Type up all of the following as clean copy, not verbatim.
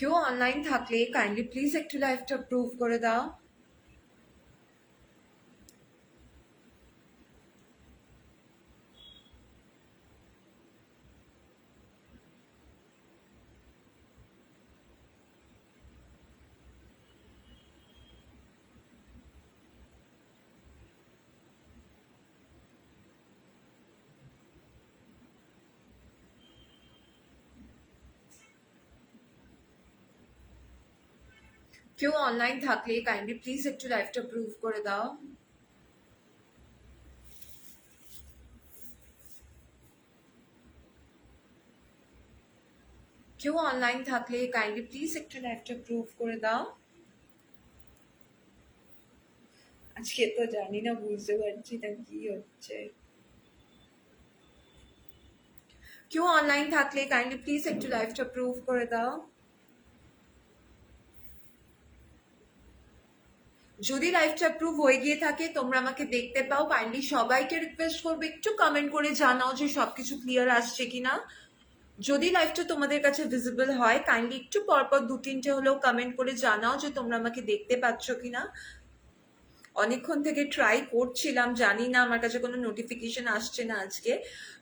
কেউ অনলাইন থাকলে kindly please একটু লাইভটা প্রুভ করে দাও। কেউ অনলাইন থাকলে কাইন্ডলি প্লিজ একটু লাইভটা প্রুভ করে দাও। কেউ অনলাইন থাকলে কাইন্ডলি প্লিজ একটু লাইভটা প্রুভ করে দাও। আজকে তো জানি না, বুঝতে পারছি না কি হচ্ছে। কেউ অনলাইন থাকলে কাইন্ডলি প্লিজ একটু লাইভটা প্রুভ করে দাও। যদি লাইভটা প্রুভ হয়ে গিয়ে থাকে, তোমরা আমাকে দেখতে পাও, কাইন্ডলি সবাইকে রিকোয়েস্ট করবে একটু কমেন্ট করে জানাও যে সবকিছু ক্লিয়ার আসছে কিনা। যদি লাইভটা তোমাদের কাছে ভিজিবল হয়, কাইন্ডলি একটু পরপর 2-3টে হলেও কমেন্ট করে জানাও যে তোমরা আমাকে দেখতে পাচ্ছ কিনা। অনেকক্ষণ থেকে ট্রাই করছিলাম, জানি না আমার কাছে কোনো নোটিফিকেশন আসছে না আজকে।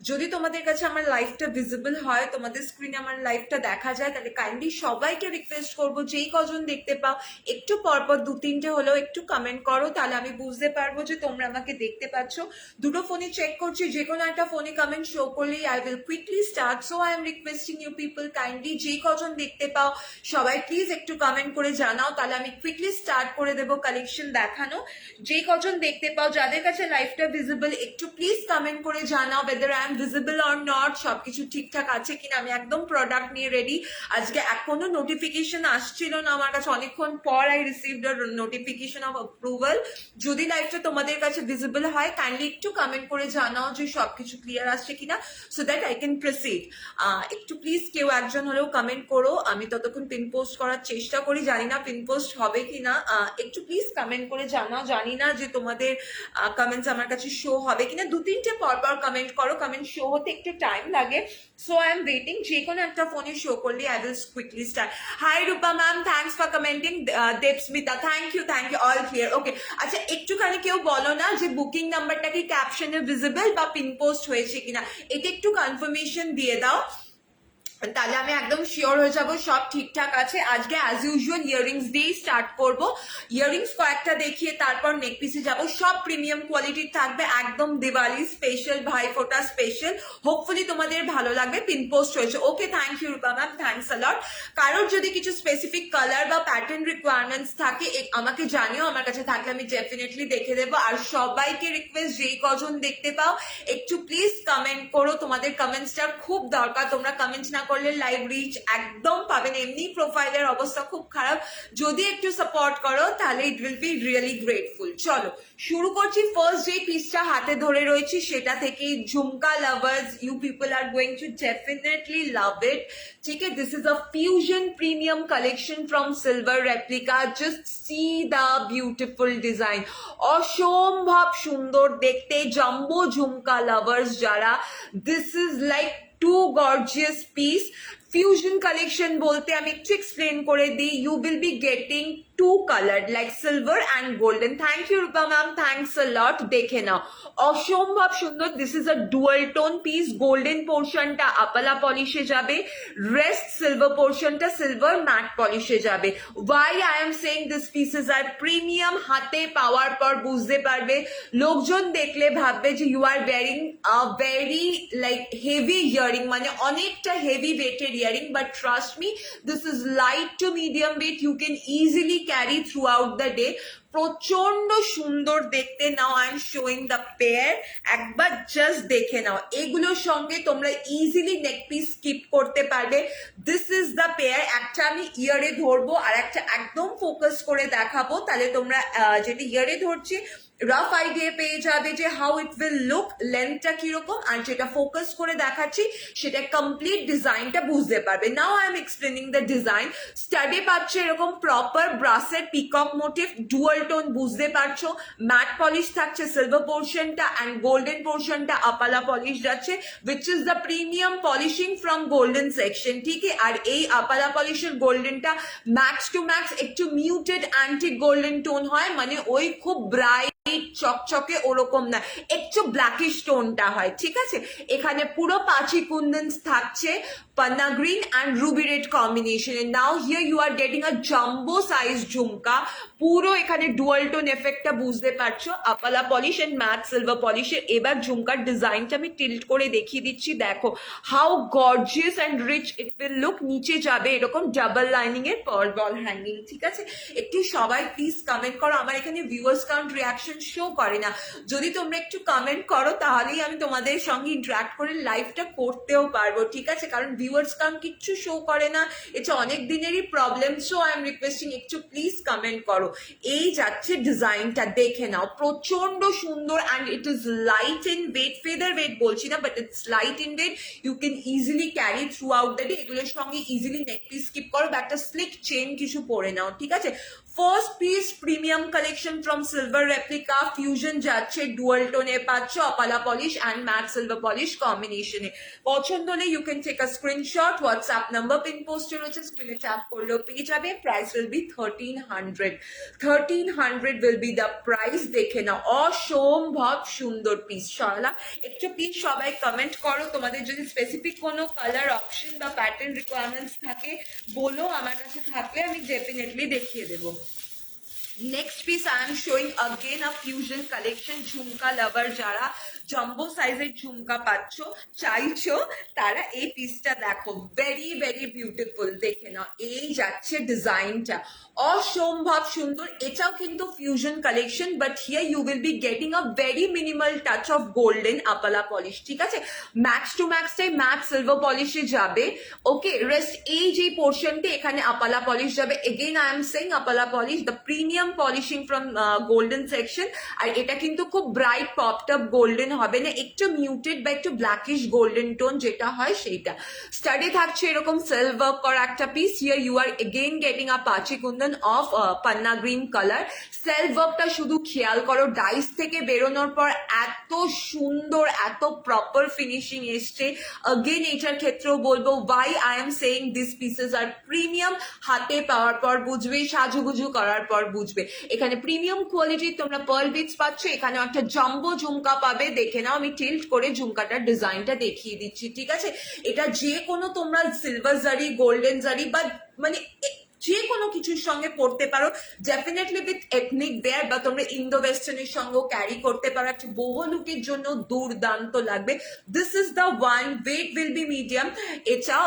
যদি তোমাদের কাছে আমার লাইভটা ভিজিবল হয়, তোমাদের স্ক্রিনে আমার লাইভটা দেখা যায়, তাহলে কাইন্ডলি সবাইকে রিকোয়েস্ট করবো যেই কজন দেখতে পাও একটু পরপর 2-3টে হলেও একটু কমেন্ট করো, তাহলে আমি বুঝতে পারবো যে তোমরা আমাকে দেখতে পাচ্ছ। দুটো ফোনে চেক করছি, যে কোনো একটা ফোনে কমেন্ট শো করলেই I will quickly start. So I am requesting you people, kindly যেই কজন দেখতে পাও সবাই প্লিজ একটু কমেন্ট করে জানাও, তাহলে আমি কুইকলি স্টার্ট করে দেবো কালেকশন দেখানো। যে কজন দেখতে পাও, যাদের কাছে লাইভটা ভিজিবল, একটু প্লিজ কমেন্ট করে জানাও whether I am visible or not, সবকিছু ঠিকঠাক আছে কিনা। আমি একদম প্রোডাক্ট নিয়ে রেডি। আজকে এখনো নোটিফিকেশন আসছিল না আমার কাছে, অনেকক্ষণ পর I received a notification off approval. যদি লাইভটা তোমাদের কাছে ভিজিবল হয়, কাইন্ডলি একটু কমেন্ট করে জানাও যে সবকিছু ক্লিয়ার আসছে কিনা, so that I can proceed. একটু প্লিজ কেউ একজন হলেও কমেন্ট করো, আমি ততক্ষণ পিন পোস্ট করার চেষ্টা করি, জানি না পিন পোস্ট হবে কিনা। একটু প্লিজ কমেন্ট করে জানাও, জানি না যে তোমাদের কমেন্টস আমার কাছে শো হবে কিনা। 2-3টে পরপর কমেন্ট করো, কমেন্ট শো হতে একটু টাইম লাগে, সো আই এম ওয়েটিং। যে কোনো একটা ফোনে শো করলে I will quickly start. Hi Rupa ma'am, thanks for commenting. Debasmita, thank you, all clear. Okay, আচ্ছা একটুখানি কেউ বলো না যে বুকিং নাম্বারটা কি ক্যাপশনে ভিজিবল বা পিন পোস্ট হয়েছে কিনা, এটা একটু কনফার্মেশন দিয়ে দাও, তাহলে আমি একদম শিওর হয়ে যাবো সব ঠিকঠাক আছে। আজকে অ্যাজ ইউজুয়াল ইয়াররিংস দিয়েই স্টার্ট করবো। ইয়াররিংস কয়েকটা দেখিয়ে তারপর নেক পিসে যাবো। সব প্রিমিয়াম কোয়ালিটির থাকবে, একদম Diwali special, Bhaiphonta special. Hopefully তোমাদের ভালো লাগবে। পিন পোস্ট হয়েছে, okay, thank you Rupa ma'am, thanks a lot. কারোর যদি কিছু স্পেসিফিক কালার বা প্যাটার্ন রিকোয়ারমেন্টস থাকে আমাকে জানিও, আমার কাছে থাকলে আমি ডেফিনেটলি দেখে দেবো। আর সবাইকে রিকোয়েস্ট, যেই কজন দেখতে পাও একটু প্লিজ কমেন্ট করো, তোমাদের কমেন্টসটা খুব দরকার। তোমরা কমেন্ট না করলে লাইভ রিচ একদম পাবেন, এমনি প্রোফাইলের অবস্থা খুব খারাপ। যদি একটু সাপোর্ট করো তাহলে ইট উইল বি রিয়েলি গ্রেটফুল। চলো শুরু করছি। ফার্স্ট যে পিসটা হাতে ধরে রয়েছি সেটা থেকে, jhumka lovers, you people are going to definitely love it. ঠিক আছে, this is a fusion premium collection from silver replica. Just see the beautiful design, অসম্ভব সুন্দর দেখতে। জাম্বো ঝুমকা লাভার্স যারা, this is like too gorgeous piece. Fusion collection বলতে আমি একটু explain করে দিই। You will be getting two colour like silver and golden. Thank you Rupa ma'am, thanks a lot. দেখে নাও, অসম্ভব সুন্দর। This is a dual tone piece. Golden পোর্শনটা আপালা পলিশে যাবে, রেস্ট সিলভার পোর্শনটা সিলভার ম্যাট পলিশে যাবে। Why I am saying this pieces are premium, হাতে পাওয়ার পর বুঝতে পারবে। লোকজন দেখলে ভাববে যে you are wearing a very like heavy earring, মানে অনেকটা হেভি ওয়েটের earring, but trust me, this is light to medium weight. You can easily carry throughout the day. প্রচন্ড সুন্দর দেখতে। নাও I am showing the pair, একবার just দেখে নাও। এগুলোর সঙ্গে তোমরা ইজিলি নেক পিস স্কিপ করতে পারবে। This is the pair. একটা আমি ইয়ারে ধরবো আর একটা একদম ফোকাস করে দেখাবো, তাহলে তোমরা যেটা ইয়ারে ধরছি রাফ আইডিয়া পেয়ে যাবে যে হাউ ইট উইল লুক, লেন্থটা কিরকম, আর যেটা ফোকাস করে দেখাচ্ছি সেটা কমপ্লিট ডিজাইনটা বুঝতে পারবে। Now I am explaining the design. স্টাডি পাচ্ছে এরকম প্রপার ব্রাসের পিকক মোটিভ, ডুয়াল টোন বুঝতে পারছো, ম্যাট পলিশ থাকছে সিলভার পোর্শনটা অ্যান্ড গোল্ডেন পোর্শনটা আপালা পলিশ যাচ্ছে, which is the premium polishing from golden section. ঠিক আছে, আর এই আপালা পলিশের গোল্ডেনটা ম্যাক্স টু ম্যাক্স একটু মিউটেড অ্যান্টিক গোল্ডেন টোন হয়, মানে ওই খুব ব্রাইট চকচকে ওরকম না, একটু ব্ল্যাকিশ টোনটা হয়। ঠিক আছে, এখানে পুরো পাঁচি কুন্দন্স থাকছে panna green and ruby red combination, and now here you are getting a jumbo size ঝুমকা। পুরো এখানে ডুয়াল টোন এফেক্টটা বুঝতে পারছো, আপালা পলিশ এন্ড ম্যাট সিলভার পলিশের। এবার ঝুমকার ডিজাইনটা আমি টিল্ট করে দেখিয়ে দিচ্ছি, দেখো how gorgeous and rich it will look. নিচে যাবে এরকম ডাবল লাইনিং এর পার্ল বল হ্যাঙ্গিং। ঠিক আছে, একটু সবাই প্লিজ কমেন্ট করো, আমার এখানে ভিউয়ার্স কাউন্ট রিয়াকশন শো করে না, যদি তোমরা একটু কমেন্ট করো তাহলেই আমি তোমাদের সঙ্গে ইন্টারাক্ট করে লাইভটা করতেও পারবো। ঠিক আছে, কারণ ভিউয়ার্স কাউন্ট কিচ্ছু শো করে না, এটা অনেক দিনেরই problem. So I am requesting একটু প্লিজ কমেন্ট করো। এই যাচ্ছে ডিজাইনটা, দেখে নাও, প্রচন্ড সুন্দর and it is light in weight, feather weight বলছি না, but it's light in weight, you can easily carry throughout the day. এগুলোর সঙ্গে ইজিলি নেক পিস স্কিপ করো বা একটা স্লিক চেন কিছু পরে নাও। ঠিক আছে, first piece premium collection from silver replica, fusion যাচ্ছে, ডুয়াল টোনে পাচ্ছ, অপালা polish and matte silver polish কম্বিনেশনে। পছন্দ হলে you can take a screenshot, WhatsApp number pin পোস্টে রয়েছে, স্ক্রিনে ট্যাপ করলেও পেয়ে যাবে। Price will be 1300, 1300 will be the price. দেখে নাও, অসম্ভব সুন্দর পিস। সরলা একটু প্লিজ সবাই কমেন্ট করো, তোমাদের যদি স্পেসিফিক কোনো কালার অপশন বা প্যাটার্ন রিকোয়ারমেন্টস থাকে বলো, আমার কাছে থাকলে আমি ডেফিনেটলি দেখিয়ে দেবো। Next piece I am showing again a fusion collection. Jhumka lover যারা জাম্বো সাইজের ঝুমকা পাচ্ছ চাইছো, তারা এই পিসটা দেখো, ভেরি ভেরি বিউটিফুল। দেখে নাও, এই যাচ্ছে ডিজাইনটা, অসম্ভব সুন্দর। এটাও কিন্তু fusion collection, but here you will be getting a very minimal touch of golden আপালা পলিশ। ঠিক আছে, ম্যাক্স টু ম্যাক্সটাই ম্যাট সিলভার পলিশে যাবে। ওকে, রেস্ট এই যে পোর্শনটা এখানে আপালা পলিশ যাবে। এগেইন আই এম সেইং আপালা polish, the premium polishing from golden section. আর এটা কিন্তু খুব ব্রাইট পপড আপ গোল্ডেন হবে না, একটু মিউটেড বা একটু ব্ল্যাকিশ গোল্ডেন টোন যেটা হয় সেইটা। স্টাডি থাকছে এরকম সেলফ ওয়ার্ক করা একটা piece. Here you are again getting a pachi kundan of panna green colour. Self ওয়ার্কটা শুধু খেয়াল করো, ডাইস থেকে বেরোনোর পর এত সুন্দর, এত প্রপার ফিনিশিং এসছে। अगेन এটার ক্ষেত্রেও বলবো, why I am saying this pieces are premium. হাতে পাওয়ার পর বুঝবে, সাজুগুজু করার পর বুঝবে। এখানে প্রিমিয়াম কোয়ালিটির তোমরা পার্ল বিটস পাচ্ছ, এখানে একটা জাম্বো ঝুমকা পাবে। দেখে নাও, আমি টিল্ট করে ঝুমকাটার ডিজাইনটা দেখিয়ে দিচ্ছি। ঠিক আছে, এটা যে কোনো তোমরা সিলভার জারি, গোল্ডেন জারি বা মানে যে কোনো কিছুর সঙ্গে পড়তে পারো, ডেফিনেটলি উইথ এথনিক ওয়্যার বা তোমরা ইন্দো ওয়েস্টার্নের সঙ্গেও ক্যারি করতে পারো, একটা বহু লুকের জন্য দুর্দান্ত লাগবে। This is the one, weight will be medium. এটাও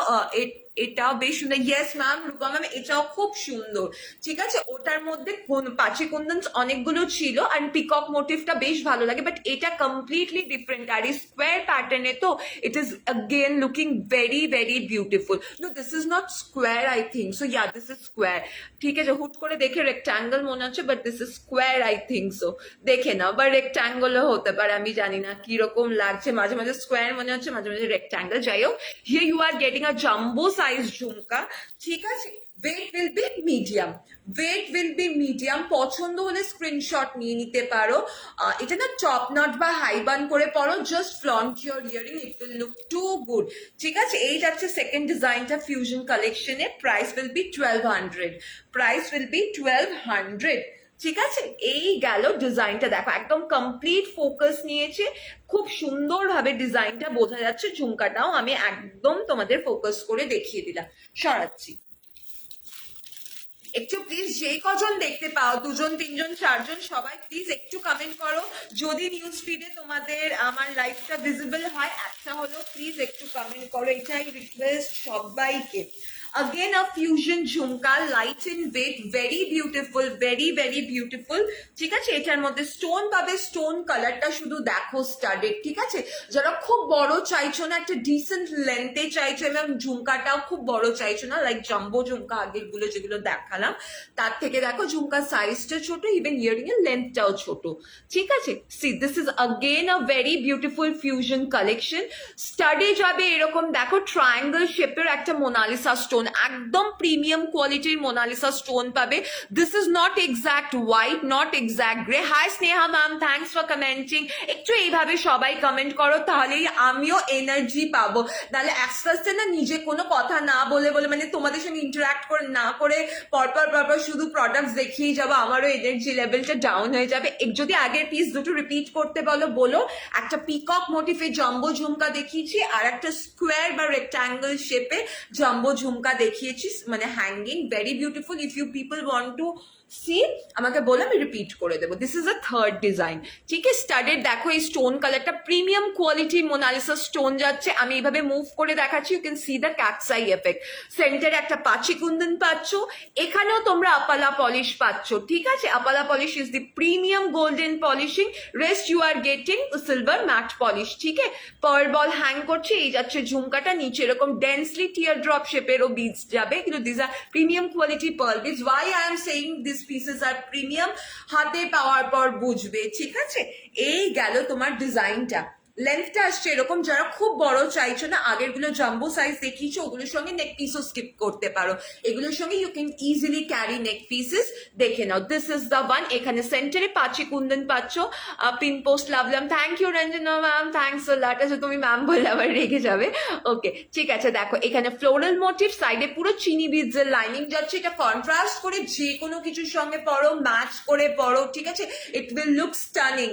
এটাও বেশ সুন্দর। ইয়েস ম্যাম, রূপা ম্যাম, এটাও খুব সুন্দর। ঠিক আছে, ওটার মধ্যে পাঁচি কুন্দন্স অনেকগুলো ছিল আর পিকক মোটিভটা বেশ ভালো লাগে, বাট এটা কমপ্লিটলি ডিফারেন্ট। আর এই স্কোয়ার প্যাটার্নে তো it is again looking very very beautiful. No, this is not square, I think so. Yeah, this is square. ঠিক আছে, হুট করে দেখে রেক্ট্যাঙ্গল মনে হচ্ছে, but this is square, I think so. দেখে নাও, বা রেক্ট্যাঙ্গলও হতে পারে, আমি জানি না কিরকম লাগছে। মাঝে মাঝে স্কোয়ার মনে হচ্ছে, মাঝে মাঝে রেক্ট্যাঙ্গল। যাই হোক, here you are getting a jumbo size jhumka. ঠিক আছে, weight will be medium, weight will be medium. পছন্দ হলে স্ক্রিনশট নিয়ে নিতে পারো। এটা না টপ নট বা হাই বান করে পরো, just flaunt your earring, it will look too good. ঠিক আছে, এই যাচ্ছে সেকেন্ড ডিজাইনটা ফিউশন কালেকশনে। Price will be 1200, price will be 1200। ঠিক আছে, এই গেল ডিজাইনটা। দেখো, একদম কমপ্লিট ফোকাস নিয়েছে, খুব সুন্দরভাবে ডিজাইনটা বোঝা যাচ্ছে। ঝুমকাটাও আমি একদম তোমাদের ফোকাস করে দেখিয়ে দিলাম। সরাচ্ছি একটু প্লিজ, যেই কজন দেখতে পাও, দুজন, তিনজন, চারজন, সবাই প্লিজ একটু কমেন্ট করো। যদি নিউজ ফিডে তোমাদের আমার লাইভটা ভিজিবল হয়, একটা হলো প্লিজ একটু কমেন্ট করো, এটাই রিকোয়েস্ট সবাইকে। Again a fusion jhumka, light in weight, very beautiful, very very beautiful, ঠিক আছে। এটার মধ্যে স্টোন পাবে, স্টোন কালারটা শুধু দেখো স্টাডেড, ঠিক আছে। যারা খুব বড় চাইছো না, একটা ডিসেন্ট লেন্থে চাইছো এবং ঝুমকাটাও খুব বড় চাইছো না, লাইক জাম্বো ঝুমকা আগের গুলো যেগুলো দেখালাম তার থেকে দেখো ঝুমকার সাইজটা ছোট, ইভেন ইয়ারিং এর লেন্থটাও ছোট, ঠিক আছে। See this is again a very beautiful fusion collection. স্টাডে যাবে এরকম দেখো ট্রায়াঙ্গেল শেপের একটা মোনালিসা স্টোন, একদম প্রিমিয়াম কোয়ালিটির মোনালিসা স্টোন পাবে। This is not exact white, not exact grey. Hi Sneha ma'am, thanks for commenting. একটু এইভাবে সবাই কমেন্ট করো, তাহলেই আমিও এনার্জি পাবো। নাহলে আস্তে আস্তে না নিজে কোনো কথা না বলে বলে মানে তোমাদের সঙ্গে ইন্টারাক্ট করে না করে পরপর পরপর শুধু প্রোডাক্টস দেখিয়েই যাবো, আমারও এনার্জি লেভেলটা ডাউন হয়ে যাবে। যদি আগের পিস দুটো রিপিট করতে বলো বলো। একটা পিকক মোটিফে জাম্বো ঝুমকা দেখিয়েছি, আর একটা স্কোয়ার বা রেক্টাঙ্গেল শেপে জাম্বো ঝুমকা দেখিয়েছি, মানে hanging, very beautiful. If you people want to see আমাকে বলে আমি রিপিট করে দেবো। This is a third design, ঠিক আছে। স্টাডেড দেখো এই স্টোন কালারটা প্রিমিয়াম কোয়ালিটি মোনালিসা স্টোন যাচ্ছে। আমি এইভাবে মুভ করে দেখাচ্ছি, you can see the cat's eye effect. সেন্টারে একটা পাচি কুন্দন পাচ্ছ, এখানেও তোমরা আপালা পলিশ পাচ্ছ, ঠিক আছে। আপালা polish is the premium golden polishing, rest you are getting silver matte polish, ঠিক আছে। পার্ল বল হ্যাং করছে, এই যাচ্ছে ঝুমকাটা, নিচে এরকম ডেন্সলি টিয়ার ড্রপ শেপেরও বিডস যাবে, কিন্তু this are premium quality pearl beads. Why I am saying this pieces are premium, হাতে পাওয়ার পর বুঝবে, ঠিক আছে। এই গেল তোমার ডিজাইনটা। লেন্থটা আসছে এরকম, যারা খুব বড় চাইছো না, আগের গুলো জাম্বো সাইজ দেখিয়েছো, ওগুলোর সঙ্গে নেক পিসও স্কিপ করতে পারো। এগুলোর সঙ্গে you can easily carry neck pieces. দেখে নাও, দিস ইজ দ্য ওয়ান। এখানে সেন্টারে পাচি কুন্দন পাচ্ছ, পিন পোস্ট লাভলাম, thank you Ranjana ma'am, thanks a lot. আচ্ছা তুমি ম্যাম বললে আবার রেগে যাবে, ওকে ঠিক আছে। দেখো এখানে ফ্লোরাল মোটিভ, সাইডে পুরো চিনি বিডস এর লাইনিং যাচ্ছে। এটা কন্ট্রাস্ট করে যে কোনো কিছুর সঙ্গে পরো, ম্যাচ করে পরো, ঠিক আছে। It will look stunning.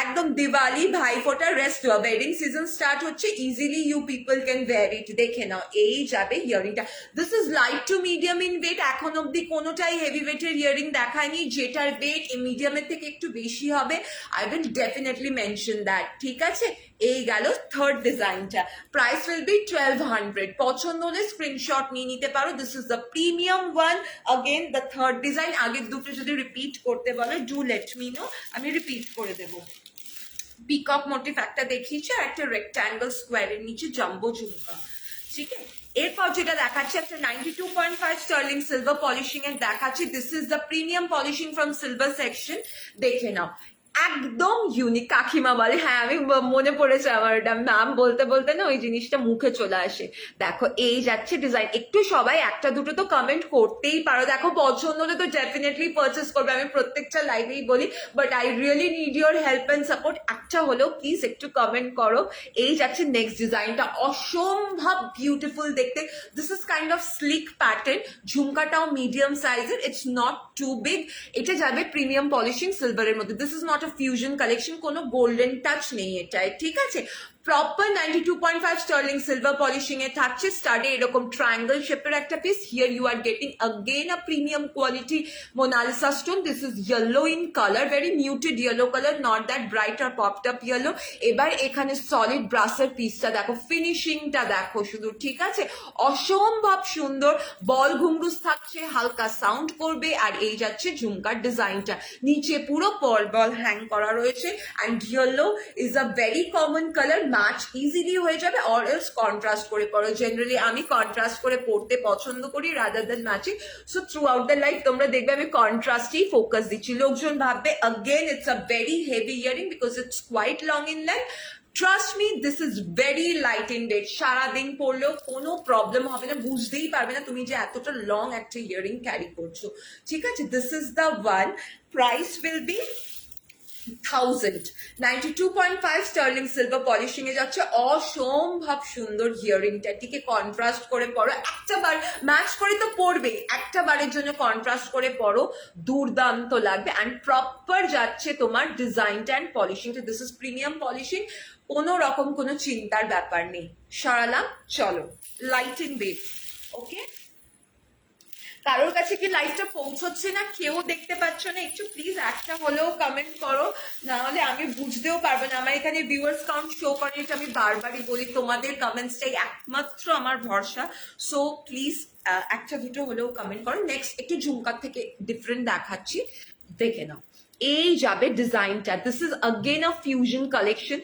একদম Diwali, Bhaiphonta, rest wedding season start হচ্ছে, easily you people can wear it. দেখে নাও এই যাবে ইয়ারিংটা। This is light to medium in weight. এখন অব্দি কোনোটাই হেভি ওয়েটের ইয়ারিং দেখায়নি। যেটার ওয়েট মিডিয়ামের থেকে একটু বেশি হবে, I will definitely mention that, ঠিক আছে। এই গেল থার্ড ডিজাইনটা। Price will be 1200। পছন্দ হলে স্ক্রিনশট নিয়ে নিতে পারো। This is the premium one. Again the third design. আগের দুটো যদি রিপিট করতে বলো, ডু লেট মি নো, আমি রিপিট করে দেবো। পিকক মোটিভ একটা দেখিয়েছি, আর একটা রেক্ট্যাঙ্গেল স্কোয়ারের নিচে জাম্বো ঝুমকা, ঠিক আছে। এরপর যেটা দেখাচ্ছে একটা 92.5 স্টার্লিং সিলভার পলিশিং এর দেখাচ্ছি। This is the premium polishing from silver section. দেখে নাও, একদম ইউনিক। কাকিমা বলে, হ্যাঁ আমি মনে পড়েছে আমার, এটা ম্যাম বলতে বলতে না ওই জিনিসটা মুখে চলে আসে। দেখো এই যাচ্ছে ডিজাইন। একটু সবাই একটা দুটো তো কমেন্ট করতেই পারো। দেখো পছন্দ হলে তো ডেফিনেটলি পারচেস করবে, আমি প্রত্যেকটা লাইভেই বলি, but I really need your help and support. একটা হলেও প্লিজ একটু কমেন্ট করো। এই যাচ্ছে নেক্সট ডিজাইনটা, অসম্ভব বিউটিফুল দেখতে। This is kind of sleek pattern. ঝুমকাটাও মিডিয়াম সাইজের, ইটস নট টু বিগ। এটা যাবে প্রিমিয়াম পলিশিং সিলভারের মধ্যে। This is not fusion collection, কোনো গোল্ডেন টাচ নেই এটাই, ঠিক আছে। প্রপার 92.5 স্টার্লিং সিলভার পলিশিং এ থাকছে। স্টাডে এরকম ট্রায়াঙ্গেল শেপের একটা piece. Here you are getting again a premium quality Mona Lisa stone. This is yellow in colour, very muted yellow colour, not that bright R popped up yellow. এবার এখানে solid ব্রাসের পিসটা দেখো, ফিনিশিংটা দেখো শুধু, ঠিক আছে। অসম্ভব সুন্দর। বল ঘুংরুস থাকছে, হালকা সাউন্ড করবে। আর এই যাচ্ছে ঝুমকার ডিজাইনটা, নিচে পুরো পল বল হ্যাং করা রয়েছে। And yellow is a very common colour, match easily হয়ে যাবে। অর এলস কন্ট্রাস্ট করে পড়ো। জেনারেলি আমি কন্ট্রাস্ট করে পড়তে পছন্দ করি rather than matching. So throughout the life তোমরা দেখবে আমি কন্ট্রাস্টেই ফোকাস দিচ্ছি। লোকজন ভাববে again it's a very heavy earring because it's quite long in length. Trust me, this is very light in weight. সারাদিন পরলেও কোনো প্রবলেম হবে না, বুঝতেই পারবে না তুমি যে এতটা লং একটা ইয়ারিং ক্যারি করছো, ঠিক আছে। This is the one. Price will be 1000। 92.5 sterling silver polishing এ যাচ্ছে। অসম্ভব সুন্দর হিয়ারিংটা, টিকে কন্ট্রাস্ট করে পড়ো। একটা বার ম্যাচ করে তো পড়বে, একটা বারের জন্য কন্ট্রাস্ট করে পড়ো, দুর্দান্ত লাগবে। অ্যান্ড প্রপার যাচ্ছে তোমার ডিজাইনটা অ্যান্ড পলিশিংটা। দিস ইজ প্রিমিয়াম পলিশিং, কোনো রকম কোনো চিন্তার ব্যাপার নেই। সরালাম, চলো লাইট ইন ওয়েট। ওকে, কারোর কাছে কি লাইভটা পৌঁছচ্ছে না, কেউ দেখতে পাচ্ছ না, একটু প্লিজ একটা হলেও কমেন্ট করো, না হলে আমি বুঝতেও পারবো না। আমার এখানে ভিউয়ার্স কাউন্ট শো করে, এটা আমি বারবারই বলি, তোমাদের কমেন্টসটাই একমাত্র আমার ভরসা। সো প্লিজ একটা দুটো হলেও কমেন্ট করো। নেক্সট একটু ঝুমকার থেকে ডিফারেন্ট দেখাচ্ছি, দেখে নাও। এই যাবে ডিজাইনটা, this is again a fusion collection.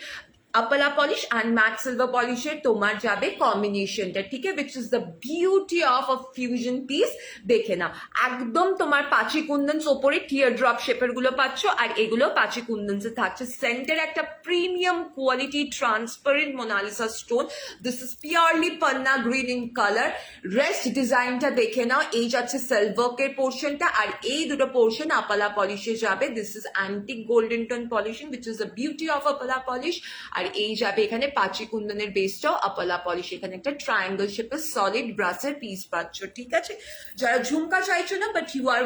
अपला पॉलिश एंड मैट सिल्वर पॉलिशर তোমার যাবে কম্বিনেশনটা, ঠিক আছে, which is the beauty of a fusion piece। দেখে না একদম তোমার পাচি কুন্দন্স ওপরে টিয়ার ড্রপ শেপের গুলো পাচ্ছ, আর এগুলো পাচি কুন্দন্সে থাকছে। সেন্টার একটা premium quality transparent Mona Lisa stone, this is purely panna green in colour. Rest ডিজাইনটা দেখে নাও, এই যাচ্ছে সিলভারের পোর্শনটা, আর এই দুটো পোর্শন আপলা পলিশে যাবে। This is antique golden tone polishing, which is the beauty of আপলা পলিশ। আর এই যাবে এখানে পাচি কুন্দনের বেসটাও আপলা পলিশ, এখানে একটা ট্রায়াঙ্গেল শেপের সলিড ব্রাসের পিস পাচ্ছ, ঠিক আছে। যারা ঝুমকা চাইছো না বাট ইউ আর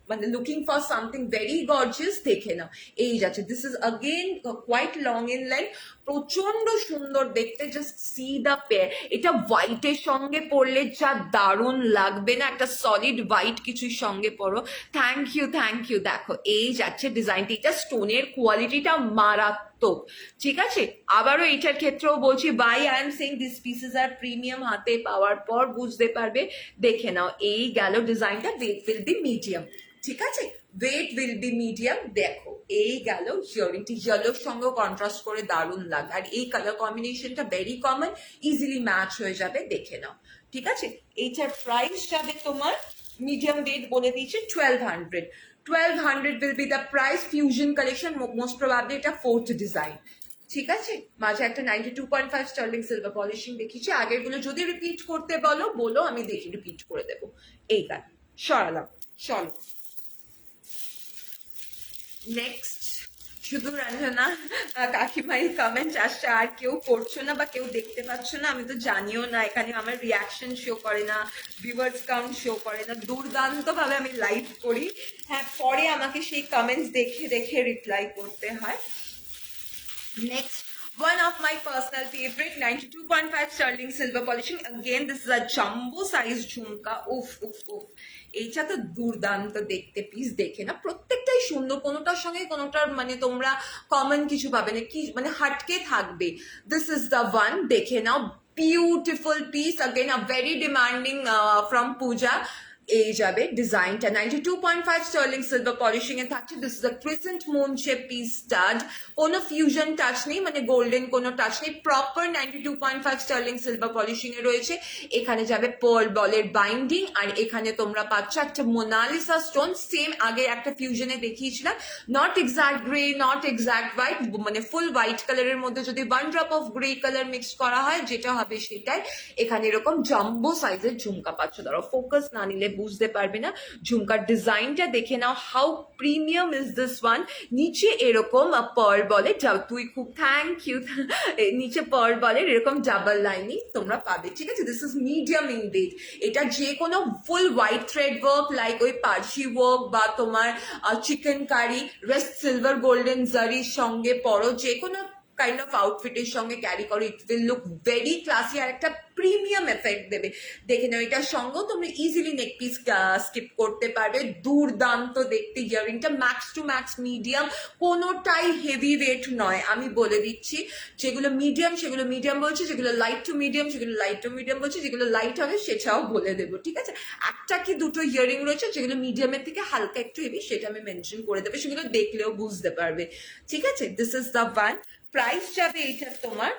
মানে looking for something very gorgeous, দেখে নাও এই যাচ্ছে। This is again quite long in length, প্রচন্ড সুন্দর দেখতে। জাস্ট সি দ্য পেয়ার, এটা হোয়াইটের সঙ্গে পরলে যা দারুণ লাগবে না, একটা সলিড হোয়াইট কিছুর সঙ্গে পরো। Thank you. দেখো এই যাচ্ছে ডিজাইনটি, এটা স্টোনের কোয়ালিটিটা মারাত্মক, ঠিক আছে। আবারও এইটার ক্ষেত্রেও বলছি, why I am saying this pieces are premium, হাতে পাওয়ার পর বুঝতে পারবে। দেখে নাও এই গেল ডিজাইনটা, ওয়েট উইল বি মিডিয়াম, ঠিক আছে, ওয়েট উইল বি মিডিয়াম। দেখো এই গেল ইয়ারিংটি, ইয়েলোর সঙ্গে কন্ট্রাস্ট করে দারুণ লাগে, আর এই কালার কম্বিনেশনটা ভেরি কমন, ইজিলি ম্যাচ হয়ে যাবে, দেখে নাও, ঠিক আছে। এইটার প্রাইস যাবে তোমার, মিডিয়াম ওয়েট বলে দিয়েছে 1200। 1200 will be the price। Fusion collection, most probably এটা ফোর্থ ডিজাইন, ঠিক আছে। মাঝে একটা 92.5 স্টার্লিং সিলভার পলিশিং দেখিয়েছি, আগের গুলো যদি রিপিট করতে বলো আমি দেখি রিপিট করে দেবো। এই গান সরালাম, চলো নেক্সট। শুধু রঞ্জনা কাকিমাই কমেন্ট আসছে, আর কেউ করছো না বা কেউ দেখতে পাচ্ছ না, আমি তো জানিও না। এখানে আমার রিয়াকশন শো করে না, ভিউয়ার্স কাউন্ট শো করে না, দুর্দান্ত ভাবে আমি লাইভ করি। হ্যাঁ, পরে আমাকে সেই কমেন্টস দেখে রিপ্লাই করতে হয়। Next, one of my personal favorite, 92.5 sterling silver polishing. Again, this is a jumbo size ঝুমকা। উফ উফ উফ, এইটা তো দুর্দান্ত দেখতে, পিস দেখে না প্রত্যেকটাই সুন্দর, কোনোটার সঙ্গে কোনোটার মানে তোমরা কমন কিছু পাবে না, কি মানে হাটকে থাকবে। দিস ইজ দ্য ওয়ান, দেখে নাও, beautiful piece, again a very demanding from Pooja। এই যাবে ডিজাইনটা 92.5 স্টার্লিং সিলভার পলিশিং এ থাকছে। This is a crescent moon shape piece stud, কোনো ফিউশন টাচ নেই, মানে গোল্ডেন কোনো টাচ নেই, প্রপার 92.5 স্টার্লিং সিলভার পলিশিং এ রয়েছে। এখানে যাবে পার্ল বলের বাইন্ডিং, আর এখানে তোমরা পাচ্ছ একটা মোনালিসা স্টোন, সেম আগে একটা ফিউশনে দেখিয়েছিলাম, not exact grey, not exact white, মানে ফুল হোয়াইট কালারের মধ্যে যদি 1 drop of grey colour mix করা হয় যেটা হবে সেটাই। এখানে এরকম জাম্বো সাইজের ঝুমকা পাচ্ছ, ধরো ফোকাস না নিলে বুঝতে পারবে না। ঝুমকার ডিজাইনটা দেখে নাও, how premium is this one. নিচে এরকম পার্ল বলে, তুই খুব থ্যাংক ইউ, নিচে পার্ল বলে এরকম ডাবল লাইনিং তোমরা পাবে, ঠিক আছে। This is medium in weight. এটা যে কোনো full white thread work like ওই পার্সি ওয়ার্ক বা তোমার chikankari, rest silver golden জারির সঙ্গে পরো, যে কোনো কাইন্ড অফ আউটফিটের সঙ্গে ক্যারি করো, it will look very classy, আর একটা প্রিমিয়াম এফেক্ট দেবে। দেখে নাও এটার সঙ্গেও তোমরা ইজিলি নেক পিস স্কিপ করতে পারবে, দুর্দান্ত দেখতে। ইয়ারিংটা ম্যাক্স টু ম্যাক্স মিডিয়াম, কোনোটাই হেভি ওয়েট নয়, আমি বলে দিচ্ছি। যেগুলো মিডিয়াম সেগুলো মিডিয়াম বলছে, যেগুলো লাইট টু মিডিয়াম সেগুলো লাইট টু মিডিয়াম বলছে, যেগুলো লাইট হবে সেটাও বলে দেবো, ঠিক আছে। একটা কি দুটো ইয়ারিং রয়েছে যেগুলো মিডিয়ামের থেকে হালকা একটু হেভি, সেটা আমি মেনশন করে দেবো, সেগুলো দেখলেও বুঝতে পারবে, ঠিক আছে। This is the one. Price যাবে এইটা তোমার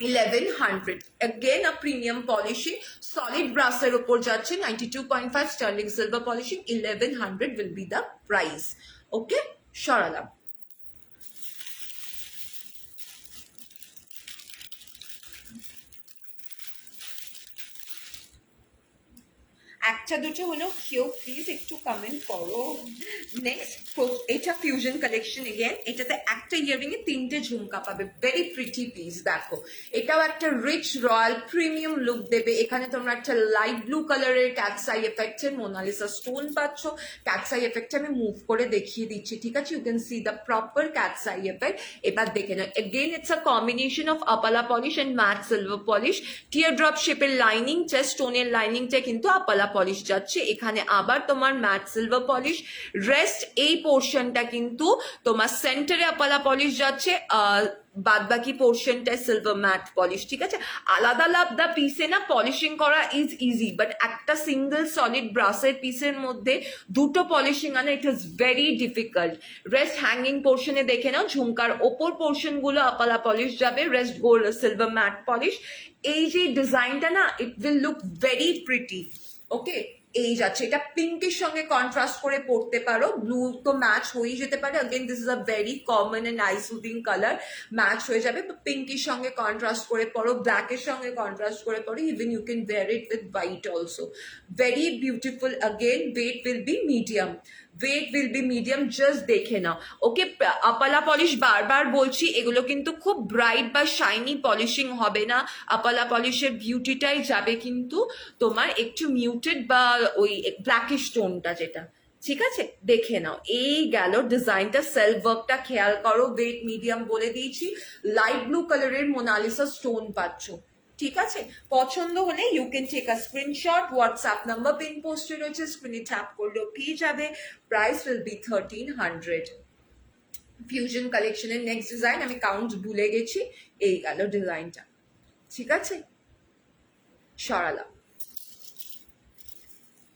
1100। Again a premium polishing, solid brass এর উপর যাচ্ছে, 92.5 sterling silver polishing, 1100 will be the price। Okay, সরালাম। একটা দুটো হলেও কেউ প্লিজ একটু কমেন্ট করো। নেক্সট, এটা ফিউশন কালেকশন এগেন, এটাতে একটা ইয়ারিং এ 3টে ঝুমকা পাবে, ভেরি প্রিটি পিস। দেখো এটাও একটা রিচ রয়্যাল প্রিমিয়াম লুক দেবে। এখানে তোমরা একটা লাইট ব্লু কালারের ক্যাটসাই এফেক্টের মোনালিসা স্টোন পাচ্ছ। ক্যাটসাই এফেক্ট আমি মুভ করে দেখিয়ে দিচ্ছি, ঠিক আছে। You can see the proper cat's eye effect. এবার দেখে নাও, again it's a combination of আপালা polish and matte silver polish. Tear drop শেপের লাইনিং, চেস্ট স্টোনের লাইনিংটা কিন্তু আপালা পলিশ যাচ্ছে। এখানে আবার তোমার ম্যাট সিলভার পলিশ, রেস্ট এই পোর্শনটা কিন্তু তোমার সেন্টারে আপালা পলিশ যাচ্ছে। বাদ বাকি পোর্শনটা সিলভার ম্যাট পলিশ, ঠিক আছে? আলাদা আলাদা পিসে না পলিশিং করা ইজ ইজি, বাট একটা সিঙ্গেল সলিড ব্রাসের পিসের মধ্যে দুটো পলিশিং আনা it is very difficult. Rest hanging পোর্শনে দেখে নাও, ঝুমকার ওপর পোর্শন গুলো আপালা পলিশ যাবে, rest gold silver matte polish. এই যে ডিজাইনটা না, it will look very pretty. Okay, এই যাচ্ছে, এটা পিঙ্কের সঙ্গে কন্ট্রাস্ট করে পড়তে পারো, ব্লু তো ম্যাচ হয়ে যেতে পারে, again this is a very common and eye soothing colour, match হয়ে যাবে। পিঙ্কের সঙ্গে কন্ট্রাস্ট করে পড়ো, ব্ল্যাকের সঙ্গে কন্ট্রাস্ট করে পড়ো, even you can wear it with white also, very beautiful. Again weight will be medium, weight will be medium, just দেখে নাও। ওকে, আপালা পলিশ বারবার বলছি, এগুলো কিন্তু খুব ব্রাইট বা শাইনি পলিশিং হবে না। আপালা পলিশের বিউটিটাই যাবে কিন্তু তোমার একটু মিউটেড বা ওই ব্ল্যাকিশ টোনটা যেটা, ঠিক আছে? দেখে নাও, এই গেল ডিজাইনটা। সেলফ ওয়ার্কটা খেয়াল করো, ওয়েট মিডিয়াম বলে দিয়েছি। লাইট ব্লু কালারের মোনালিসা স্টোন পাচ্ছ, ঠিক আছে? পছন্দ হলে you can take a screenshot, WhatsApp number pin পোস্টে রয়েছে, স্ক্রিনে ট্যাপ করলেও পেয়ে যাবে। Price will be 1300। ফিউশন কালেকশনের নেক্সট ডিজাইন, আমি কাউন্ট ভুলে গেছি, এই গেল ডিজাইনটা, ঠিক আছে? সরালাম।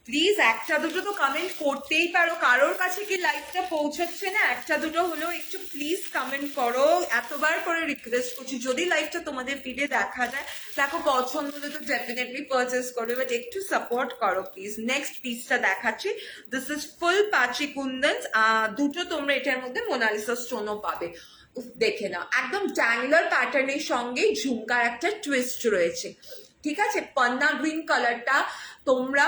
প্লিজ একটা দুটো তো কমেন্ট করতেই পারো, কারোর কাছে কি লাইভটা পৌঁছচ্ছে না? একটা দুটো হলেও একটু প্লিজ কমেন্ট করো, এতবার করে রিকোয়েস্ট করছি। যদি লাইভটা তোমাদের ফিডে দেখা যায়, দেখো পছন্দ হলে তো ডেফিনেটলি পারচেস করবে, বাট একটু সাপোর্ট করো প্লিজ। নেক্সট পিসটা দেখাচ্ছি, দিস ইজ ফুল পাচি কুন্দন, দুটো তোমরা এটার মধ্যে মোনালিসা স্টোনও পাবে। দেখে নাও, একদম ট্যাঙ্গুলার প্যাটার্নের সঙ্গে ঝুমকার একটা টুইস্ট রয়েছে, ঠিক আছে? পান্না গ্রিন কালারটা তোমরা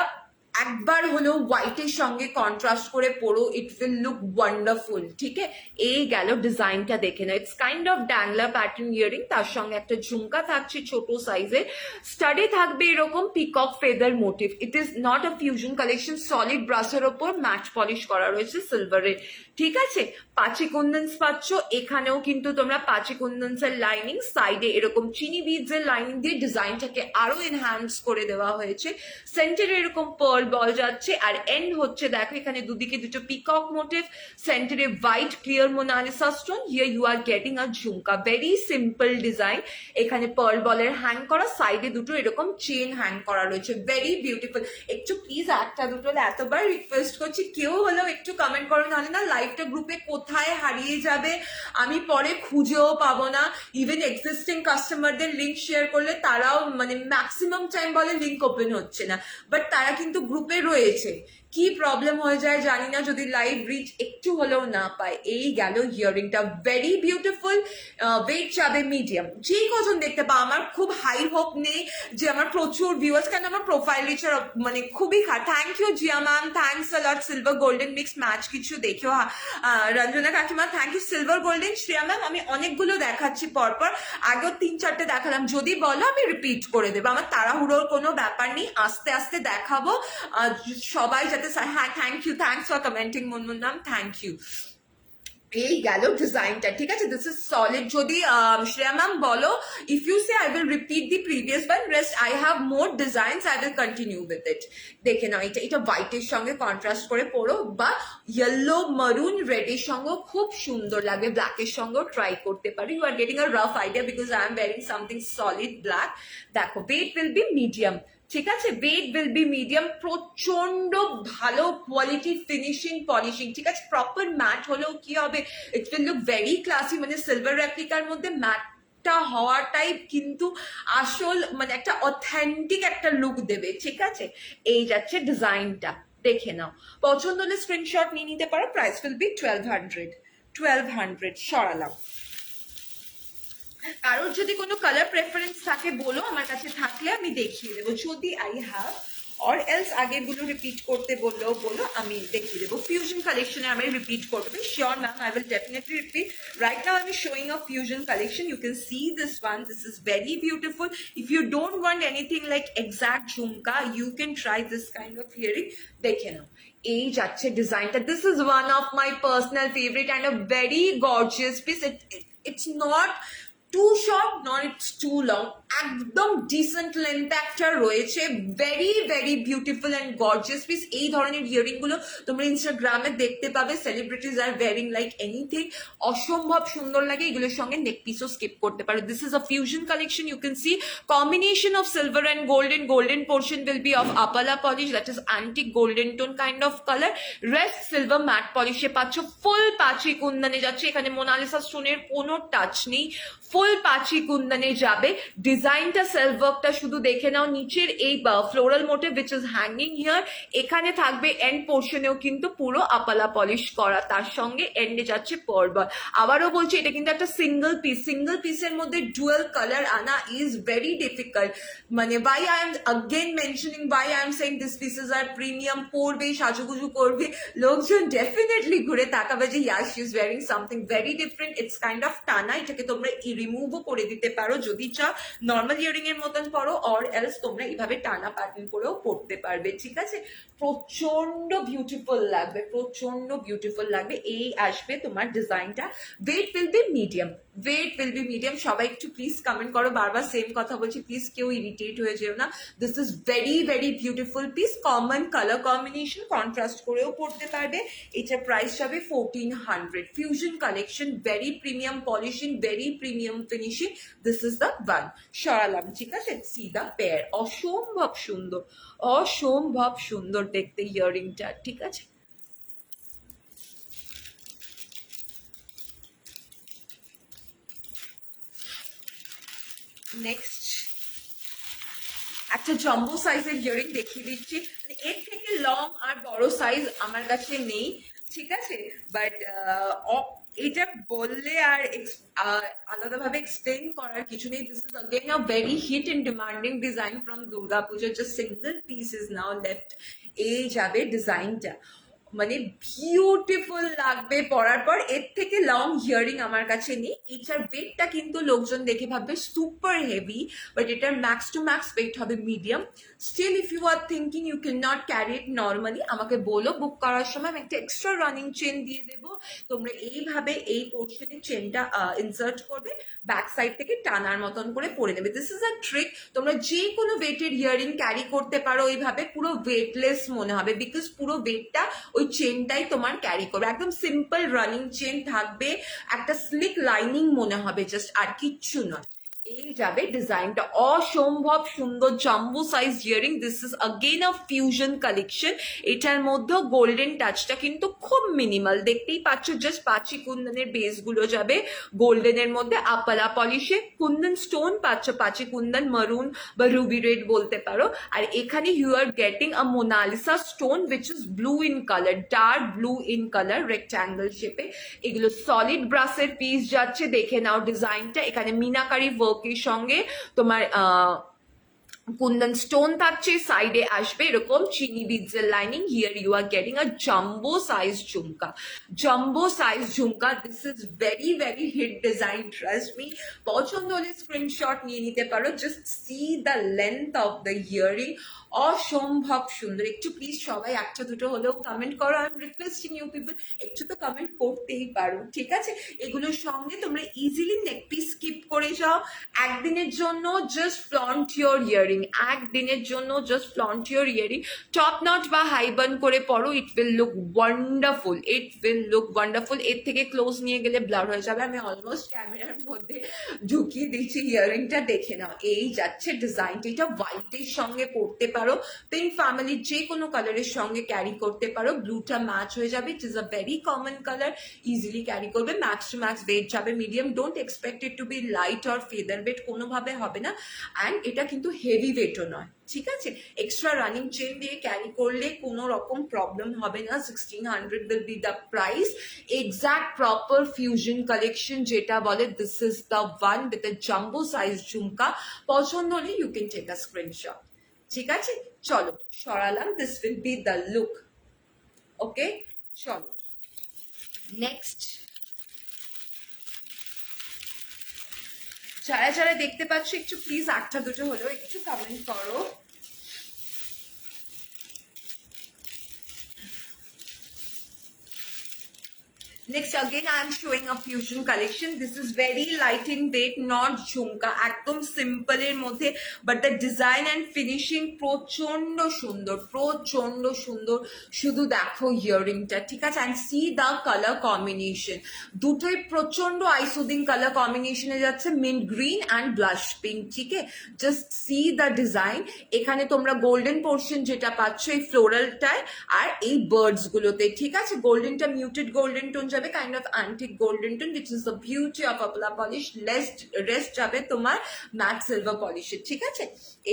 একবার হলেও হোয়াইটের সঙ্গে কন্ট্রাস্ট করে পড়ো, ইট উইল লুক ওয়ান্ডারফুল, ঠিক আছে? এই গেল ডিজাইনটা, দেখে নাও। It's kind of dangler pattern earring, তার সঙ্গে একটা ঝুমকা থাকছে ছোট সাইজের, স্টাডি থাকবে এরকম peacock feather motif. It is not a fusion collection, solid ব্রাসের ওপর ম্যাট পলিশ করা রয়েছে সিলভারের, ঠিক আছে? পাচি কুন্দন্স পাচ্ছ, এখানেও কিন্তু তোমরা পাচি কুন্দন্সের লাইনিং, সাইডে এরকম চিনি বিডসের লাইনিং দিয়ে ডিজাইনটাকে আরো এনহ্যান্স করে দেওয়া হয়েছে। সেন্টারে এরকম পার্ল বল যাচ্ছে, আর এন্ড হচ্ছে দেখো এখানে দুদিকে দুটো পিকক মোটিভ, সেন্টারে white clear Mona Lisa stone, here you are getting a jhumka, very simple design. এখানে পার্ল বলের হ্যাং করা, সাইডে দুটো এরকম চেন হ্যাং করা রয়েছে, ভেরি বিউটিফুল। একটু প্লিজ একটা দুটো এতবার রিকোয়েস্ট করছি, কেউ হলেও একটু কমেন্ট করো, নাহলে না লাইভটা গ্রুপে কোথায় হারিয়ে যাবে, আমি পরে খুঁজেও পাবো না। ইভেন এক্সিস্টিং কাস্টমারদের লিঙ্ক শেয়ার করলে তারাও মানে ম্যাক্সিমাম টাইম বলে লিঙ্ক ওপেন হচ্ছে না, বাট তারা কিন্তু গ্রুপে রয়েছে। কি প্রবলেম হয়ে যায় জানি না যদি লাইভ রিচ একটু হলেও না পায়। এই গেল ইয়ারিংটা, ভেরি বিউটিফুল। ওয়েট যাবে মিডিয়াম, যে কজন দেখতে পাও, আমার খুব হাই হোপ নেই যে আমার প্রচুর ভিউয়ার্স, কেন আমার প্রোফাইল রিচ মানে খুবই thank you Jiya ma'am, thanks a lot. Silver golden mix match কিছু দেখেও, রঞ্জনা কাকিমা thank you. Silver golden Shreya ma'am, আমি অনেকগুলো দেখাচ্ছি পরপর, আগেও 3-4টে দেখালাম, যদি বলো আমি রিপিট করে দেবো, আমার তাড়াহুড়োর কোনো ব্যাপার নেই, আস্তে আস্তে দেখাবো সবাই যাতে। হ্যাঁ, thank you, thanks for commenting Munmun ma'am, thank you. এই গেল ডিজাইনটা, ঠিক আছে? This is solid. যদি শ্রেয়া ম্যাম বলো, if you say I will repeat the previous one, rest I have more designs, I will continue with it. দেখে নাও, এটা হোয়াইটের সঙ্গে কন্ট্রাস্ট করে পড়ো, বা ইয়েলো মারুন রেডের সঙ্গেও খুব সুন্দর লাগবে, ব্ল্যাকের সঙ্গেও ট্রাই করতে পারো। You are getting a rough idea because I am wearing something solid black. দেখো, ওয়েট উইল বি মিডিয়াম, ঠিক আছে? ওয়েট উইল বি মিডিয়াম, প্রচন্ড ভালো কোয়ালিটি ফিনিশিং পলিশিং, ঠিক আছে? প্রপার ম্যাট হলেও কি হবে, ইট উইল লুক ভেরি ক্লাসি, মানে সিলভার রেপ্লিকার মধ্যে ম্যাটটা হওয়াটাই কিন্তু আসল, মানে একটা অথেন্টিক একটা লুক দেবে, ঠিক আছে? এই যাচ্ছে ডিজাইনটা, দেখে নাও। পছন্দ হলে স্ক্রিনশট নিয়ে নিতে পারো। Price will be 1200। সরালাম। কারোর যদি কোনো কালার প্রেফারেন্স থাকে বলো, আমার কাছে থাকলে আমি দেখিয়ে দেবো, যদি আই হ্যাভ, অর এলস আগেরগুলো রিপিট করতে বললেও বলো, আমি দেখিয়ে দেবো। ফিউশন কালেকশনে আমি রিপিট করবে, sure ma'am, I will definitely repeat. Right now আমি showing a fusion collection, you can see this one, this is very beautiful. If you don't want anything like exact jhumka, you can try this kind of hearing. দেখে নাও, এই যাচ্ছে ডিজাইনটা, this is one of my personal favourite and a very gorgeous piece. It's not too short not it's too long, একদম decent length একটা রয়েছে, very very beautiful and gorgeous piece. এই ধরনের ইয়ারিং গুলো তোমরা ইনস্টাগ্রামে দেখতে পাবে, সেলিব্রিটিজ আর ওয়ারিং লাইক এনিথিং, অসম্ভব সুন্দর লাগে। এগুলোর সঙ্গে নেক পিসও স্কিপ করতে পারো। This is a fusion collection, you can see combination of silver and golden portion will be of apala polish, that is antique golden tone kind of color, rest silver matte polish এ পাচ্ছ। ফুল পাঁচি কুন্দনে যাচ্ছে, এখানে Mona Lisa স্টোনের কোনো touch নেই, ফুল পাঁচি কুন্দনে যাবে। ডিজাইনটা self ওয়ার্কটা শুধু দেখে নাও, নিচের এই floral motif which is hanging here, এখানে থাকবে এন্ড পোর্শনেও কিন্তু পুরো আপালা পলিশ করা, তার সঙ্গে এন্ডে যাচ্ছে পার্ল। আবারও বলছি এটা কিন্তু একটা সিঙ্গেল পিসের মধ্যে ডুয়াল কালার আনা ইজ ভেরি ডিফিকাল্ট। মানে by I am again mentioning, by I am saying this pieces are premium, পরবে সাজুগুজু করবে, লোকজন ডেফিনেটলি ঘুরে তাকাবে যে yes she is wearing something very different. It's kind of টানা, এটাকে তোমরা রিমুভও করে দিতে পারো যদি চাও, নর্মাল ইয়ারিং এর মতন পরো, অর এলস তোমরা এইভাবে টানা প্যাটার্ন করেও পড়তে পারবে, ঠিক আছে। প্রচন্ড বিউটিফুল লাগবে, প্রচন্ড বিউটিফুল লাগবে। এই আসবে তোমার ডিজাইনটা, ওয়েট উইল বি মিডিয়াম, সবাই একটু প্লিজ কমেন্ট করো, বারবার সেম কথা বলছি, প্লিজ কেউ ইরিটেট হয়ে যেও না। This is very very beautiful piece, common colour combination, contrast করেও পড়তে পারবে। এটার প্রাইস যাবে 1400। Fusion collection, very premium polishing, very premium finishing, this is the one. সরালাম, ঠিক আছে। সি দ্য পেয়ার, অসম্ভব সুন্দর, অসম্ভব সুন্দর দেখতে ইয়ারিংটা, ঠিক আছে। নেক্সট একটা জাম্বো সাইজের ইয়ারিং দেখিয়ে দিচ্ছি, মানে এর থেকে লং আর বড় সাইজ আমার কাছে নেই, ঠিক আছে। বাট এটা বললে আর আলাদাভাবে এক্সপ্লেন করার কিছু নেই। This is again a very hit and demanding design from Durga Puja, just single piece is now left. এই যাবে ডিজাইনটা, মানে বিউটিফুল লাগবে পরার পর। এর থেকে লং হিয়ারিং আমার কাছে নেই। এটার ওয়েটটা কিন্তু লোকজন দেখে ভাববে সুপার হেভি, বাট এটার ম্যাক্স টু ম্যাক্স ওয়েট হবে medium. Still if you are thinking you can not carry it normally, আমাকে বলো, বুক করার সময় আমি একটা এক্সট্রা রানিং চেন দিয়ে দেবো, তোমরা এইভাবে এই পোর্শনে চেনটা ইনসার্ট করবে, ব্যাক সাইড থেকে টানার মতন করে পরে নেবে। দিস ইজ আ ট্রিক, তোমরা যে কোনো ওয়েটের ইয়ারিং ক্যারি করতে পারো এইভাবে, পুরো ওয়েটলেস মনে হবে, বিকজ পুরো ওয়েটটা ওই চেনটাই তোমার ক্যারি করবে। একদম সিম্পল রানিং চেন থাকবে, একটা স্লিক লাইনিং মনে হবে জাস্ট, আর কিচ্ছু নয়। এই যাবে ডিজাইনটা, অসম্ভব সুন্দর jumbo size earring. This is again a fusion collection, এটার মধ্যে গোল্ডেন টাচটা কিন্তু খুব মিনিমাল, দেখতেই পাচ্ছ। জাস্ট পাঁচি কুন্দনের বেস গুলো যাবে গোল্ডেনের মধ্যে, আপালা পলিশে কুন্দন স্টোন পাচ্ছ, পাঁচি কুন্দন মারুন বা রুবি রেড বলতে পারো। আর এখানে you are getting a Monalisa stone which is blue in colour, dark blue in colour, rectangle শেপে। এগুলো সলিড ব্রাসের পিস যাচ্ছে, দেখে নাও ডিজাইনটা। এখানে মিনাকারি ওয়ার্কের সঙ্গে তোমার কুন্দন স্টোন থাকছে, সাইডে আসবে এরকম চিনি বিডসের lining. Here you are getting a jumbo size jhumka, jumbo size jhumka. This is very very hit design, trust me. পছন্দ হলে স্ক্রিনশট নিয়ে নিতে পারো। Just see the length of the earring, অসম্ভব সুন্দর। একটু প্লিজ সবাই একটা দুটো হলেও কমেন্ট করো, I am requesting you people, একটু তো কমেন্ট করতেই পারো, ঠিক আছে। এগুলোর সঙ্গে তোমরা ইজিলি নেক পিস স্কিপ করে যাও। একদিনের জন্য জাস্ট ফ্লন্ট ইয়োর ইয়ারিং, একদিনের জন্য just flaunt your earring, top knot বা হাইবান করে পরো, ইট will look wonderful, it will look wonderful. এর থেকে ক্লোজ নিয়ে গেলে ব্লার হয়ে যাবে, আমি অলমোস্ট ক্যামেরার মধ্যে ঢুকিয়ে দিচ্ছি। ইয়ারিংটা দেখে নাও, এই যাচ্ছে ডিজাইনটা। এটা হোয়াইটের সঙ্গে পরতে পারো, পিঙ্ক ফ্যামিলির যে কোনো কালারের সঙ্গে ক্যারি করতে পারো, ব্লুটা ম্যাচ হয়ে যাবে। It is a very common colour, easily carry করবে। ম্যাক্স টু ম্যাক্স ওয়েট যাবে medium, don't expect it to be light or feather weight, কোনোভাবে হবে না। অ্যান্ড এটা কিন্তু হেভি ওয়েটও নয়, ঠিক আছে। এক্সট্রা রানিং চেন দিয়ে ক্যারি করলে কোনো রকম প্রবলেম হবে না। 1600 will be the price. Exact proper fusion collection যেটা বলে, this is the one with the jumbo size jhumka. পছন্দ হলে you can take a screenshot, ঠিক আছে। চলো সরালাম, this will be the look, okay. চলো নেক্সট, যারা যারা দেখতে পাচ্ছ একটু প্লিজ একটা দুটো হলেও একটু কমেন্ট করো। Next, again, I am showing a fusion collection. This is very light in weight, not jhumka. একদম simple এর মধ্যে, but the design and finishing প্রচন্ড সুন্দর, প্রচন্ড সুন্দর। শুধু দেখো ইয়ারিংটা, ঠিক আছে? And see the color combination. দুটোই প্রচন্ড eye soothing color combination এ যাচ্ছে, mint green and blush pink, ঠিক আছে? Just see the design. এখানে তোমরা golden portion যেটা পাচ্ছ এই ফ্লোরালটায় আর এই বার্ডস গুলোতে, ঠিক আছে? গোল্ডেনটা মিউটেড গোল্ডেন টোন যাবে, kind of antique golden tone, which is the beauty of আপলা পলিশ। রেস্ট যাবে তোমার ম্যাট সিলভার পলিশের, ঠিক আছে?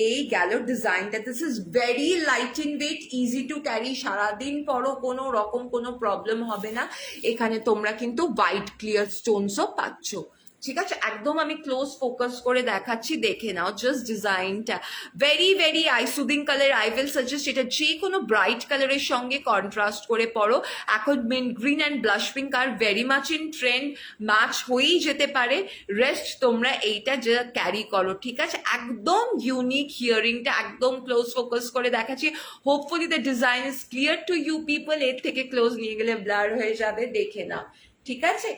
এই গেল ডিজাইনটা। This is very light in weight, easy to carry, সারাদিন পরও কোনো রকম কোনো প্রবলেম হবে না। এখানে তোমরা কিন্তু হোয়াইট ক্লিয়ার স্টোনসও পাচ্ছ, ঠিক আছে? একদম আমি ক্লোজ ফোকাস করে দেখাচ্ছি, দেখে নাও জাস্ট ডিজাইনটা। Very very I soothing colour. I will suggest এটা যে কোনো ব্রাইট কালারের সঙ্গে কন্ট্রাস্ট করে পরো। এখন mint green and blush pink are very much in trend, match হয়েই যেতে পারে। রেস্ট তোমরা এইটা যে ক্যারি করো, ঠিক আছে? একদম ইউনিক হিয়ারিংটা, একদম ক্লোজ ফোকাস করে দেখাচ্ছি। Hopefully the design is clear to you people. এর থেকে ক্লোজ নিয়ে গেলে ব্লার হয়ে যাবে, দেখে নাও, ঠিক আছে?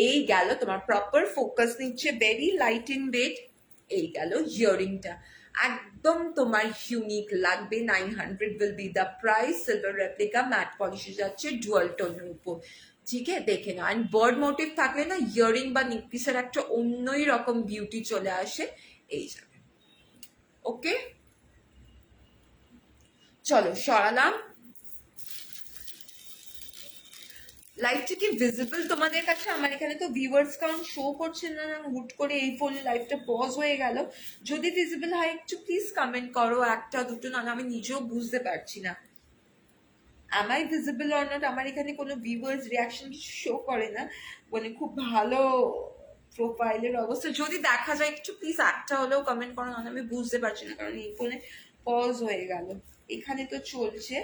এই গেল তোমার প্রপার ফোকাস নিচ্ছে, ভেরি লাইট ইন ওয়েট। এই গেল ইয়ারিংটা, একদম তোমার ইউনিক লাগবে। 900 will be the price। Silver replica matte পলিশে যাচ্ছে ডুয়াল টোনের উপর, ঠিক আছে? দেখে নাও। অ্যান্ড বার্ড মোটিভ থাকলে না ইয়ারিং বা নিকপিসের একটা অন্যই রকম বিউটি চলে আসে, এই যাবে। ওকে, চলো সরালাম। লাইভটা কি ভিজিবল তোমাদের কাছে? আমার এখানে তো ভিউয়ার্স কাউন্ট শো করছে না, হুট করে এই ফোনে লাইভটা পজ হয়ে গেল। যদি ভিজিবল হয় একটু প্লিজ কমেন্ট করো, একটা দুটো, না আমি নিজেও বুঝতে পারছি না am I visible or not। আমার এখানে কোনো ভিউয়ার্স রিয়াকশন কিছু শো করে না, মানে খুব ভালো প্রোফাইলের অবস্থা। যদি দেখা যায় একটু প্লিজ একটা হলেও কমেন্ট করো, না আমি বুঝতে পারছি না, কারণ এই ফোনে পজ হয়ে গেল। এখানে তো চলছে,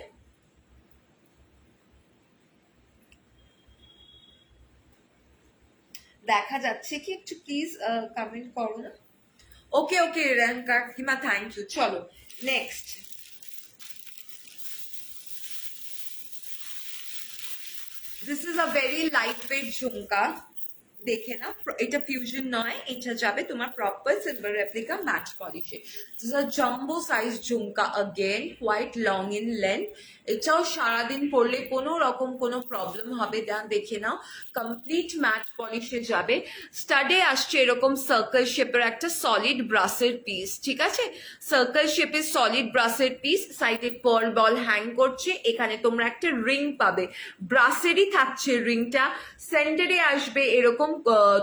দেখা যাচ্ছে কি? একটু প্লিজ কমেন্ট করো না। ওকে ওকে কাকিমা, থ্যাংক ইউ। চলো next, this is a very light weight jhumka. দেখে না, এটা ফিউশন নয়, এটা যাবে তোমার প্রপার সিলভার রেপ্লিকা ম্যাট পলিশে। This a jumbo size jhumka, again quite long in length. এটাও সারাদিন পরলে কোনো রকম কোনো প্রবলেম হবে না, দেখে নাও। কমপ্লিট ম্যাট পলিশে যাবে। স্টাডে আসছে এরকম সার্কেল শেপের একটা সলিড ব্রাসের পিস, ঠিক আছে? সার্কেল শেপের সলিড ব্রাসের পিস, সাইডে পার্ল বল হ্যাং করছে। এখানে তোমরা একটা রিং পাবে, ব্রাসেরই থাকছে রিংটা। সেন্টারে আসবে এরকম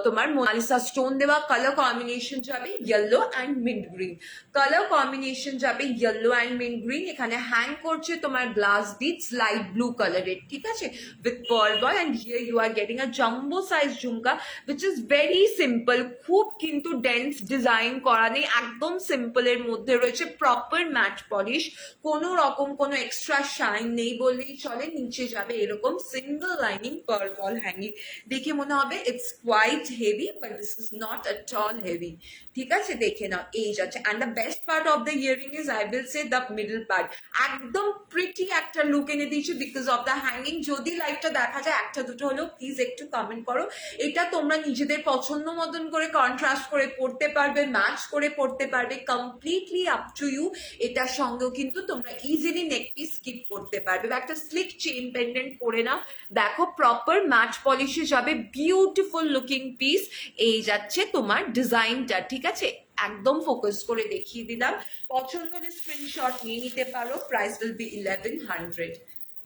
তোমার মোনালিসা স্টোন দেওয়া। কালার কম্বিনেশন যাবে yellow and mint green, colour combination যাবে ইয়েলো অ্যান্ড মিন্ট গ্রিন। এখানে হ্যাং করছে তোমার গ্লাস বিটস লাইট ব্লু কালারের, ঠিক আছে? With pearl ball, and here you are getting a jumbo size jhumka which is very simple. খুব কিন্তু ডেন্স ডিজাইন করা নেই, একদম সিম্পলের মধ্যে রয়েছে। প্রপার ম্যাট পলিশ, কোনো রকম কোনো এক্সট্রা শাইন নেই বললেই চলে। নিচে যাবে এরকম single lining pearl ball hanging. দেখে মনে হবে it's quite heavy, but this is not at all heavy, ঠিক আছে? দেখে নাও, এই যাচ্ছে। And the best part of the earring is I will say the middle part. একদম প্রিটি একটা লুক এনে দিয়েছে বিকজ অফ দ্য হ্যাঙ্গিং। যদি লাইভটা দেখা যায় একটা দুটো হলেও প্লিজ একটু কমেন্ট করো। এটা তোমরা নিজেদের পছন্দ মতন করে কন্ট্রাস্ট করে পড়তে পারবে, ম্যাচ করে পড়তে পারবে, কমপ্লিটলি আপ টু ইউ। এটার সঙ্গেও কিন্তু তোমরা ইজিলি নেক পিস স্কিপ করতে পারবে, বা একটা স্লিক চেইন পেন্ডেন্ট পরে নাও। দেখো প্রপার ম্যাট পলিশে যাবে, বিউটিফুল লুকিং পিস। এই যাচ্ছে তোমার ডিজাইনটা, ঠিক আছে? একদম ফোকাস করে দেখিয়ে দিলাম। পছন্দ হলে স্ক্রিনশট নিয়ে নিতে পারো। প্রাইস উইল বি 1100,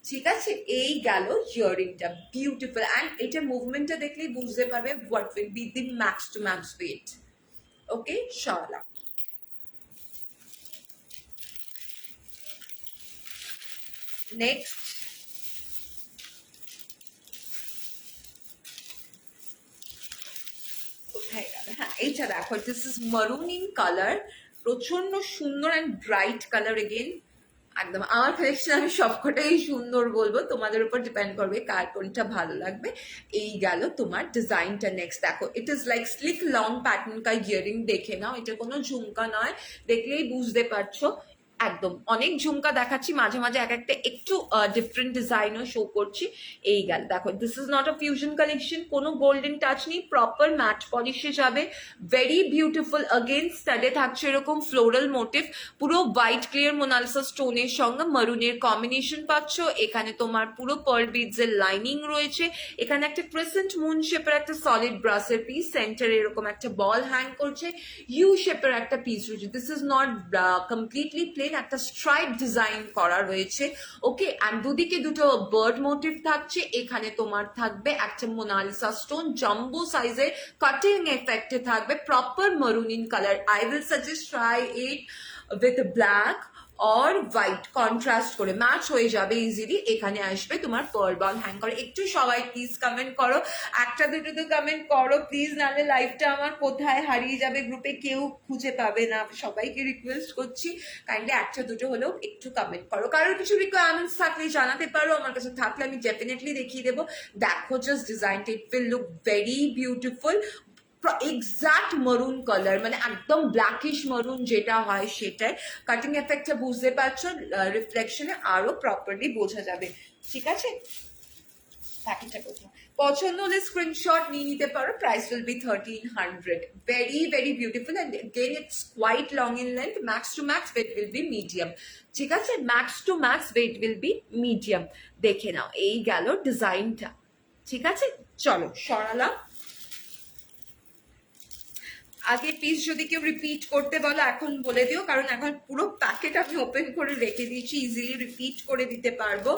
ঠিক আছে? এই গেল ইয়ারিংটা, বিউটিফুল। অ্যান্ড এটা মুভমেন্টটা দেখলেই বুঝতে পারবে what will be the max to max weight. Okay, শালা নেক্সট, কোথায় গেল? হ্যাঁ, এইটা দেখো, this is maroon in colour, প্রচন্ড সুন্দর অ্যান্ড ব্রাইট কালার। এগেন একদম আমার কালেকশন আমি সবকটাই সুন্দর বলবো, তোমাদের উপর ডিপেন্ড করবে কার কোনটা ভালো লাগবে। এই গেল তোমার ডিজাইনটা। নেক্সট দেখো, it is like slick long pattern কা ইয়ারিং। দেখে নাও, এটা কোনো ঝুমকা নয়, দেখলেই বুঝতে পারছো। একদম অনেক ঝুমকা দেখাচ্ছি, মাঝে মাঝে এক একটা একটু ডিফারেন্ট ডিজাইনও শো করছি। এই গেল, দেখো this is not a fusion collection, কোনো গোল্ডেন টাচ নেই, প্রপার ম্যাট পলিশে যাবে, ভেরি বিউটিফুল। अगेन স্টাডে থাকছে এরকম ফ্লোরাল মোটিভ, পুরো হোয়াইট ক্লিয়ার মোনালিসা স্টোনের সঙ্গে মারুনের কম্বিনেশন পাচ্ছ। এখানে তোমার পুরো পার্ল বিডস এর লাইনিং রয়েছে, এখানে একটা ক্রিসেন্ট মুন শেপের একটা সলিড ব্রাসের পিস, সেন্টারে এরকম একটা বল হ্যাং করছে, ইউ শেপের একটা পিস রয়েছে। This is not completely plain, একটা স্ট্রাইপ ডিজাইন করা রয়েছে। ওকে, অ্যান্ড দুদিকে দুটো বার্ড মোটিভ থাকছে, এখানে তোমার থাকবে একটা মোনালিসা স্টোন জাম্বো সাইজের কাটিং এফেক্টে থাকবে, proper maroon in color. I will suggest try it with black or white contrast করে, ম্যাচ হয়ে যাবে ইজিলি। এখানে আসবে তোমার পার্ল বল হ্যাং করে। একটু সবাই প্লিজ কমেন্ট করো, একটা দুটো তো কমেন্ট করো প্লিজ, নাহলে লাইভটা আমার কোথায় হারিয়ে যাবে, গ্রুপে কেউ খুঁজে পাবে না। সবাইকে রিকোয়েস্ট করছি কাইন্ডলি একটা দুটো হলেও একটু কমেন্ট করো। কারোর কিছু রিকোয়ারমেন্টস থাকলে জানাতে পারো, আমার কাছে থাকলে আমি ডেফিনেটলি দেখিয়ে দেবো। দেখো জাস্ট ডিজাইনটা, ইট will look very beautiful. Exact মারুন কালার, মানে একদম ব্ল্যাকিশ মারুন যেটা হয় সেটাই। কাটিং এফেক্টটা বুঝতে পারছো, রিফ্লেকশনে আরো প্রপারলি বোঝা যাবে। ঠিক আছে, প্যাকেটটা কোথাও পছন্দ হলে স্ক্রিনশট নিয়ে নিতে পারো। Price will be 1300। Very very beautiful, and again it's quite long in length. Max to max weight will be medium. ঠিক আছে, max to max weight will be medium. দেখে নাও, এই গেল ডিজাইনটা। ঠিক আছে, চলো সরালাম। আগে পিস যদি কেউ রিপিট করতে বলো এখন বলে দিও, কারণ এখন পুরো প্যাকেট আমি ওপেন করে রেখে দিয়েছি, ইজিলি রিপিট করে দিতে পারবো।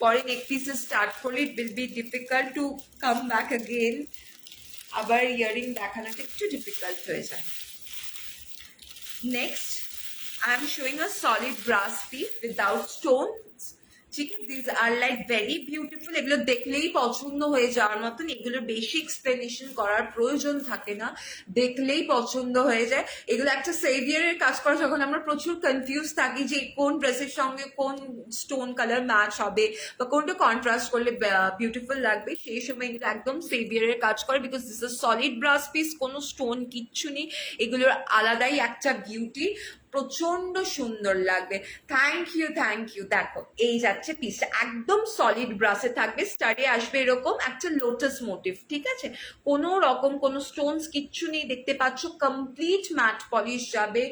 পরে নেক পিসে স্টার্ট করলে it will be difficult to come back again, আবার ইয়ারিং দেখানোটা একটু ডিফিকাল্ট হয়ে যায়। Next I am showing a solid brass piece without stone. ঠিক আছে, this are like very beautiful, এগুলো দেখলেই পছন্দ হয়ে যাওয়ার মতন, এগুলোর বেশি এক্সপ্লেনেশন করার প্রয়োজন থাকে না, দেখলেই পছন্দ হয়ে যায়। এগুলো একটা সেভিয়ারের কাজ করে, যখন আমরা প্রচুর কনফিউজ থাকি যে কোন ড্রেসের সঙ্গে কোন স্টোন কালার ম্যাচ হবে বা কোনটা কন্ট্রাস্ট করলে বিউটিফুল লাগবে, সেই সময় এগুলো একদম সেভিয়ারের কাজ করে। Because this is solid brass piece, কোনো স্টোন কিচ্ছু নেই, এগুলোর আলাদাই একটা বিউটি, প্রচন্ড সুন্দর লাগবে। Thank you thank you. দেখো এই যাচ্ছে পিসটা, একদম সলিড ব্রাসে থাকবে, স্টাডে আসবে এরকম একটা লোটাস মোটিভ। ঠিক আছে, কোনো রকম কোনো স্টোনস কিচ্ছু নেই, দেখতে পাচ্ছ কমপ্লিট ম্যাট পলিশ যাবে।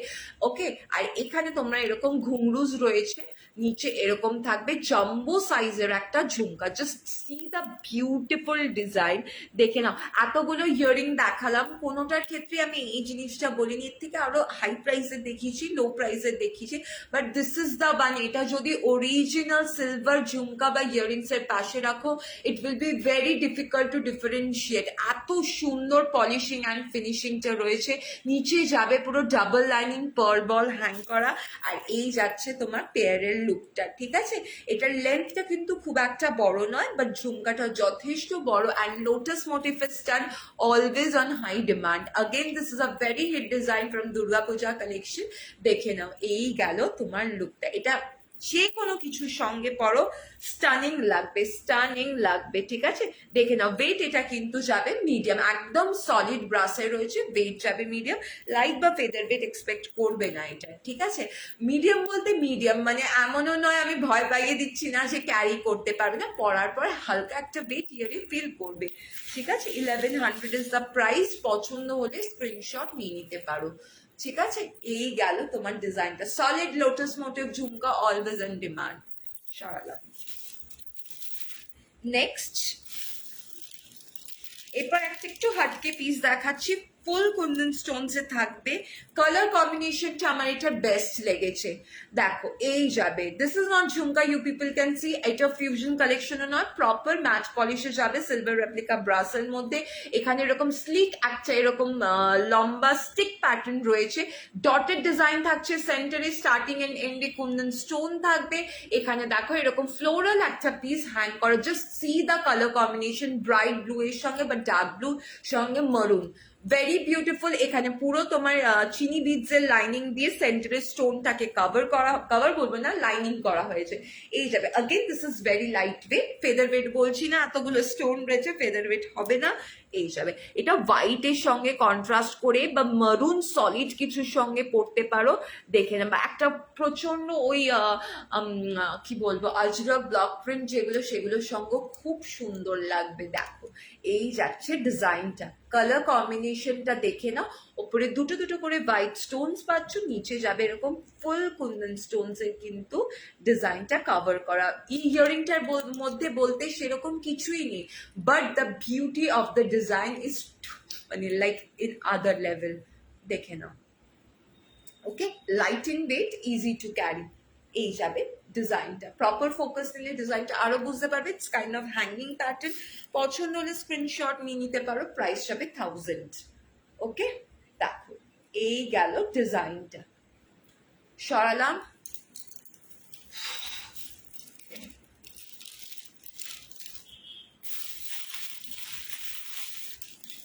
ওকে, আর এখানে তোমরা এরকম ঘুংরুজ রয়েছে, নিচে এরকম থাকবে জাম্বো সাইজের একটা jhumka. Just see the beautiful design, দেখে নাও। এতগুলো ইয়ারিং দেখালাম, কোনোটার ক্ষেত্রে আমি এই জিনিসটা বলিনি, এর থেকে আরো হাই প্রাইসের দেখিয়েছি, লো প্রাইসের দেখিয়েছি, but this is the one. এটা যদি অরিজিনাল সিলভার ঝুমকা বা ইয়ারিংস এর পাশে রাখো, ইট will be very difficult to differentiate. এত সুন্দর পলিশিং অ্যান্ড ফিনিশিংটা রয়েছে, নিচে যাবে পুরো ডাবল লাইনিং পার্ল বল হ্যাং করা, আর এই যাচ্ছে তোমার পেয়ারের লুকটা। ঠিক আছে, এটার লেন্থটা কিন্তু খুব একটা বড় নয়, বাট ঝুমকাটা যথেষ্ট বড়, and lotus motif is done always on high demand. Again this is a very hit design from Durga Puja collection. দেখে নাও, এই গেল তোমার লুকটা। এটা যে কোনো কিছুর সঙ্গে পরো, স্টানিং লাগবে, স্টানিং লাগবে। ঠিক আছে, দেখে নাও। ওয়েট এটা কিন্তু যাবে মিডিয়াম, একদম সলিড ব্রাসে রয়েছে, ওয়েট যাবে মিডিয়াম, লাইট বা ফেদার ওয়েট এক্সপেক্ট করবে না এটা। ঠিক আছে, মিডিয়াম বলতে মিডিয়াম, মানে এমনও নয় আমি ভয় পাইয়ে দিচ্ছি না যে ক্যারি করতে পারবে না, পরার পর হালকা একটা ওয়েট ইয়ারে ফিল করবে। ঠিক আছে, 1100 ইজ দ্য প্রাইস। পছন্দ হলে স্ক্রিনশট নিয়ে নিতে পারো। ঠিক আছে, এই গেল তোমার ডিজাইনটা, solid lotus motif jhumka, always on demand. সরালাম। নেক্সট এরপর একটা একটু হাটকে পিস দেখাচ্ছি, ফুল কুন্দন স্টোনস এ থাকবে। কালার কম্বিনেশনটা আমার এটা বেস্ট লেগেছে। দেখো এই যাবে, this is not jhumka, you people can see, এটা ফিউশন কালেকশনও নয়, প্রপার ম্যাচ পলিশে যাবে, সিলভার রেপ্লিকা ব্রাসের মধ্যে। এখানে এরকম স্লিক একটা এরকম লম্বা স্টিক প্যাটার্ন রয়েছে, ডটেড ডিজাইন থাকছে সেন্টারে, স্টার্টিং এন্ড এন্ডে কুন্দন স্টোন থাকবে। এখানে দেখো এরকম ফ্লোরাল একটা পিস হ্যাং করে, just see the colour combination, bright blue এর সঙ্গে বা ডার্ক ব্লু সঙ্গে মারুন, ভেরি বিউটিফুল। এখানে পুরো তোমার চিনি বিডস এর লাইনিং দিয়ে সেন্টারের স্টোনটাকে কভার বলবো না, লাইনিং করা হয়েছে। এই যাবে, again this is very light weight, feather weight বলছি না, এতগুলো স্টোন রয়েছে, ফেদার ওয়েট হবে না। এই যাবে। এটা হোয়াইটের সঙ্গে কন্ট্রাস্ট করে বা মারুন সলিড কিছুর সঙ্গে পরতে পারো, দেখে না, বা একটা প্রচন্ড ওই কি বলবো আজরা ব্লক প্রিন্ট যেগুলো, সেগুলোর সঙ্গে খুব সুন্দর লাগবে। দেখো এই যাচ্ছে ডিজাইনটা, কালার কম্বিনেশনটা দেখে নাও। ওপরে দুটো দুটো করে হোয়াইট স্টোনস পাচ্ছ, নিচে যাবে এরকম ফুল কুন্দন স্টোনস এর কিন্তু ডিজাইনটা কভার করা। ইয়ারিংটার মধ্যে বলতে সেরকম কিছুই নেই, but the beauty of the design is মানে লাইক ইন আদার লেভেল। দেখে নাও। Okay, light in weight, easy to carry. এই যাবে ডিজাইনটা, প্রপার ফোকাস নিলে ডিজাইনটা আরো বুঝতে পারবে। It's kind of hanging pattern. পছন্দ হলে স্ক্রিনশট নিয়ে নিতে পারো, প্রাইস যাবে 1000। ওকে, দেখো এই গেল ডিজাইনটা, সরালাম।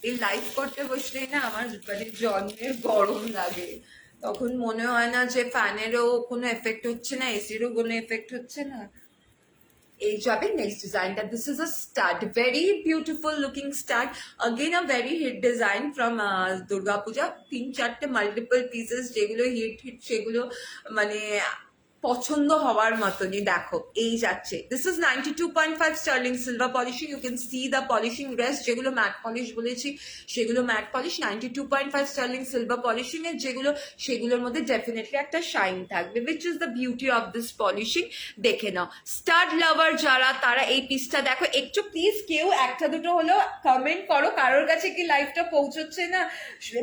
এই লাইভ করতে বসলে না আমার মানে জন্মের গরম লাগে, তখন মনে হয় না যে ফ্যানেরও কোনো এফেক্ট হচ্ছে না, এসিরও কোনো এফেক্ট হচ্ছে না। এই যাবে নেক্সট ডিজাইনটা। This is a stud, very beautiful looking stud, again a very hit design from Durga Puja. 3-4টে মাল্টিপল পিসেস যেগুলো হিট হিট, সেগুলো মানে পছন্দ হওয়ার মতনই। দেখো এই যাচ্ছে, this is 92.5 sterling silver polishing. You can see the polishing rest, যেগুলো ম্যাট পলিশ বলেছি সেগুলো matte polish. 92.5 sterling silver polishing এর যেগুলো, সেগুলোর মধ্যে ডেফিনেটলি একটা শাইন থাকবে, which is the beauty of this polishing. দেখে নাও, স্টাড লাভার যারা, তারা এই পিসটা দেখো। একটু প্লিজ কেউ একটা দুটো হলেও কমেন্ট করো, কারোর কাছে কি লাইভটা পৌঁছচ্ছে না,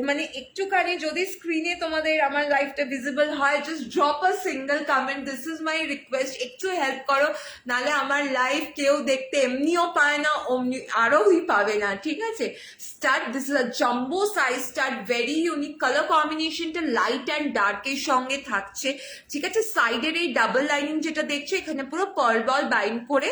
মানে একটুখানি যদি স্ক্রিনে তোমাদের আমার লাইভটা ভিজিবল হয়, just drop a single comment, this is my request. একটু হেল্প করো, নালে আমার লাইভ কেউ দেখতে এমনিও পায় না, অমনি আরোই পাবে না, ঠিক আছে? Stud, this is a jumbo size stud, very unique. Colour কম্বিনেশনটা লাইট অ্যান্ড ডার্কের সঙ্গে থাকছে, ঠিক আছে? সাইডের এই ডাবল লাইনিং যেটা দেখছো, এখানে পুরো পার্ল বল বাইন্ড করে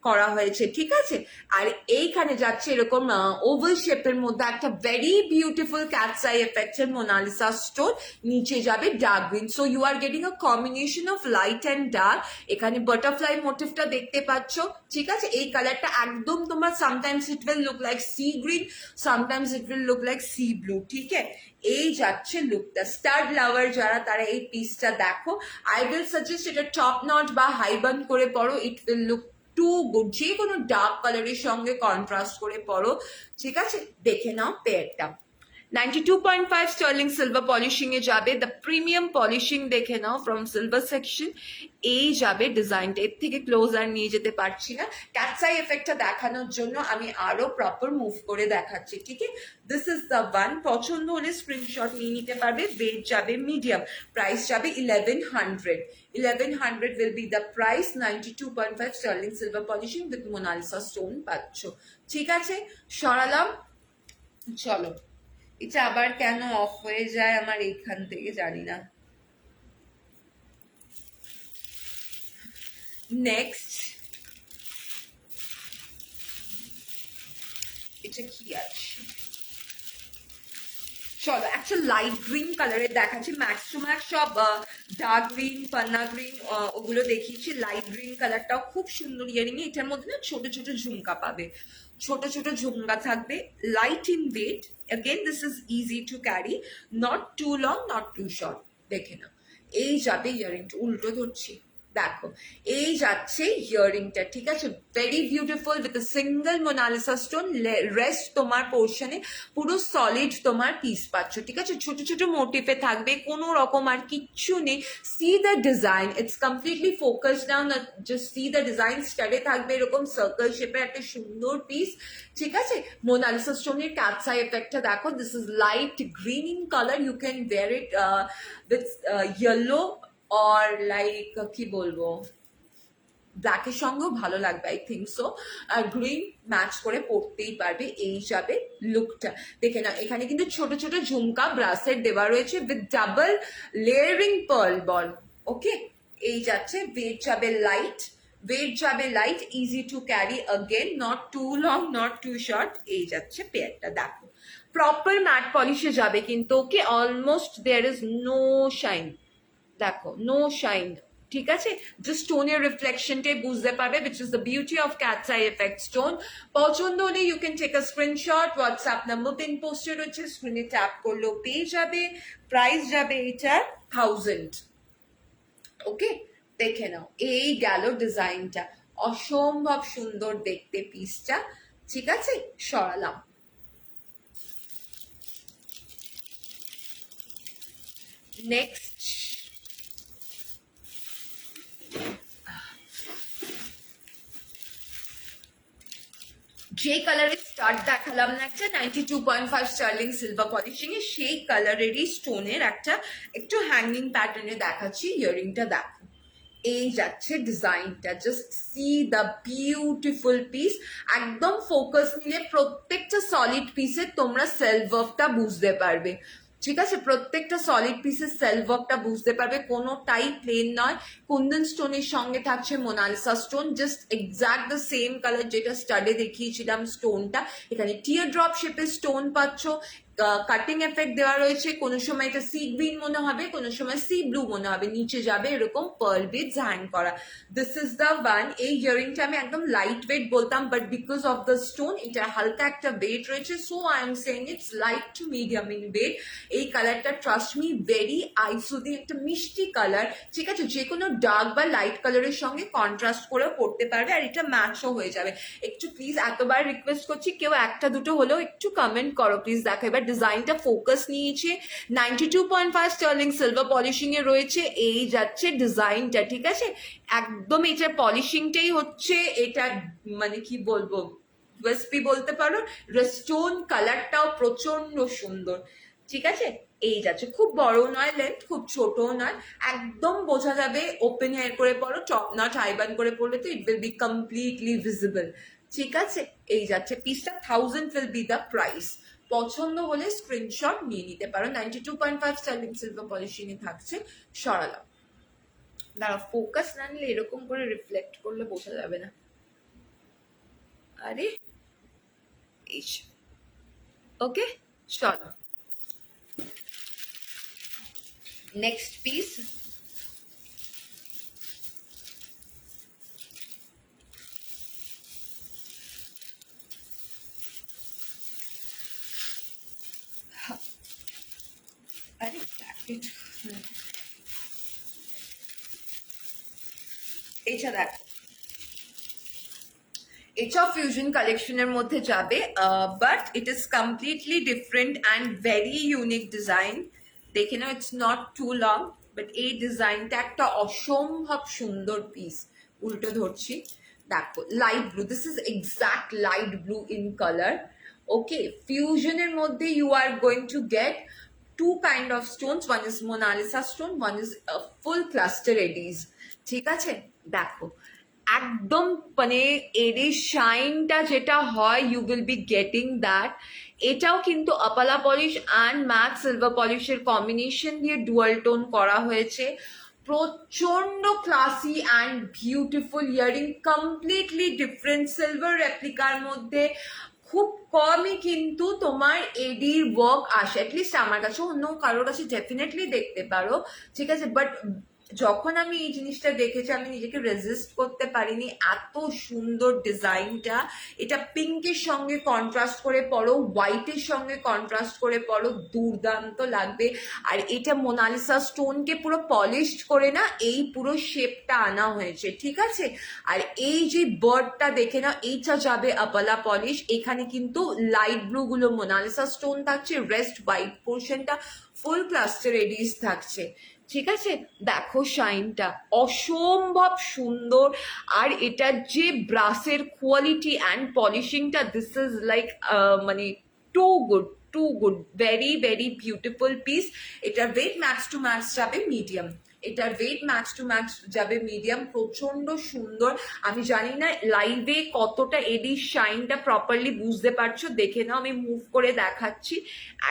করা হয়েছে, ঠিক আছে? আর এইখানে যাচ্ছে এরকম ওভাল শেপের মধ্যে একটা ভেরি বিউটিফুল ক্যাটস আই এফেক্টের মোনালিসা স্টোন, নিচে যাবে dark green. So you are getting a combination of light and dark. এখানে বাটারফ্লাই মোটিভটা দেখতে পাচ্ছ, ঠিক আছে? এই কালারটা একদম তোমার, sometimes it will look like sea green, sometimes it will look like sea blue, ঠিক আছে? এই যাচ্ছে লুকটা। স্টাড লাভার যারা, তারা এই পিসটা দেখো। আই উইল সাজেস্ট এটা টপ নট বা হাই বান করে পড়ো, ইট উইল লুক টু গুড। যে কোনো ডার্ক কালারের সঙ্গে কন্ট্রাস্ট করে পড়ো, ঠিক আছে? দেখে নাও পেয়ারটা। 92.5 স্টার্লিং সিলভার পলিশিং এ যাবে। দ্য প্রিমিয়াম পলিশিং দেখে নাও ফ্রম সিলভার সেকশন। এই যাবে ডিজাইনটা, এর থেকে ক্লোজ আর নিয়ে যেতে পারছি না, ক্যাটসাই এফেক্টটা দেখানোর জন্য আমি আরো প্রপার মুভ করে দেখাচ্ছি, ঠিক আছে? This is the one. পছন্দ হলে স্ক্রিনশট নিয়ে নিতে পারবে। ওয়েট যাবে মিডিয়াম, প্রাইস যাবে 1100। 1100 will be the price। 92.5 sterling silver polishing with Monalisa stone পাচ্ছ, ঠিক আছে? সরালাম, চলো। এটা আবার কেন অফ হয়ে যায় আমার এইখান থেকে জানি না। নেক্সট এটা কি আছে, চলো একটা লাইট গ্রিন কালারের দেখাচ্ছি। ম্যাক্স টু ম্যাক্স সব ডার্ক গ্রিন, পান্না গ্রিন ওগুলো দেখিয়েছি। লাইট গ্রিন কালারটাও খুব সুন্দর ইয়ারিং। এটার মধ্যে না ছোট ছোট ঝুমকা পাবে, ছোট ছোট ঝুমকা থাকবে, light in weight. Again this is easy to carry, not too long, not too short. দেখে নাও এই যাবে ইয়ারিংটা, উল্টো ধরছি, দেখো এই যাচ্ছে ইয়ারিংটা, ঠিক আছে? Very beautiful with single Monalisa stone. Rest তোমার পোর্শনে পুরো সলিড তোমার পিস পাচ্ছ, ঠিক আছে? ছোট ছোট মোটিভে থাকবে, কোনো রকম আর কিচ্ছু নেই। C the design, it's completely focus down, just see the design. স্টাডে থাকবে এরকম সার্কেল শেপের একটা সুন্দর পিস, ঠিক আছে? মোনালিসা স্টোনের ক্যাটস আই এফেক্টটা দেখো। This is light green in colour. You can wear it with yellow or like কি বলবো, ব্ল্যাকের সঙ্গেও ভালো লাগবে, আই থিঙ্ক সো। আর গ্রিন ম্যাচ করে পরতেই পারবে। এই যাবে লুকটা, দেখে না। এখানে কিন্তু ছোট ছোট ঝুমকা ব্রাসের দেওয়া রয়েছে with double layering pearl ball, okay? এই যাচ্ছে, ওয়েট যাবে লাইট, ওয়েট যাবে light, easy to carry, again not too long, not too short. এই যাচ্ছে পেয়ারটা, দেখো প্রপার ম্যাট পলিশে যাবে কিন্তু, okay? Almost there is no shine, দেখো নো শাইন, ঠিক আছে, যে স্টোনের রিফ্লেকশনটাই বুঝতে পারবে, which is the beauty of cat's eye effect stone. পছন্দ হলে you can take a screenshot, WhatsApp number pin পোস্টে রয়েছে, স্ক্রিনে ট্যাপ করলেও পেয়ে যাবে। প্রাইস যাবে এটার 1000। ওকে, দেখে নাও, এই গেল ডিজাইনটা, অসম্ভব সুন্দর দেখতে পিসটা। ঠিক আছে, সরালাম। নেক্সট যে কালারের স্টার্ট দেখালাম না একটা 92.5 স্টার্লিং সিলভার পলিশিং এ, সেই কালারেরই স্টোনের একটা একটু হ্যাঙ্গিং প্যাটার্নে দেখাচ্ছি। ইয়ারিংটা দেখো, এই যাচ্ছে ডিজাইনটা, just see the beautiful piece. একদম ফোকাস নিলে প্রত্যেকটা সলিড পিসে তোমরা সেলফ ওয়ার্কটা বুঝতে পারবে। ঠিক আছে, প্রত্যেকটা সলিড পিসের সেলফ ওয়ার্কটা বুঝতে পারবে, কোনোটাই প্লেন নয়। কুন্দন স্টোনের সঙ্গে থাকছে Monalisa stone, just exact the same colour যেটা স্টাডে দেখিয়েছিলাম স্টোনটা। এখানে টিয়ার ড্রপ শেপের স্টোন পাচ্ছ, কাটিং এফেক্ট দেওয়া রয়েছে। কোনো সময় এটা সি গ্রিন মনে হবে, কোনো সময় সি ব্লু মনে হবে, নিচে যাবে এরকম পার্ল বিডস হ্যাং করা। This is the one. এই ইয়ারিংটা আমি একদম লাইট ওয়েট বলতাম, but because of the stone এটা হালকা একটা ওয়েট রয়েছে, so I am saying it's light to medium in weight. এই কালারটা ট্রাস্ট মি ভেরি আইসুদি, একটা মিষ্টি কালার। ঠিক আছে, যে কোনো ডার্ক বা লাইট কালারের সঙ্গে কন্ট্রাস্ট করে পড়তে পারবে, আর এটা ম্যাচও হয়ে যাবে। একটু প্লিজ এতবার রিকোয়েস্ট করছি, কেউ একটা দুটো হলেও একটু কমেন্ট করো প্লিজ। দেখো এবার ডিজাইনটা ফোকাস নিয়েছে, 92.5 স্টার্লিং সিলভার পলিশিং এ রয়েছে, এই যাচ্ছে ডিজাইনটা। ঠিক আছে, একদম এটার পলিশিংটাই হচ্ছে এটা, মানে কি বলবো, ওয়েসপি বলতে পারো। স্টোন কালারটাও প্রচন্ড সুন্দর। ঠিক আছে, এই যাচ্ছে, খুব বড় নয় লেন্থ, খুব ছোটও নয়, একদম বোঝা যাবে। ওপেন হেয়ার করে পড়ো, টপ নট হাইবান করে পড়লে তো it will B completely visible. ঠিক আছে, এই যাচ্ছে পিসটা, 1000 উইল বি দ্য প্রাইস। পছন্দ হলে স্ক্রিনশট নিয়ে নিতে পারো। 92.5 স্টার্লিং সিলভার পলিশিং এ থাকছে। সরালাম, দাঁড়া, ফোকাস না নিলে এরকম করে রিফ্লেক্ট করলে বোঝা যাবে না। আরে ওকে, চলো নেক্সট পিস। আরে প্যাকেট, এটা দেখো, এটা ফিউশন কালেকশনের মধ্যে যাবে, but it is completely different and very unique design. দেখে নাও, it's not too long, but এই ডিজাইনটা একটা অসম্ভব সুন্দর পিস। উল্টো ধরছি, দেখো light blue, this is exact light blue in colour. Okay, ফিউশনের মধ্যে you are going to get two kind of stones, one is Mona Lisa stone, one is a full cluster eddies. ঠিক আছে, দেখো একদম মানে এডির শাইনটা যেটা হয়, you will be getting that. এটাও কিন্তু আপালা পলিশ অ্যান্ড ম্যাট সিলভার পলিশের কম্বিনেশন দিয়ে ডুয়াল টোন করা হয়েছে। প্রচন্ড classy and beautiful earring, completely different silver রেপ্লিকার মধ্যে। খুব কমই কিন্তু তোমার এডির ওয়ার্ক আসে, অ্যাটলিস্ট আমার কাছে, অন্য কারোর কাছে ডেফিনেটলি দেখতে পারো। ঠিক আছে, বাট যখন আমি এই জিনিসটা দেখেছি আমি নিজেকে রেজিস্ট করতে পারিনি, এত সুন্দর ডিজাইনটা। এটা পিঙ্কের সঙ্গে কন্ট্রাস্ট করে পড়ো, হোয়াইটের সঙ্গে কন্ট্রাস্ট করে পড়ো, দুর্দান্ত লাগবে। আর এটা মোনালিসা স্টোনকে পুরো পলিশড করে না, এই পুরো শেপটা আনা হয়েছে। ঠিক আছে, আর এই যে বার্ডটা দেখে না, এইটা যাবে আপালা পলিশ। এখানে কিন্তু লাইট ব্লু গুলো মোনালিসা স্টোন থাকছে, রেস্ট হোয়াইট পোর্শনটা ফুল ক্লাস্টার এডিস থাকছে। ঠিক আছে, দেখো শাইনটা অসম্ভব সুন্দর। আর এটার যে ব্রাসের কোয়ালিটি অ্যান্ড পলিশিংটা, দিস ইজ লাইক মানে too good, too good, very very beautiful piece. এটার ওয়েট ম্যাক্স টু ম্যাক্স যাবে মিডিয়াম, এটার ওয়েট ম্যাক্স টু ম্যাক্স যাবে মিডিয়াম। প্রচন্ড সুন্দর। আমি জানি না লাইভে কতটা এডির শাইনটা প্রপারলি বুঝতে পারছো, দেখে নাও, আমি মুভ করে দেখাচ্ছি।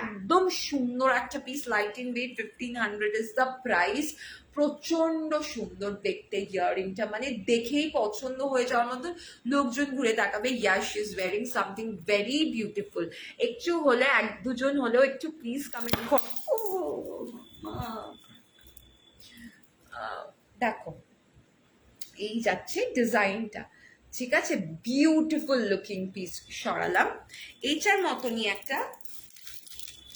একদম সুন্দর একটা piece, light in weight, 1500 is the price. প্রচন্ড সুন্দর দেখতে ইয়ারিংটা, মানে দেখেই পছন্দ হয়ে যাওয়ার মতো, লোকজন ঘুরে তাকাবে, yes she is wearing something very beautiful. একটু হলে, এক দুজন হলেও একটু প্লিজ কমেন্ট করো। দেখো এই যাচ্ছে ডিজাইনটা, ঠিক আছে, বিউটিফুল লুকিং পিস সরালাম। এইটার মতনই একটা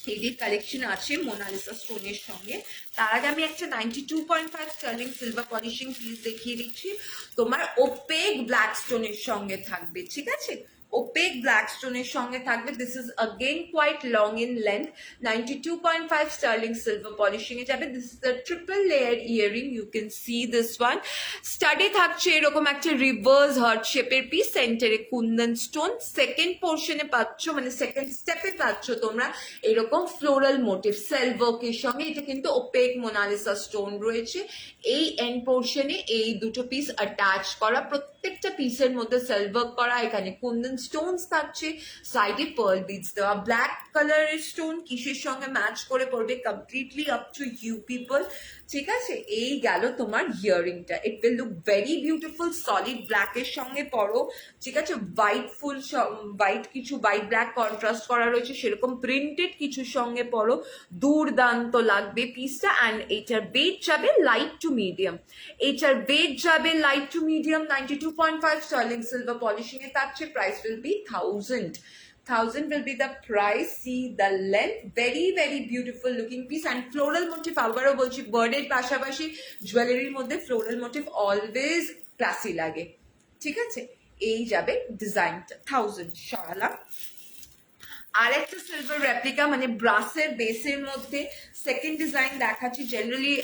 হেভি কালেকশন আছে মোনালিসা স্টোনের সঙ্গে। তার আগে আমি একটা 92.5 স্টার্লিং সিলভার পলিশিং পিস দেখিয়ে দিচ্ছি, তোমার ওপেক ব্ল্যাক স্টোনের সঙ্গে থাকবে, ঠিক আছে, ওপেক ব্ল্যাক স্টোনের সঙ্গে থাকবে। This is again quite long in length, 92.5 sterling silver polishing এ যাবে। This is the triple layer earring, you can see this one. স্টাডি থাকছে এরকম একটা রিভার্স হার্ট শেপের পিস, সেন্টারে কুন্দন স্টোন, সেকেন্ড পোর্শনে পাচ্ছ মানে সেকেন্ড স্টেপে পাচ্ছ তোমরা এরকম ফ্লোরাল মোটিভ সেল ওয়ার্কের সঙ্গে। এটা কিন্তু ওপেক মোনালিসা স্টোন রয়েছে এই এন্ড পোর্শনে, এই দুটো পিস অ্যাটাচ করা, প্রত্যেকটা পিসের মধ্যে সেল ওয়ার্ক করা। এখানে কুন্দন স্টোনস থাকছে, সাইডে পার্ল বিডস দেওয়া, ব্ল্যাক কালারের স্টোন কিসের সঙ্গে ম্যাচ করে পড়বে completely up to you people, ঠিক আছে। এই গেল তোমার ইয়ারিংটা, it will look very beautiful, solid ব্ল্যাকের সঙ্গে পরো, ঠিক আছে, হোয়াইট ফুল হোয়াইট কিছু হোয়াইট ব্ল্যাক কন্ট্রাস্ট করা রয়েছে সেরকম প্রিন্টেড কিছুর সঙ্গে পরো, দুর্দান্ত লাগবে পিসটা। অ্যান্ড এইটার বেড যাবে লাইট টু মিডিয়াম, এইটার বেড যাবে light to medium, 92.5 sterling silver polishing এ থাকছে। Price will be 1000 will be the price. See the length, very beautiful looking piece and floral motif আবারও বলছি বার্ডের পাশাপাশি জুয়েলারির মধ্যে ফ্লোরাল মোটিভ অলওয়েজ ক্লাসি লাগে, ঠিক আছে। এই যাবে ডিজাইনটা 1000 সরালাম। আর একটা সিলভার রেপ্লিকা মানে ব্রাসের বেসের মধ্যে সেকেন্ড ডিজাইন দেখাচ্ছি। জেনারেলি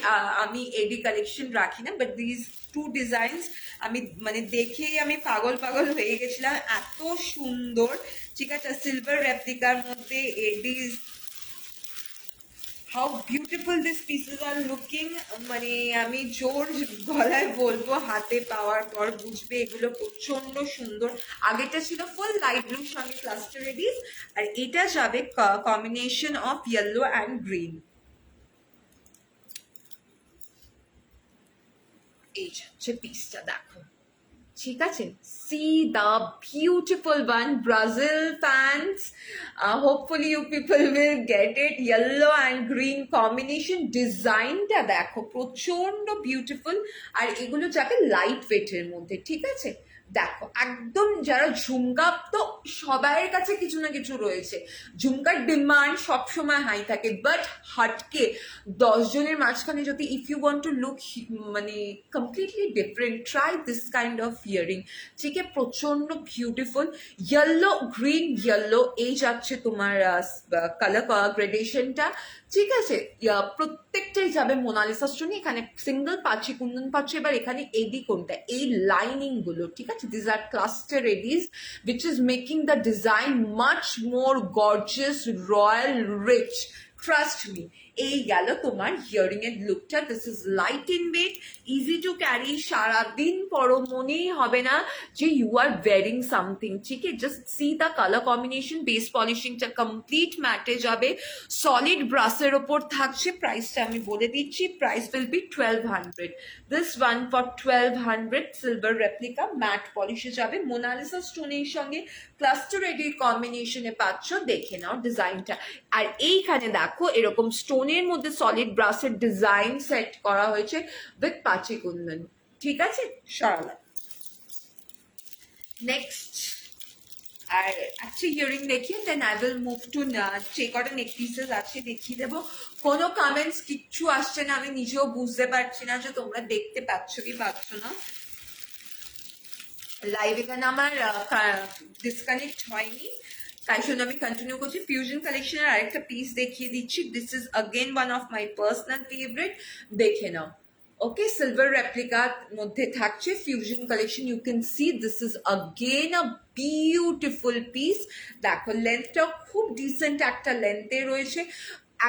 আমি এডি কালেকশন রাখি না, বাট দিস টু ডিজাইনস আমি মানে দেখেই আমি পাগল হয়ে গেছিলাম, এত সুন্দর, ঠিক আছে। সিলভার রেপ্লিকার মধ্যে Aedes, how beautiful this pieces are looking, মানে আমি জোর গলায় বলবো, হাতে পাওয়ার পর বুঝবে এগুলো প্রচন্ড সুন্দর। আগেটা ছিল ফুল লাইট ব্লুর সঙ্গে ক্লাস্টার এডিস, আর এটা যাবে combination of yellow and green. এই হচ্ছে পিসটা, দেখো, ঠিক আছে। See the beautiful one, Brazil fans. Hopefully you people will get it. Yellow and green combination design টা দেখো প্রচন্ড বিউটিফুল, আর এগুলো যাবে লাইট ওয়েটের মধ্যে, ঠিক আছে। দেখো একদম যারা ঝুমকা, তো সবাইয়ের কাছে কিছু না কিছু রয়েছে, ঝুমকার ডিমান্ড সবসময় হাই থাকে, বাট হাটকে 10 জনের মাঝখানে যদি if you want to look মানে completely different, try this kind of earring, ঠিক আছে। প্রচন্ড বিউটিফুল ইয়েলো গ্রিন ইয়েলো, এই যাচ্ছে তোমার কালার গ্রেডেশনটা, ঠিক আছে। প্রত্যেকটাই যাবে মোনালিসা স্টোনে, এখানে সিঙ্গেল পাচ্ছি কুন্দন পাচ্ছি। এবার এখানে এডি কোনটা, এই লাইনিং গুলো, ঠিক আছে, this are cluster ADs which is making the design much more gorgeous, royal, rich. Trust me. এই গেল তোমার হিয়ারিং এর লুকটা। This is light in weight, easy to carry, সারাদিন পরো মনেই হবে না যে ইউ আর ওয়ারিং সামথিং, ঠিক আছে। Just see the colour combination, base পলিশিংটা কমপ্লিট ম্যাটে যাবে, সলিড ব্রাসের ওপর থাকছে। প্রাইসটা আমি বলে দিচ্ছি, price will be 1200। This one for 1200, silver replica matte পলিশে যাবে, মোনালিসা স্টোনের সঙ্গে ক্লাস্টার এডির কম্বিনেশনে পাচ্ছ, দেখে নাও ডিজাইনটা। আর এইখানে দেখো এরকম স্টোনের মধ্যে সলিড ব্রাসের ডিজাইন সেট করা হয়েছে উইথ পাচি কুন্দন, ঠিক আছে, সরালা। নেক্সট আর একটা ইয়ারিং দেখিয়ে then I will move to যে কটা নেক পিসেস আছে দেখিয়ে দেবো। কোনো কমেন্টস কিচ্ছু আসছে না, আমি নিজেও বুঝতে পারছি না যে তোমরা দেখতে পাচ্ছ কি পাচ্ছ না। লাইভ এখানে আমার ডিসকানেক্ট হয়নি, তাই জন্য আমি কন্টিনিউ করছি। ফিউশন কালেকশনের আরেকটা পিস দেখিয়ে দিচ্ছি, this is again one of my personal favourite, দেখে নাও। ওকে, সিলভার রেপ্লিকার মধ্যে থাকছে fusion collection, you can see this is again a beautiful piece. দেখো লেন্থটা খুব ডিসেন্ট একটা লেন্থে রয়েছে,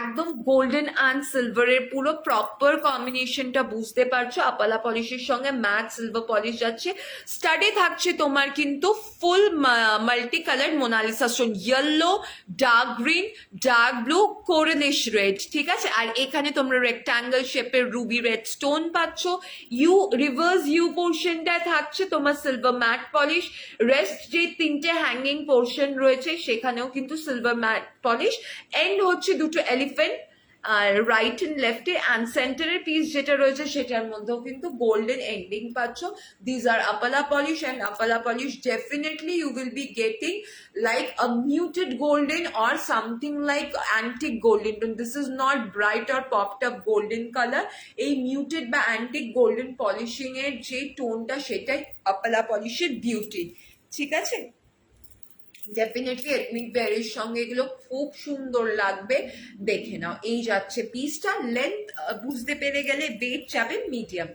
একদম গোল্ডেন অ্যান্ড সিলভারের পুরো প্রপার কম্বিনেশনটা বুঝতে পারছো। আপালা পলিশের সঙ্গে ম্যাট সিলভার পলিশ যাচ্ছে, স্টাডি থাকছে তোমার কিন্তু full multi colour Mona Lisa stone, yellow, dark green, dark blue, কোরেনিশ রেড, ঠিক আছে। আর এখানে তোমরা রেক্ট্যাঙ্গেল শেপের রুবি রেড স্টোন পাচ্ছ। ইউ রিভার্স ইউ পোর্শনটায় থাকছে তোমার সিলভার ম্যাট পলিশ, রেস্ট যে তিনটে হ্যাঙ্গিং পোর্শন রয়েছে সেখানেও কিন্তু সিলভার ম্যাট পলিশ, এন্ড হচ্ছে দুটো এলিফেন্ট আর রাইট এন্ড লেফটে অ্যান্ড সেন্টারের পিস যেটা রয়েছে সেটার মধ্যেও কিন্তু গোল্ডেন এন্ডিং পাচ্ছ। দিজ আর আপালা পলিশ, অ্যান্ড আপালা polish definitely you will be getting like a muted golden or something like antique golden tone. This is not bright or popped up golden color. এই muted বা antique golden polishing এর যে টোনটা সেটাই আপালা পলিশের beauty. ঠিক আছে, definitely ethnic ওয়্যারের সঙ্গে এগুলো খুব সুন্দর লাগবে। দেখে নাও, এই যাচ্ছে পিসটা। লেন্থ বুঝতে পেরে গেলে, ওয়েট যাবে মিডিয়াম,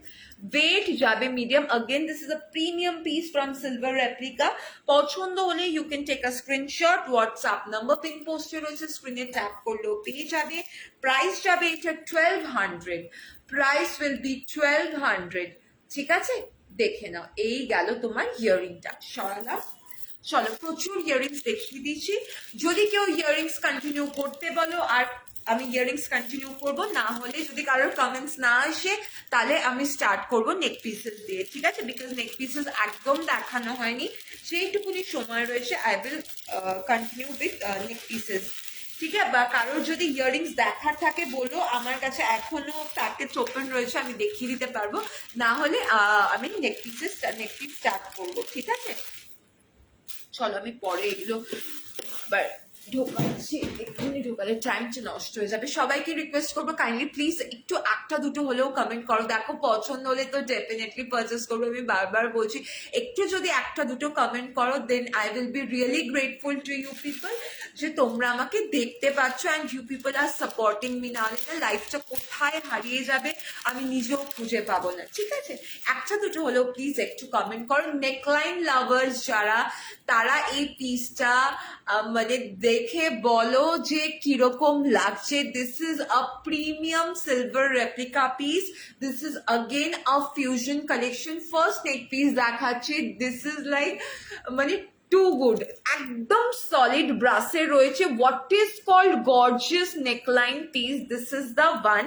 ওয়েট যাবে medium. Again this is a premium piece from silver replica. পছন্দ হলে you can take a screenshot, WhatsApp number pin পোস্টে রয়েছে, স্ক্রিনে ট্যাপ করলেও পেয়ে যাবে। প্রাইস যাবে এটা 1200, প্রাইস উইল বি 1200। ঠিক আছে, দেখে নাও, এই গেল তোমার ইয়ারিংটা। সরালাম, চলো প্রচুর ইয়ারিংস দেখিয়ে দিচ্ছি। যদি কেউ ইয়ারিংস কন্টিনিউ করতে বলো আর আমি ইয়ারিংস কন্টিনিউ করবো, না হলে যদি কারোর কমেন্টস না আসে তাহলে আমি স্টার্ট করবো নেক পিসেস দিয়ে। ঠিক আছে, বিকজ নেক পিসেস একদম দেখানো হয়নি, সেইটুকুনি সময় রয়েছে। I will continue with neck pieces. ঠিক আছে, বা কারোর যদি ইয়ারিংস দেখার থাকে বলো, আমার কাছে এখনো প্যাকেজ ওপেন রয়েছে, আমি দেখিয়ে দিতে পারবো। না হলে আমি নেক পিস স্টার্ট করবো। ঠিক আছে, চলো আমি পরে এগুলো আবার ঢোকাচ্ছি, এক্ষুনি ঢোকালে টাইমটা নষ্ট হয়ে যাবে। সবাইকে রিকোয়েস্ট করবো কাইন্ডলি প্লিজ একটু একটা দুটো হলেও কমেন্ট করো। দেখো পছন্দ হলে তো ডেফিনেটলি পারচেস করবো, আমি বারবার বলছি। একটু যদি একটা দুটো কমেন্ট করো, then I will be really grateful to you people যে তোমরা আমাকে দেখতে পাচ্ছ and you people are supporting me. না হলে লাইফটা কোথায় হারিয়ে যাবে আমি নিজেও খুঁজে পাবো না। ঠিক আছে, একটা দুটো হলেও প্লিজ একটু কমেন্ট করো। নেকলাইন লাভার্স যারা, তারা এই পিসটা মানে দেখে বলো যে কিরকম লাগছে। This is a premium silver replica piece. This is again a fusion collection. First neck piece দেখাচ্ছি, দিস ইজ লাইক মানে টু গুড, একদম সলিড ব্রাসে রয়েছে। What is called gorgeous neckline piece, this is the one.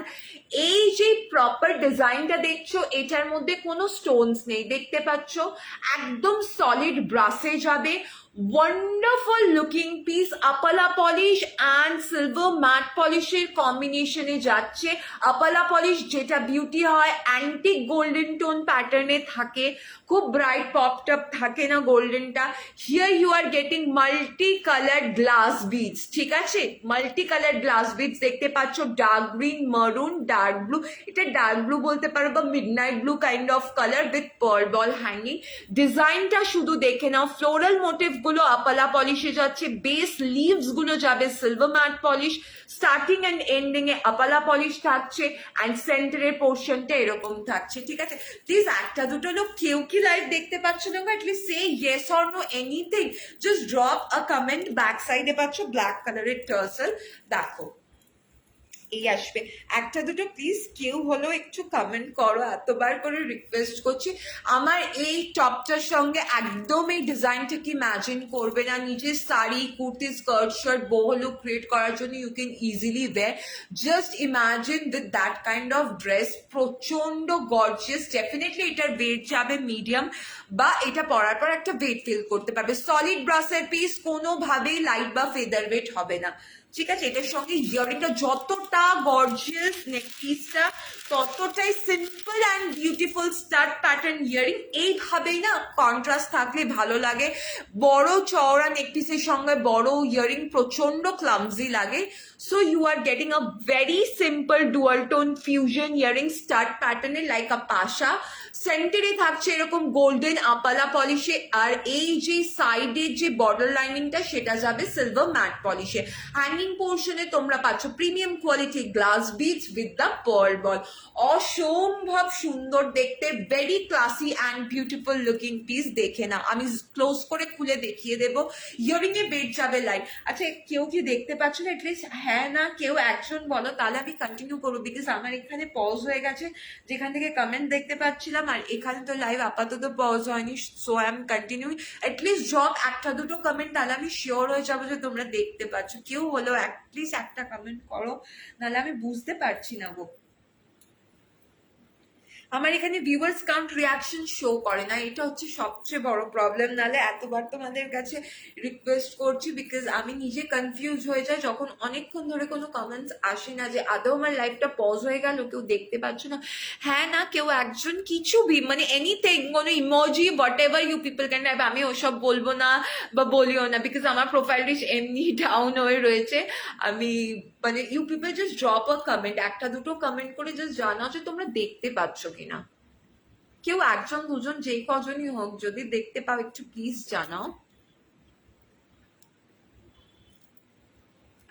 এই যে proper ডিজাইনটা দেখছো, এটার মধ্যে কোনো স্টোনস নেই, দেখতে পাচ্ছ, একদম সলিড ব্রাসে যাবে। ওয়ান্ডারফুল লুকিং পিস, আপালা পলিশ অ্যান্ড সিলভার ম্যাট পলিশের কম্বিনেশনে যাচ্ছে। আপালা পলিশ যেটা বিউটি হয় অ্যান্টিক গোল্ডেন টোন প্যাটার্নে থাকে, খুব ব্রাইট পপড আপ থাকে না গোল্ডেনটা। Here you are getting multi coloured glass beads. ঠিক আছে, মাল্টি কালার্ড গ্লাস বিডস দেখতে পাচ্ছ, dark green, maroon, dark blue, এটা ডার্ক ব্লু বলতে পারো বা midnight blue kind of colour with pearl ball hanging. ডিজাইনটা শুধু দেখে নাও, ফ্লোরাল মোটিভ গুলো আপালা পলিশে যাচ্ছে, বেস লিভস গুলো যাবে silver matte polish, starting and ending এ আপালা পলিশ থাকছে, অ্যান্ড সেন্টারের পোর্শনটা এরকম থাকছে। ঠিক আছে, প্লিজ একটা দুটো লোক কেউ কি লাইভ দেখতে পাচ্ছ না, at least say yes or know anything, just drop a comment. Back সাইডে পাচ্ছ ব্ল্যাক কালারের টার্সেল, দেখো এই আসবে। একটা দুটো প্লিজ কেউ হলো একটু কমেন্ট করো, এতবার করে রিকোয়েস্ট করছি। আমার এই টপটার সঙ্গে একদম এই ডিজাইনটাকে ইম্যাজিন করবে না, নিজের শাড়ি, কুর্তি, স্কার্ট, শার্ট, বহু লুক ক্রিয়েট করার জন্য you can easily wear. Just imagine with that kind of dress, প্রচন্ড গর্জিয়াস। ডেফিনেটলি এটার ওয়েট যাবে মিডিয়াম, বা এটা পরার পর একটা ওয়েট ফিল করতে পারবে। সলিড ব্রাসের পিস, কোনোভাবেই লাইট বা ফেদার ওয়েট হবে না। ঠিক আছে, এটার সঙ্গে ইয়ারিংটা যতটা গর্জিয়াস, নেক পিসটা ততটাই simple and beautiful stud pattern earring. এইভাবেই না কন্ট্রাস্ট থাকলে ভালো লাগে। বড় চওড়া নেক পিসের সঙ্গে বড় ইয়ারিং প্রচন্ড ক্লামজি লাগে। So you are getting a very simple dual tone fusion earring stud প্যাটার্নে লাইক আ পাশা। সেন্টারে থাকছে এরকম গোল্ডেন আপালা পলিশে, আর এই যে সাইডের যে বর্ডার লাইনিংটা সেটা যাবে সিলভার ম্যাট পলিশে। হ্যাঙ্গিং পোর্শনে তোমরা পাচ্ছ premium quality glass beads with the pearl ball. অসম্ভব সুন্দর দেখতে, very classy and beautiful looking piece. দেখে না, আমি ক্লোজ করে খুলে দেখিয়ে দেবো। ইয়ারিং এ বেড যাবে লাইট। আচ্ছা, কেউ কি দেখতে পাচ্ছ না? এটলিস্ট হ্যাঁ না কেউ একজন বলো, তাহলে আমি কন্টিনিউ করবো। বিকজ আমার এখানে পজ হয়ে গেছে, যেখান থেকে কমেন্ট দেখতে পাচ্ছিলাম, আর এখানে তো লাইভ আপাতত পজ হয়নি। So I M continuing. At least job একটা দুটো কমেন্ট, তাহলে আমি শিওর হয়ে যাবো যে তোমরা দেখতে পাচ্ছ। কেউ হলো অ্যাটলিস্ট একটা কমেন্ট করো, নাহলে আমি বুঝতে পারছি না গো। আমার এখানে ভিউয়ার্স কাউন্ট রিয়াকশন শো করে না, এটা হচ্ছে সবচেয়ে বড় প্রবলেম। নালে এতবার তোমাদের কাছে রিকোয়েস্ট করছি, বিকজ আমি নিজে কনফিউজ হয়ে যাই যখন অনেকক্ষণ ধরে কোনো কমেন্টস আসে না যে আদৌ আমার লাইফটা পজ হয়ে গেল, কেউ দেখতে পাচ্ছ না। হ্যাঁ না, কেউ একজন কিছু মানে এনিথিং, কোনো emoji whatever you people can type, আমি ওসব বলবো না বা বলিও না, বিকজ আমার প্রোফাইল রিচ এমনি ডাউন হয়ে রয়েছে। আমি মানে you people just drop a comment, একটা দুটো কমেন্ট করে জাস্ট জানাও যে তোমরা দেখতে পাচ্ছ কিনা। কেউ একজন দুজন যেই কজনই হোক, যদি দেখতে পাও একটু প্লিজ জানাও।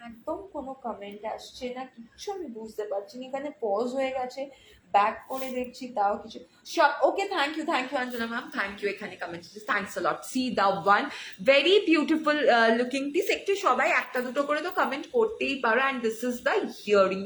একদম কোনো কমেন্ট আসছে না, কিচ্ছু আমি বুঝতে পারছি না। এখানে পজ হয়ে গেছে, ব্যাক করে দেখছি তাও কিছু। সব okay, thank you Anjana ma'am, thank you. এখানে comment, thanks a lot. See the one, very beautiful looking piece. একটু সবাই একটা দুটো করে তো কমেন্ট করতেই পারো। অ্যান্ড দিস ইজ দ্য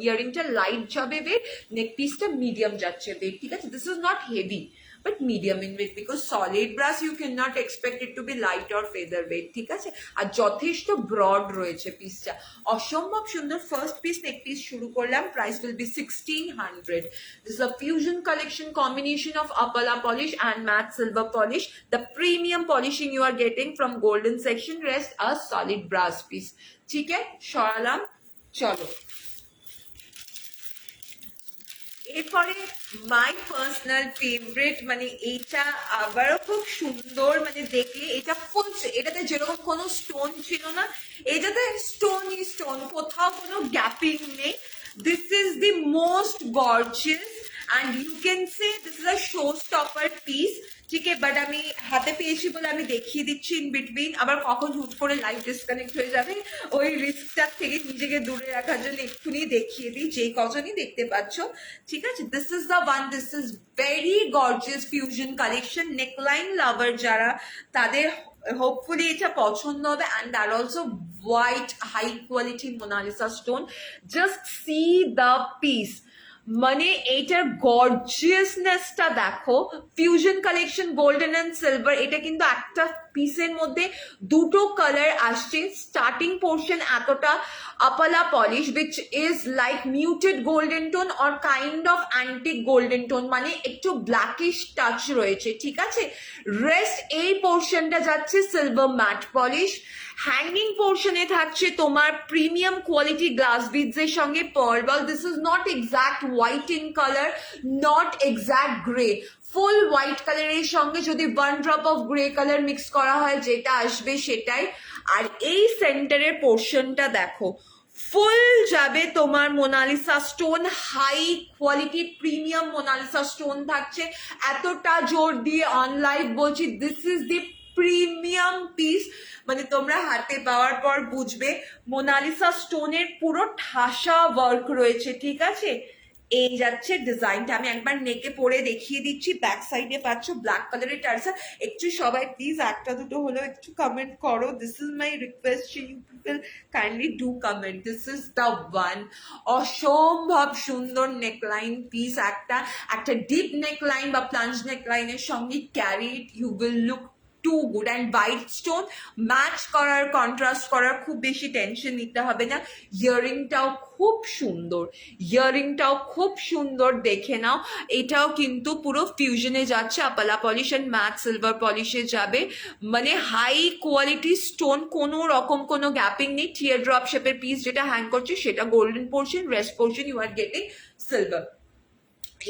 ইয়ারিংটা লাইট যাবে ওয়েট, নেক পিসটা মিডিয়াম যাচ্ছে ওয়েট, ঠিক আছে। This is not heavy but medium in weight, because solid brass you cannot expect it to be light or featherweight, ঠিক আছে। আর যথেষ্ট ব্রড রয়েছে পিসটা, অসম্ভব সুন্দর। ফার্স্ট পিস নেক পিস শুরু করলাম, price will be 1600। This is a fusion collection combination of apala polish and matte silver polish. The premium polishing you are getting from golden section, rest a solid brass piece, ঠিক আছে। সরালাম, চলো এরপরে মাই personal favourite, মানে এইটা আবারও খুব সুন্দর, মানে দেখলে এটা ফুল, এটাতে যেরকম কোনো স্টোন ছিল না, এটাতে স্টোনই স্টোন, কোথাও কোনো গ্যাপিং নেই। This is the most gorgeous and you can say this is a show stopper piece, ঠিক আছে। বাট আমি হাতে পেয়েছি বলে আমি দেখিয়ে দিচ্ছি ইন বিটুইন, আবার কখন হুট করে লাইভ ডিসকানেক্ট হয়ে যাবে, ওই রিস্কটার থেকে নিজেকে দূরে রাখার জন্য এক্ষুনি দেখিয়ে দিই, যেই কজনই দেখতে পাচ্ছ, ঠিক আছে। This is the one, this is very gorgeous fusion collection. Neckline lover যারা, তাদের হোপফুলি এটা পছন্দ হবে। And that also white high quality Mona Lisa stone, just see the piece, মানে এইটার গর্জিয়াসনেসটা দেখো। Fusion collection golden and silver, এটা কিন্তু একটা পিসের মধ্যে দুটো কালার আসছে। স্টার্টিং পোর্শন এতটা আপালা polish which is like muted golden tone or kind of antique golden tone, মানে একটু ব্ল্যাকিশ টাচ রয়েছে, ঠিক আছে। রেস্ট এই পোর্শনটা যাচ্ছে সিলভার ম্যাট পলিশ। হ্যাঙ্গিং পোর্শনে থাকছে তোমার প্রিমিয়াম কোয়ালিটি গ্লাস বিডস এর সঙ্গে pearl ball. This is not exact white in colour, not exact grey, full white কালারের সঙ্গে যদি 1 drop of grey colour mix করা হয় যেটা আসবে সেটাই। আর এই সেন্টারের পোর্শনটা দেখো, ফুল যাবে তোমার Monalisa stone, high quality premium Monalisa stone থাকছে। এতটা জোর দিয়ে অন লাইভ বলছি, this is the premium piece, মানে তোমরা হাতে পাওয়ার পর বুঝবে। মোনালিসা স্টোনের পুরো ঠাসা ওয়ার্ক রয়েছে, ঠিক আছে। এই যাচ্ছে ডিজাইনটা, আমি একবার নেকে পরে দেখিয়ে দিচ্ছি। ব্যাক সাইডে পাচ্ছ ব্ল্যাক কালারের টার্সার। একটু সবাই প্লিজ একটা দুটো হলেও একটু কমেন্ট করো, this is my request, you people kindly do comment. This is the one, অসম্ভব সুন্দর নেকলাইন পিস। একটা ডিপ নেকলাইন বা প্লাঞ্জ নেকলাইনের সঙ্গে carry it, you will look too good. And white stone match করার, কন্ট্রাস্ট করার খুব বেশি টেনশন নিতে হবে না। ইয়ারিংটাও খুব সুন্দর, ইয়ারিংটাও খুব সুন্দর, দেখে নাও। এটাও কিন্তু পুরো ফিউশনে যাচ্ছে, আপালা পলিশ অ্যান্ড ম্যাট সিলভার পলিশে যাবে, মানে হাই কোয়ালিটি স্টোন, কোনো রকম কোনো গ্যাপিং নেই। টিয়ার ড্রপ শেপের পিস যেটা হ্যাং করছে সেটা golden portion, rest portion you are getting silver.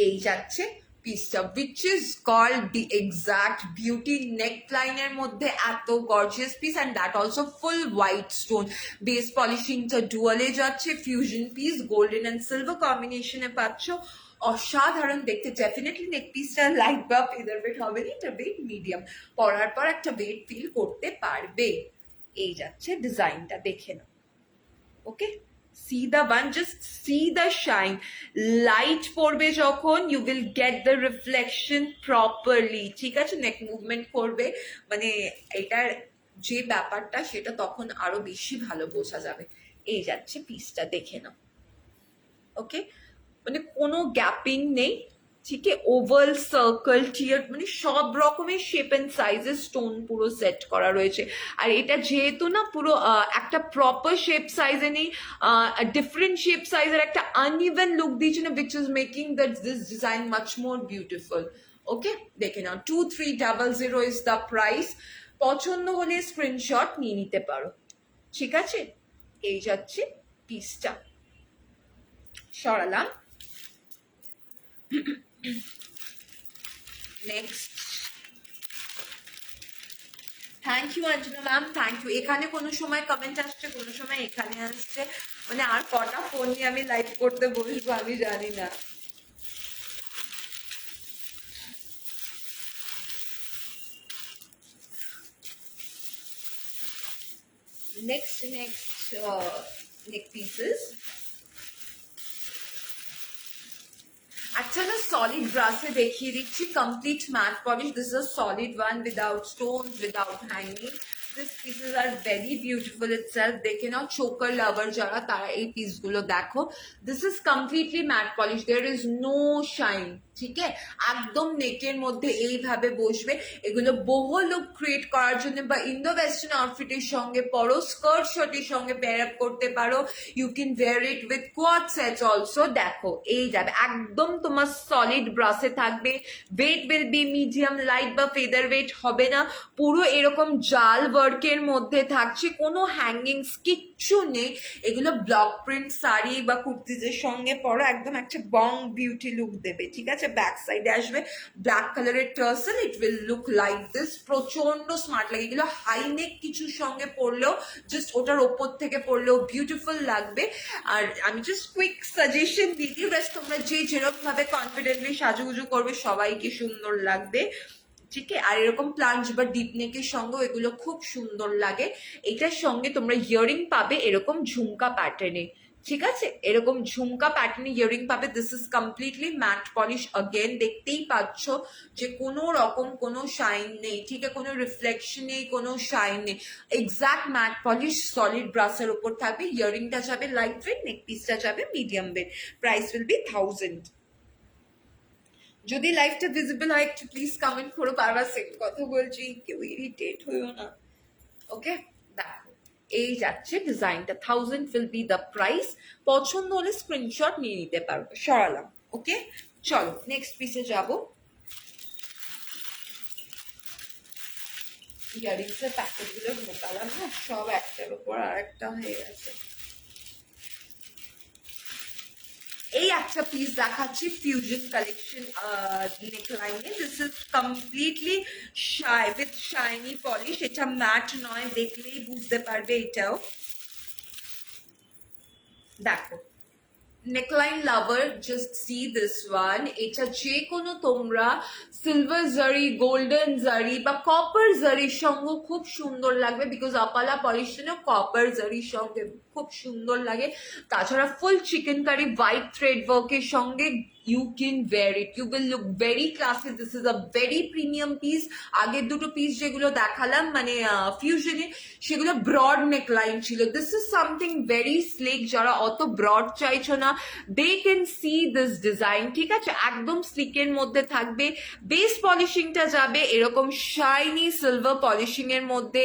এই যাচ্ছে পিসটা, which is called the exact beauty neckline এর মধ্যে এত gorgeous piece, and that also full white stone base polishing টা ডুয়ালে যাচ্ছে। Fusion piece golden and silver কম্বিনেশনে পাচ্ছ, অসাধারণ দেখতে। ডেফিনেটলি নেক পিসটা লাইট বা ফেদার ওয়েট হবে না, এটা ওয়েট মিডিয়াম, পরার পর একটা ওয়েট ফিল করতে পারবে। এই যাচ্ছে ডিজাইনটা, দেখে নাও। ওকে, see the one, just see the shine. Light পড়বে যখন, you will get the reflection properly, ঠিক আছে। নেক মুভমেন্ট করবে, মানে এটার যে ব্যাপারটা সেটা তখন আরো বেশি ভালো বোঝা যাবে। এই যাচ্ছে পিসটা, দেখে নাও। ওকে, মানে কোনো গ্যাপিং নেই, ঠিক আছে, ওভাল, সার্কেল, টিয়ার, মানে সব রকমের শেপ এন্ড সাইজের স্টোন পুরো সেট করা রয়েছে। আর এটা যেহেতু না পুরো একটা প্রপার শেপ সাইজে নেই, ডিফারেন্ট শেপ সাইজের একটা আনইভেন লুক দিয়েছে না, which is making that this design much more beautiful. Okay, দেখে নাও, 2300 ইজ দ্য প্রাইস। পছন্দ হলে স্ক্রিনশট নিয়ে নিতে পারো। ঠিক আছে, এই যাচ্ছে পিসটা, সরালাম। Next, thank you Anjana ma'am, thank you. এখানে কোনো সময় কমেন্ট আসছে, কোনো সময় এখানে আসছে, মানে আর কটা ফোন নিয়ে আমি লাইভ করতে বসবো আমি জানি না। Next neck pieces. আচ্ছা না, সলিড ব্রাশে দেখিয়ে দিচ্ছি, complete matte polish. This is solid one without stone, without hanging. This pieces are very beautiful itself. দেখে নাও, চোকার লাভার যারা, তারা এই পিসগুলো দেখো। This is completely matte polish, there is no shine. ঠিক আছে, একদম নেকের মধ্যে এইভাবে বসবে। এগুলো বহু লুক ক্রিয়েট করার জন্য বা ইন্দো ওয়েস্টার্ন আউটফিটের সঙ্গে পরো, স্কার্ট শার্টের সঙ্গে পেয়ার আপ করতে পারো। You can wear it with quad set also. দেখো, এই যাবে একদম তোমার সলিড ব্রাশে থাকবে। Weight will be medium light বা ফেদার ওয়েট হবে না, পুরো এরকম জাল ওয়ার্কের মধ্যে থাকছে, কোনো হ্যাঙ্গিংস কিচ্ছু নেই। এগুলো ব্লক প্রিন্ট শাড়ি বা কুর্তিজের সঙ্গে পরো, একদম একটা বং বিউটি লুক দেবে। ঠিক আছে, ব্যাক সাইডে আসবে ব্ল্যাক কালারের tassel, it will look like this. প্রচন্ড স্মার্ট লাগে এগুলো। হাই নেক কিছুর সঙ্গে পরলেও, জাস্ট ওটার ওপর থেকে পরলেও বিউটিফুল লাগবে। আর আমি জাস্ট কুইক সাজেশন দিয়ে দিই, ব্যাস তোমরা যে যেরকম ভাবে কনফিডেন্টলি সাজুগুজু করবে সবাইকে সুন্দর লাগবে। ঠিক আছে, আর এরকম প্লাঞ্জ বা ডিপ নেকের সঙ্গেও এগুলো খুব সুন্দর লাগে। এটার সঙ্গে তোমরা ইয়ারিং পাবে এরকম ঝুমকা প্যাটার্নে। ঠিক আছে, এরকম ঝুমকা প্যাটার্নে ইয়ারিং পাবে। This is completely matte polish. Again দেখতেই পাচ্ছ যে কোনো রকম কোনো শাইন নেই। ঠিক আছে, কোনো রিফ্লেকশন নেই, কোনো শাইন নেই, এক্সাক্ট ম্যাট পলিশ সলিড ব্রাশের উপর থাকবে। ইয়ারিংটা যাবে লাইট ওয়েট, নেক পিসটা যাবে medium wait. Price will be 1000। যদি লাইভটা ভিজিবল হয় একটু প্লিজ কমেন্ট করো, বারবার সেম কথা বলছি, কেউ ইরিটেট হইও না। ওকে, দেখো এই যাচ্ছে ডিজাইনটা, 1000 উইল বি দ্য প্রাইস। পছন্দ হলে স্ক্রিনশট নিয়ে নিতে পারবো, সরালাম। ওকে, চলো নেক্সট পিসে যাবো। ইয়ারিংসের প্যাকেটগুলো ঢোকালাম না, সব একটার উপর আর একটা হয়ে গেছে। এই একটা পিস দেখাচ্ছি ফিউশন কালেকশন নেকলাইনে। This is completely with shiny polish. এটা ম্যাট নয়, দেখলেই বুঝতে পারবে এটাও। দেখো, neckline lover just see this one. এটা যে কোনো তোমরা সিলভার জারি, গোল্ডেন জারি বা কপার জারির সঙ্গে খুব সুন্দর লাগবে, বিকজ আপালা পলিশনে কপার জারির সঙ্গে খুব সুন্দর লাগে। তাছাড়া full chikankari white thread ওয়ার্কের সঙ্গে you can wear it, you will look very classy. This is a very premium piece. আগের দুটো পিস যেগুলো দেখালাম মানে ফিউশনে, সেগুলো ব্রড নেকলাইন ছিল। This is something very sleek. যারা অত ব্রড চাইছো না, they can see this design. ঠিক আছে, একদম স্লিকের মধ্যে থাকবে। বেস পলিশিংটা যাবে এরকম শাইনি সিলভার পলিশিং এর মধ্যে।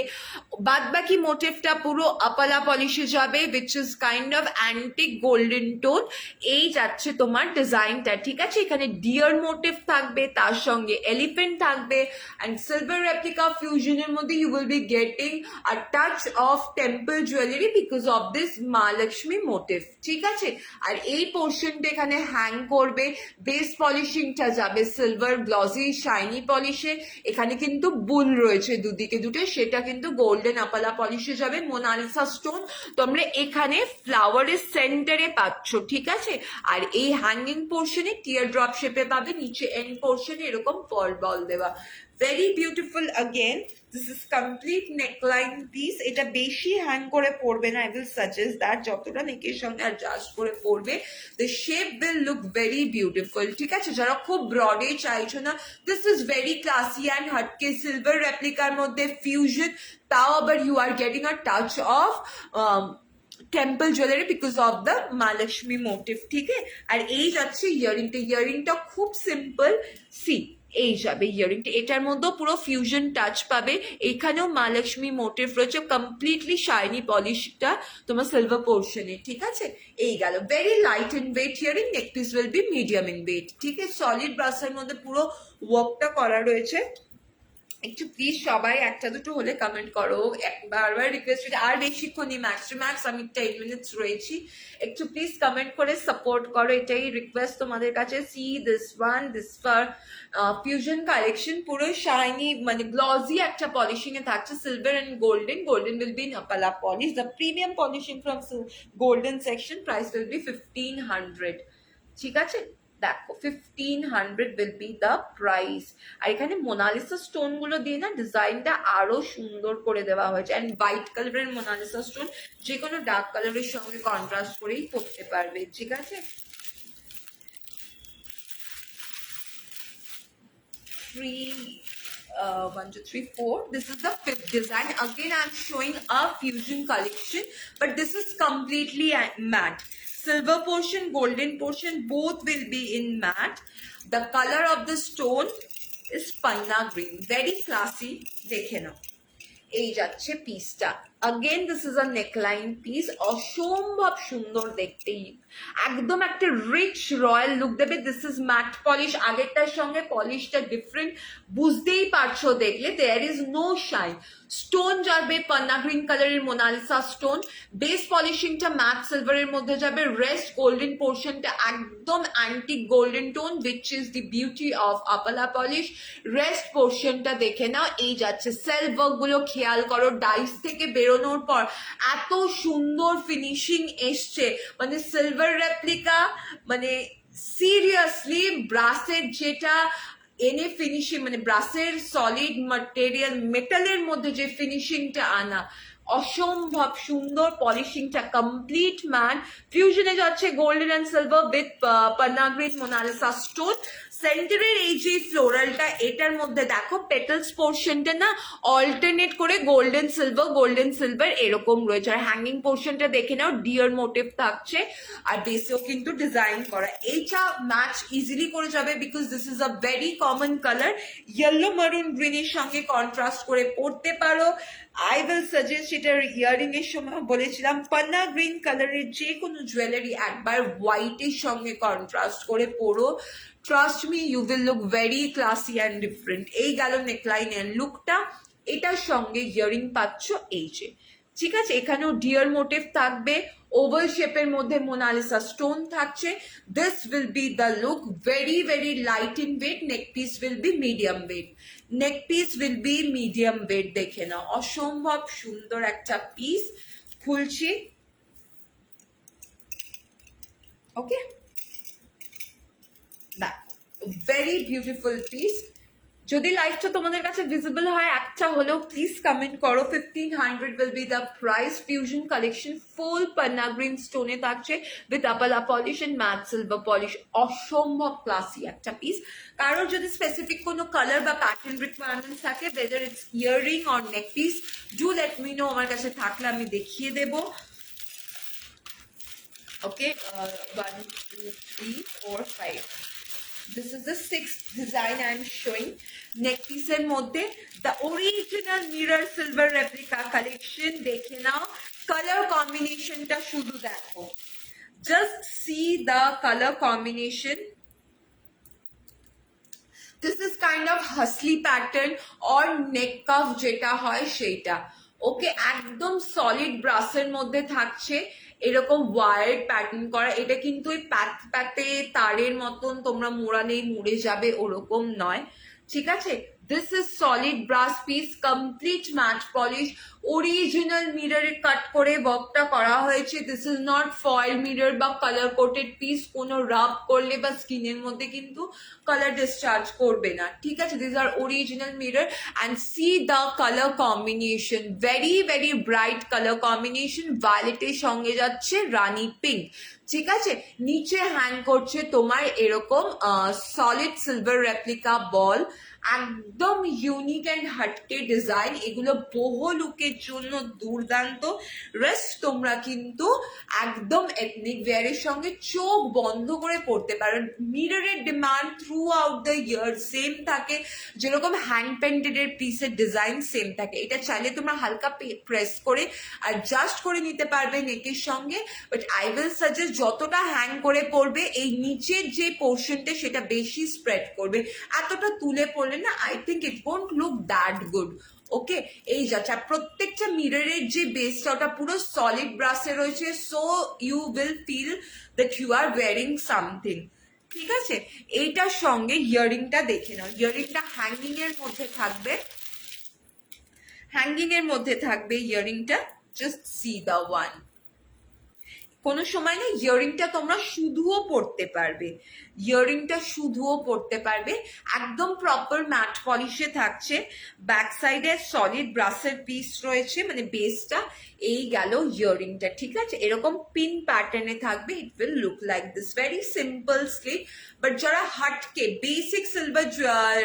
বাদ বাকি মোটিভটা পুরো আপালা পলিশে যাবে, which is kind of antique golden tone. এই যাচ্ছে তোমার ডিজাইনটা। ঠিক আছে, এখানে ডিয়ার মোটিভ থাকবে, তার সঙ্গে এলিফেন্ট থাকবে, অ্যান্ড সিলভার রেপ্লিকা ফিউশনের মধ্যে you will be getting a touch of temple jewellery because of this Ma Lakshmi motive. ঠিক আছে, আর এই পোর্শনটা এখানে হ্যাং করবে। বেস পলিশিংটা যাবে সিলভার গ্লসি শাইনি পলিশে। এখানে কিন্তু বুল রয়েছে দুদিকে দুটো, সেটা কিন্তু গোল্ডেন আপালা পলিশে যাবে। মোনালিসা স্টোন তোমরা এখানে ফ্লাওয়ারের সেন্টারে পাচ্ছ। ঠিক আছে, আর এই হ্যাঙ্গিং পোর্শনে টিয়ার ড্রপ শেপে পাবে, নিচে এন্ড পোর্শনে এরকম পার্ল বল দেওয়া। Very beautiful. Again this is complete neckline piece. এটা বেশি হ্যাং করে পড়বে না, আই উইল সাজেস্ট দ্যাট যতটা নেকের সঙ্গে অ্যাডজাস্ট করে পড়বে, the shape will look very beautiful. ঠিক আছে, যারা খুব ব্রডে চাইছো না, this is very classy and হটকে সিলভার রেপ্লিকার মধ্যে ফিউশন, তাও আবার you are getting a touch of temple jewellery because of the Maa Lakshmi motive, ঠিক আছে। আর এই যাচ্ছে ইয়ারিংটা খুব সিম্পল, সি এই যাবে ইয়ারিংটা, এটার মধ্যেও পুরো ফিউশন টাচ পাবে, এখানেও মা লক্ষ্মী মোটিভ রয়েছে, কমপ্লিটলি শাইনি পলিশটা তোমার সিলভার পোর্শনে, ঠিক আছে। এই গেল very light in weight earring, neck piece will be medium in weight, ঠিক আছে। সলিড ব্রাসের মধ্যে পুরো ওয়ার্কটা করা রয়েছে। একটু প্লিজ সবাই একটা দুটো হলে কমেন্ট করো, বারবার রিকোয়েস্ট, আর বেশিক্ষণ ম্যাক্স টু ম্যাক্স আমি 10 মিনিটস রয়েছি, একটু প্লিজ কমেন্ট করে সাপোর্ট করো, এটাই রিকোয়েস্ট তোমাদের কাছে। See this one, this for fusion collection, পুরো শাইনি মানে গ্লসি একটা পলিশিং এ থাকছে, silver and golden, golden will be পালা polish, the premium polishing from golden section, price will be 1500, ঠিক আছে। দেখো 1500 will be the price। আর এখানে মোনালিসা স্টোন গুলো দিয়ে না ডিজাইনটা আরো সুন্দর করে দেওয়া হয়েছে, এন্ড হোয়াইট কালারের মোনালিসা স্টোন যে কোনো ডার্ক কালারের সঙ্গে কন্ট্রাস্ট করেই পড়তে পারবে, ঠিক আছে। 1 2 3 4, this is the fifth design. Again I'm showing a fusion collection, but this is completely matte, silver portion, golden portion, both will be in matte. The color of the stone is panna green, very classy, দেখে নাও। এই যাচ্ছে পিসটা, again this is a neckline piece, অসম্ভব সুন্দর দেখতে, একদম একটা রিচ রয়্যাল লুক দেবে। দিস ইজ ম্যাট পলিশ, আগেরটার সঙ্গে পলিশটা ডিফারেন্ট, বুঝতেই পারছো দেখলে, there is no shine. Stone যাবে পান্না গ্রিন কালারের মোনালিসা স্টোন, বেস পলিশিংটা ম্যাট সিলভারের মধ্যে যাবে, রেস্ট গোল্ডেন পোর্শনটা একদম antique golden tone, which is the beauty of আপালা পলিশ। রেস্ট পোর্শনটা দেখে নাও, এই যাচ্ছে সেল ওয়ার্ক গুলো খেয়াল করো, ডাইস থেকে বেরোনোর পর এত সুন্দর ফিনিশিং এসছে, মানে সিলভার রেপ্লিকা, মানে সিরিয়াসলি ব্রাসের যেটা এনে ফিনিশিং, মানে ব্রাসের সলিড ম্যাটেরিয়াল মেটালের মধ্যে যে ফিনিশিংটা আনা, অসম্ভব সুন্দর। পলিশিংটা কমপ্লিট ম্যাট, ফিউশনে যাচ্ছে গোল্ডেন অ্যান্ড সিলভার উইথ পান্না গ্রিন মোনালিসা স্টোন। সেন্টারের এই যে ফ্লোরালটা, এটার মধ্যে দেখো পেটালস পোর্শনটা না অল্টারনেট করে গোল্ডেন সিলভার এরকম রয়েছে, আর হ্যাঙ্গিং পোর্শনটা দেখে নাও ডিয়ার মোটিভ থাকছে, আর বেসেও কিন্তু ডিজাইন করা। এইটা ম্যাচ ইজিলি করে যাবে because this is a very common colour, yellow মারুন গ্রিনের সঙ্গে কন্ট্রাস্ট করে পড়তে পারো। আই উইল সাজেস্ট, এটার ইয়ারিং এর সময় বলেছিলাম পান্না গ্রিন কালারের যে কোনো জুয়েলারি একবার হোয়াইটের সঙ্গে কন্ট্রাস্ট করে পরো, trust me you will look very classy and different. এই গেল নেকলাইন এন্ড লুকটা, এটার সঙ্গে ইয়ারিং পাচ্ছ এই যে, ঠিক আছে। এখানেও ডিয়ার মোটিভ থাকবে, ওভাল শেপের মধ্যে মোনালিসা স্টোন থাকছে। This will be the look, very very light in weight, neck piece will be medium weight, neck piece will be medium weight, দেখে নাও অসম্ভব সুন্দর একটা পিস। খুলছি, ওকে, ভেরি বিউটিফুল পিস। যদি লাইভটা তোমাদের কাছে ভিজিবল হয় একটা হলেও প্লিজ কমেন্ট করো। 1500 will be the price। Fusion collection full পান্না গ্রিন স্টোনে থাকছে উইথ আপালা polish and matte silver polish, অসম্ভব ক্লাসি একটা পিস। কারোর যদি স্পেসিফিক কোনো কালার বা প্যাটার্ন রিকোয়ারমেন্ট থাকে, whether it's earring or neck piece, do let me know, আমার কাছে থাকলে আমি দেখিয়ে দেবো। ওকে, 1 2 3 4 5, this is the sixth design I am showing। neck piece এর মধ্যে the original mirror silver replica collection, দেখে নাও কালার কম্বিনেশনটা, শুধু দেখো, just see the color combination। this is kind of husly pattern or neck cuff যেটা হয় সেইটা, ওকে, একদম সলিড ব্রাসের মধ্যে থাকছে, এরকম ওয়ার্ড প্যাটার্ন করা। এটা কিন্তু ওই প্যাতে তারের মতন তোমরা মোড়ালেই মুড়ে যাবে ওরকম নয়, ঠিক আছে। This is solid brass piece, complete matte polish, original মিররে কাট করে ওয়ার্কটা করা হয়েছে। This is not foil mirror বা কালার কোটেড পিস, কোনো রাব করলে বা স্কিনের মধ্যে কিন্তু কালার ডিসচার্জ করবে না, ঠিক আছে। This are original mirror and see the colour combination, very very bright colour combination. ভায়োলেটের সঙ্গে যাচ্ছে রানি পিঙ্ক, ঠিক আছে। নিচে হ্যাং করছে তোমার এরকম সলিড সিলভার রেপ্লিকা বল, একদম ইউনিক অ্যান্ড হাটকে ডিজাইন, এগুলো বহু লুকের জন্য দুর্দান্ত। রেস্ট তোমরা কিন্তু একদম এথনিক ওয়্যারের সঙ্গে চোখ বন্ধ করে পড়তে পারো। মিররের demand throughout the year same থাকে, যেরকম হ্যান্ড পেন্টেডের পিসের ডিজাইন সেম থাকে। এটা চাইলে তোমরা হালকা প্রেস করে অ্যাডজাস্ট করে নিতে পারবে নেকের সঙ্গে, বাট আই উইল সাজেস্ট যতটা হ্যাং করে পড়বে এই নিচের যে পোর্শনটা সেটা বেশি স্প্রেড করবে। এতটা তুলে পড়লে না I think it won't look that good. Okay, এই যাচ্ছে। আর প্রত্যেকটা মিররের যে বেসটা ওটা পুরো সলিড ব্রাসে রয়েছে, so you will feel that you are wearing something. ঠিক আছে, এইটার সঙ্গে ইয়ারিংটা দেখে নাও। ইয়ারিংটা হ্যাঙ্গিং এর মধ্যে থাকবে, হ্যাঙ্গিং এর মধ্যে থাকবে ইয়ারিংটা। Just see the one. কোনো সময় না ইয়ারিংটা তোমরা শুধুও পড়তে পারবে, ইয়ারিংটা শুধুও পড়তে পারবে। একদম প্রপার ম্যাট পলিশে থাকছে, ব্যাক সাইডে সলিড ব্রাসের পিস রয়েছে, মানে বেসটা। এই গেল ইয়ারিংটা। ঠিক আছে, এরকম পিন প্যাটার্নে থাকবে। ইট will look like this, very simple slit. But যারা হাটকে বেসিক সিলভার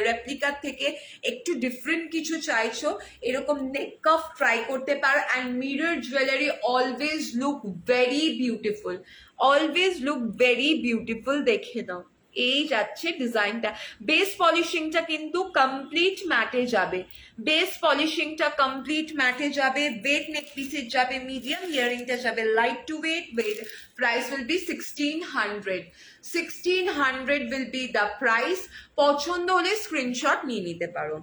রেপ্লিকার থেকে একটু ডিফারেন্ট কিছু চাইছো, এরকম নেক কাফ ট্রাই করতে পারো। And mirror jewellery always look very beautiful, always look very beautiful. দেখে নাও, এই যাচ্ছে ডিজাইনটা। বেস পলিশিংটা কিন্তু কমপ্লিট ম্যাটে যাবে, বেস পলিশিংটা কমপ্লিট ম্যাটে যাবে। ওয়েট নেক পিসের যাবে মিডিয়াম, ইয়ারিংটা যাবে light to weight. Price will be 1600, 1600 will be the price. পছন্দ হলে স্ক্রিনশট নিয়ে নিতে পারো।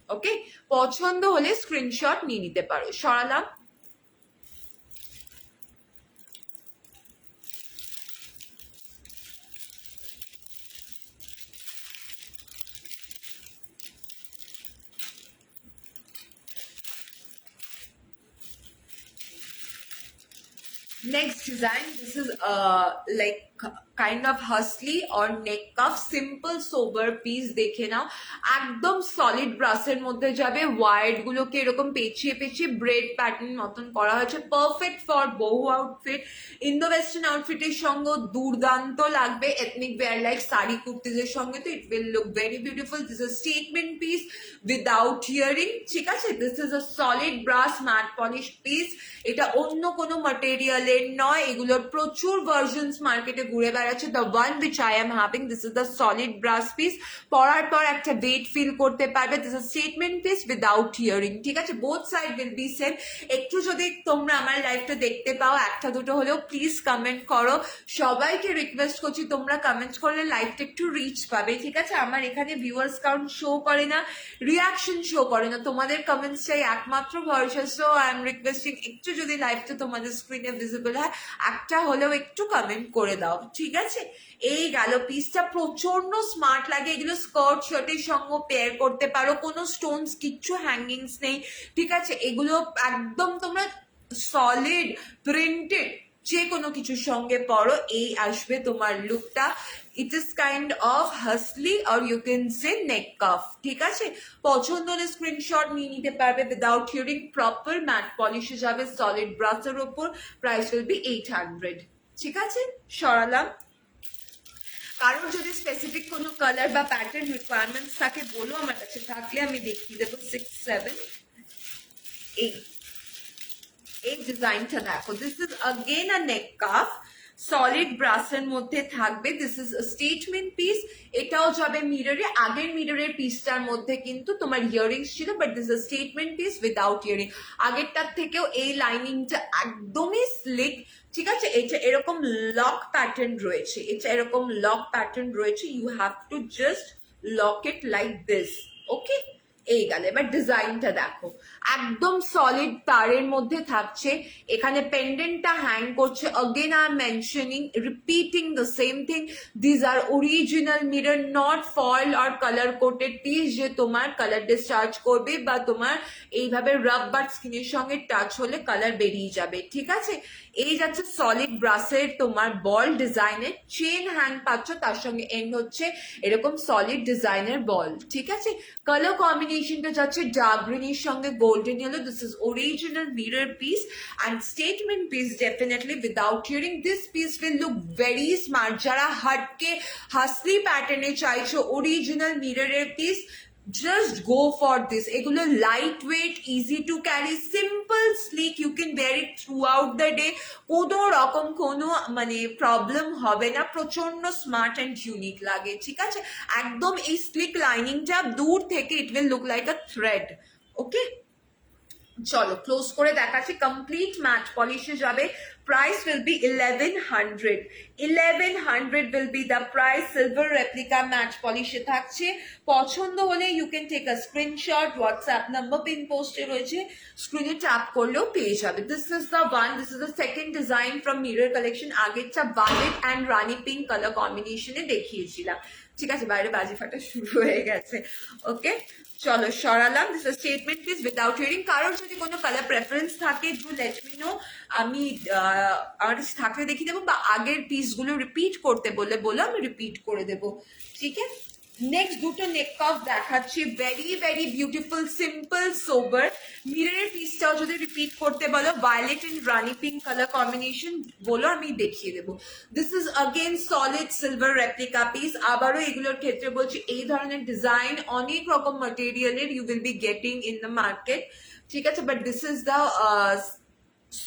ওকে, পছন্দ হলে স্ক্রিনশট নিয়ে নিতে পারো। সরালাম। Next design, this is like kind of hustly or neck cuff, simple sober piece। দেখে নাও, একদম সলিড ব্রাসের মধ্যে যাবে। ওয়াইড গুলোকে এরকম পেঁচিয়ে পেঁচিয়ে ব্রেড প্যাটার্ন মতন করা হয়েছে, পারফেক্ট ফর বহু আউটফিট। ইন্দো ওয়েস্টার্ন আউটফিটের সঙ্গে দুর্দান্ত লাগবে, এথনিক ওয়্যার লাইক শাড়ি কুর্তিজের সঙ্গে, তো it will look very beautiful. This is statement piece without earring. ঠিক আছে, this is a solid brass matte polish piece. এটা অন্য কোনো ম্যাটেরিয়ালের নয়, এগুলোর প্রচুর ভার্জনস মার্কেটে ঘুরে বেড়াচ্ছে। The one which I am having, this is the solid brass piece. পরার পর একটা ওয়েট ফিল করতে পারবে। This is statement piece without earring. ঠিক আছে, both side will be same. একটু যদি তোমরা আমার লাইভটা দেখতে পাও, একটা দুটো হলেও প্লিজ কমেন্ট করো। সবাইকে রিকোয়েস্ট করছি, তোমরা কমেন্ট করলে লাইভটা একটু রিচ পাবে। ঠিক আছে, আমার এখানে ভিউয়ার্স কাউন্ট শো করে না, রিয়াকশন শো করে না, তোমাদের কমেন্টসটাই একমাত্র ভরসা। সো আই এম রিকোয়েস্টিং, একটু যদি লাইভটা তোমাদের স্ক্রিনে ভিজিবল হয়, একটা হলেও একটু কমেন্ট করে দাও। ঠিক আছে, এই গেল। পিসটা প্রচন্ড স্মার্ট লাগে, এগুলো স্কার্ট শার্টের সঙ্গে পেয়ার করতে পারো। কোনো স্টোনস কিচ্ছু হ্যাঙ্গিংস নেই। ঠিক আছে, এগুলো একদম তোমরা সলিড প্রিন্টেড যে কোনো কিছুর সঙ্গে পরো, এই আসবে তোমার লুকটা। It is kind of hasli or you can say neck cuff. ঠিক আছে, পছন্দ হলে স্ক্রিনশট নিয়ে নিতে পারবে। উইদাউট হিয়ারিং, প্রপার ম্যাট পলিশে যাবে সলিড ব্রাসের ওপর। Price will be 800। ঠিক আছে, সরালাম। কারোর যদি স্পেসিফিক কোনো কালার বা প্যাটার্ন রিকোয়ারমেন্টস থাকে বলো, আমার কাছে থাকলে আমি দেখিয়ে দেবো। 6, 7, 8। এই ডিজাইনটা দেখো, this is again a neck cuff, solid ব্রাসের মধ্যে থাকবে। This is statement piece. এটাও যাবে মিররে। আগের মিররের পিসটার মধ্যে কিন্তু তোমার ইয়ারিংস ছিল, but this is statement piece without earring. আগেরটার থেকেও এই লাইনিংটা একদমই স্লিক। ঠিক আছে, এটা এরকম লক প্যাটার্ন রয়েছে, এটা এরকম লক প্যাটার্ন রয়েছে। You have to just lock it like this. Okay, এই গেল। এবার ডিজাইনটা দেখো, একদম সলিড তারের মধ্যে থাকছে। এখানে পেন্ডেন্টটা হ্যাং করছে। Again I am mentioning, repeating the same thing, these are original mirror, not foil or colour coated piece যে তোমার কালার ডিসচার্জ করবে বা তোমার এইভাবে রাব বাট স্কিনের সঙ্গে টাচ হলে কালার বেরিয়ে যাবে। ঠিক আছে, এই যাচ্ছে সলিড ব্রাসের তোমার বল ডিজাইনের চেন হ্যাং পাচ্ছ, তার সঙ্গে এন্ড হচ্ছে এরকম সলিড ডিজাইনের বল। ঠিক আছে, কালার কম্বিনেশনটা যাচ্ছে ডার্ক গ্রিনের সঙ্গে gold golden yellow. This is original mirror piece and statement piece definitely without tearing. This piece will look very smart. Jara hatke hasli pattern e chaicho original mirror piece, just go for this. এগুলো lightweight, easy to carry, simple, sleek, you can wear it throughout the day, কোনো রকম কোনো মানে problem হবে না, প্রচন্ড smart and unique লাগে, ঠিক আছে? একদম এই স্লিক লাইনিংটা দূর থেকে it will look like a thread. Okay, চলো ক্লোজ করে দেখাচ্ছি। কমপ্লিট ম্যাট পলিশে যাবে, price will be 1100। 1100 will be the price। Silver replica matte পলিশে থাকছে। পছন্দ হলে you can take a screenshot, WhatsApp number pin পোস্টে রয়েছে, স্ক্রিনে ট্যাপ করলেও পেয়ে যাবে। This is the one, this is the second design from mirror collection. আগেরটা ভায়োলেট অ্যান্ড রানি পিঙ্ক কালার কম্বিনেশনে দেখিয়েছিলাম, ঠিক আছে? বাইরে বাজি ফাটা শুরু হয়ে গেছে। ওকে, চলো সরালাম। This is statement piece without earring. কারোর যদি কোনো কালার প্রেফারেন্স থাকে ডু লেট মি নো, আমি আমার কাছে থাকলে দেখিয়ে দেবো, বা আগের পিসগুলো রিপিট করতে বলে আমি রিপিট করে দেবো, ঠিক আছে? নেক্সট দুটো নেক কাফ দেখাচ্ছি, very very beautiful, simple sober. মিররের পিসটাও যদি রিপিট করতে বলো, ভায়োলেট এন্ড রানি পিঙ্ক কালার কম্বিনেশন বলো, আমি দেখিয়ে দেবো। This is again solid silver replica piece. আবারও এগুলোর ক্ষেত্রে বলছি, এই ধরনের ডিজাইন অনেক রকম ম্যাটেরিয়ালের you will be getting in the market, ঠিক আছে? But this is the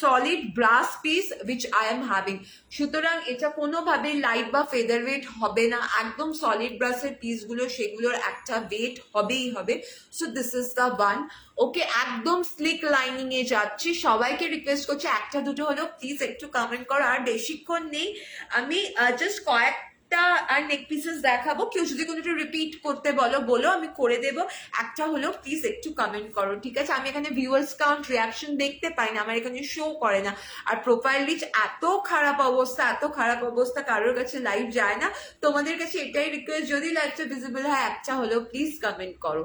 solid brass piece which I am having. সুতরাং এটা কোনোভাবে লাইট বা ফেদার ওয়েট হবে না, একদম সলিড ব্রাসের পিসগুলো সেগুলোর একটা ওয়েট হবেই হবে। So this is the one. Okay, একদম স্লিক লাইনিং এ যাচ্ছি। সবাইকে রিকোয়েস্ট করছি একটা দুটো হলেও প্লিজ একটু কমেন্ট করো, আর বেশিক্ষণ নেই, আমি জাস্ট কয়েকটা আর নেক পিসেস দেখাবো। কেউ যদি কোনোটা রিপিট করতে বলো আমি করে দেবো। একটা হলেও প্লিজ একটু কমেন্ট করো, ঠিক আছে? আমি এখানে ভিউয়ার্স কাউন্ট রিয়াকশন দেখতে পাই না, আমার এখানে শো করে না। আর প্রোফাইল রিচ এত খারাপ অবস্থা, কারোর কাছে লাইভ যায় না। তোমাদের কাছে এটাই রিকোয়েস্ট, যদি লাইভটা ভিজিবল হয় একটা হলেও প্লিজ কমেন্ট করো।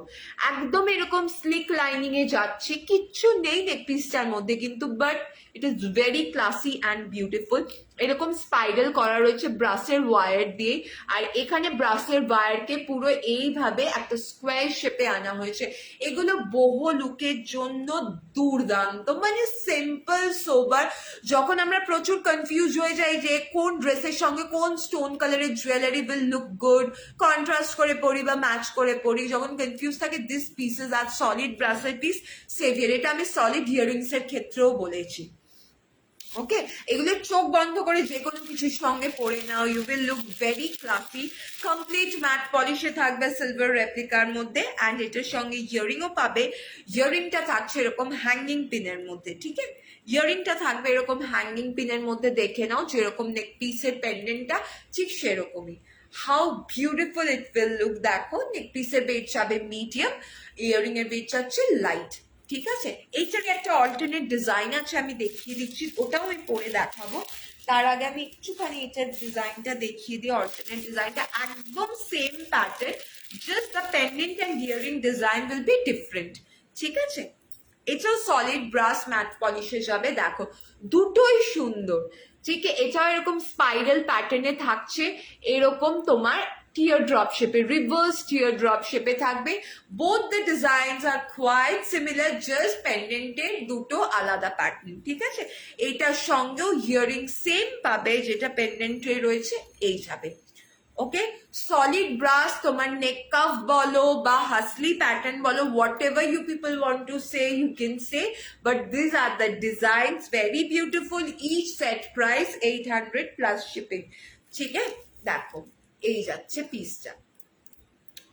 একদম এরকম স্লিক লাইনিং এ যাচ্ছে, কিচ্ছু নেই নেক পিসটার মধ্যে কিন্তু, but it is very classy and beautiful. এরকম স্পাইরাল করা রয়েছে ব্রাসের ওয়ার দিয়ে, আর এখানে ব্রাসের ওয়ারকে পুরো এইভাবে একটা স্কোয়ার শেপে আনা হয়েছে। এগুলো বহু লুকের জন্য দুর্দান্ত, মানে সিম্পল সোবার। যখন আমরা প্রচুর কনফিউজ হয়ে যাই যে কোন ড্রেসের সঙ্গে কোন স্টোন কালারের jewellery will look good, contrast করে পরি বা ম্যাচ করে পরি, যখন কনফিউজ থাকে, দিস পিসেস আর সলিড ব্রাসের পিস সেভিয়ার। এটা আমি সলিড ইয়ারিংস এর ক্ষেত্রেও বলেছি। ওকে, এগুলো চোখ বন্ধ করে যে কোনো কিছুর সঙ্গে পরে নাও, you will look very classy. Complete matte পলিশে থাকবে সিলভার রেপ্লিকার মধ্যে, অ্যান্ড এটার সঙ্গে ইয়ারিংও পাবে। ইয়ারিংটা থাকছে এরকম হ্যাঙ্গিং পিনের মধ্যে, ঠিক আছে? ইয়ারিংটা থাকবে এরকম হ্যাঙ্গিং পিনের মধ্যে, দেখে নাও যেরকম নেক পিসের পেন্ডেন্টটা ঠিক সেরকমই। How beautiful it will look. দেখো, নেক পিসের বেড যাবে মিডিয়াম, ইয়ারিং এর বেড যাচ্ছে লাইট, ঠিক আছে? এইটার একটা অল্টারনেট ডিজাইন আছে, আমি দেখিয়ে দিচ্ছি, ওটাও আমি পরে দেখাবো। তার আগে আমি একটুখানি এটার ডিজাইনটা দেখিয়ে দিই। অল্টারনেট ডিজাইনটা একদম same pattern, just the pendant and earring design will be different, ঠিক আছে? এটাও সলিড ব্রাস ম্যাট পলিশে যাবে। দেখো, দুটোই সুন্দর, ঠিক আছে? এটাও এরকম স্পাইরাল প্যাটার্নে থাকছে, এরকম তোমার টিয়ার ড্রপ শেপে, রিভার্স টিয়ার ড্রপ শেপে থাকবে। Both the designs are quite similar, just পেন্ডেন্টের দুটো আলাদা প্যাটার্ন, ঠিক আছে? এইটার সঙ্গেও ইয়ারিং সেম পাবে, যেটা পেন্ডেন্টে রয়েছে এই যাবে। ওকে, সলিড ব্রাস, তোমার নেক কাফ বলো বা হাসলি প্যাটার্ন বলো, whatever you people want to say you can say, but this are the designs, very beautiful. Each set price 800 plus shipping, ঠিক আছে? দেখো, এই যাচ্ছে পিসটা,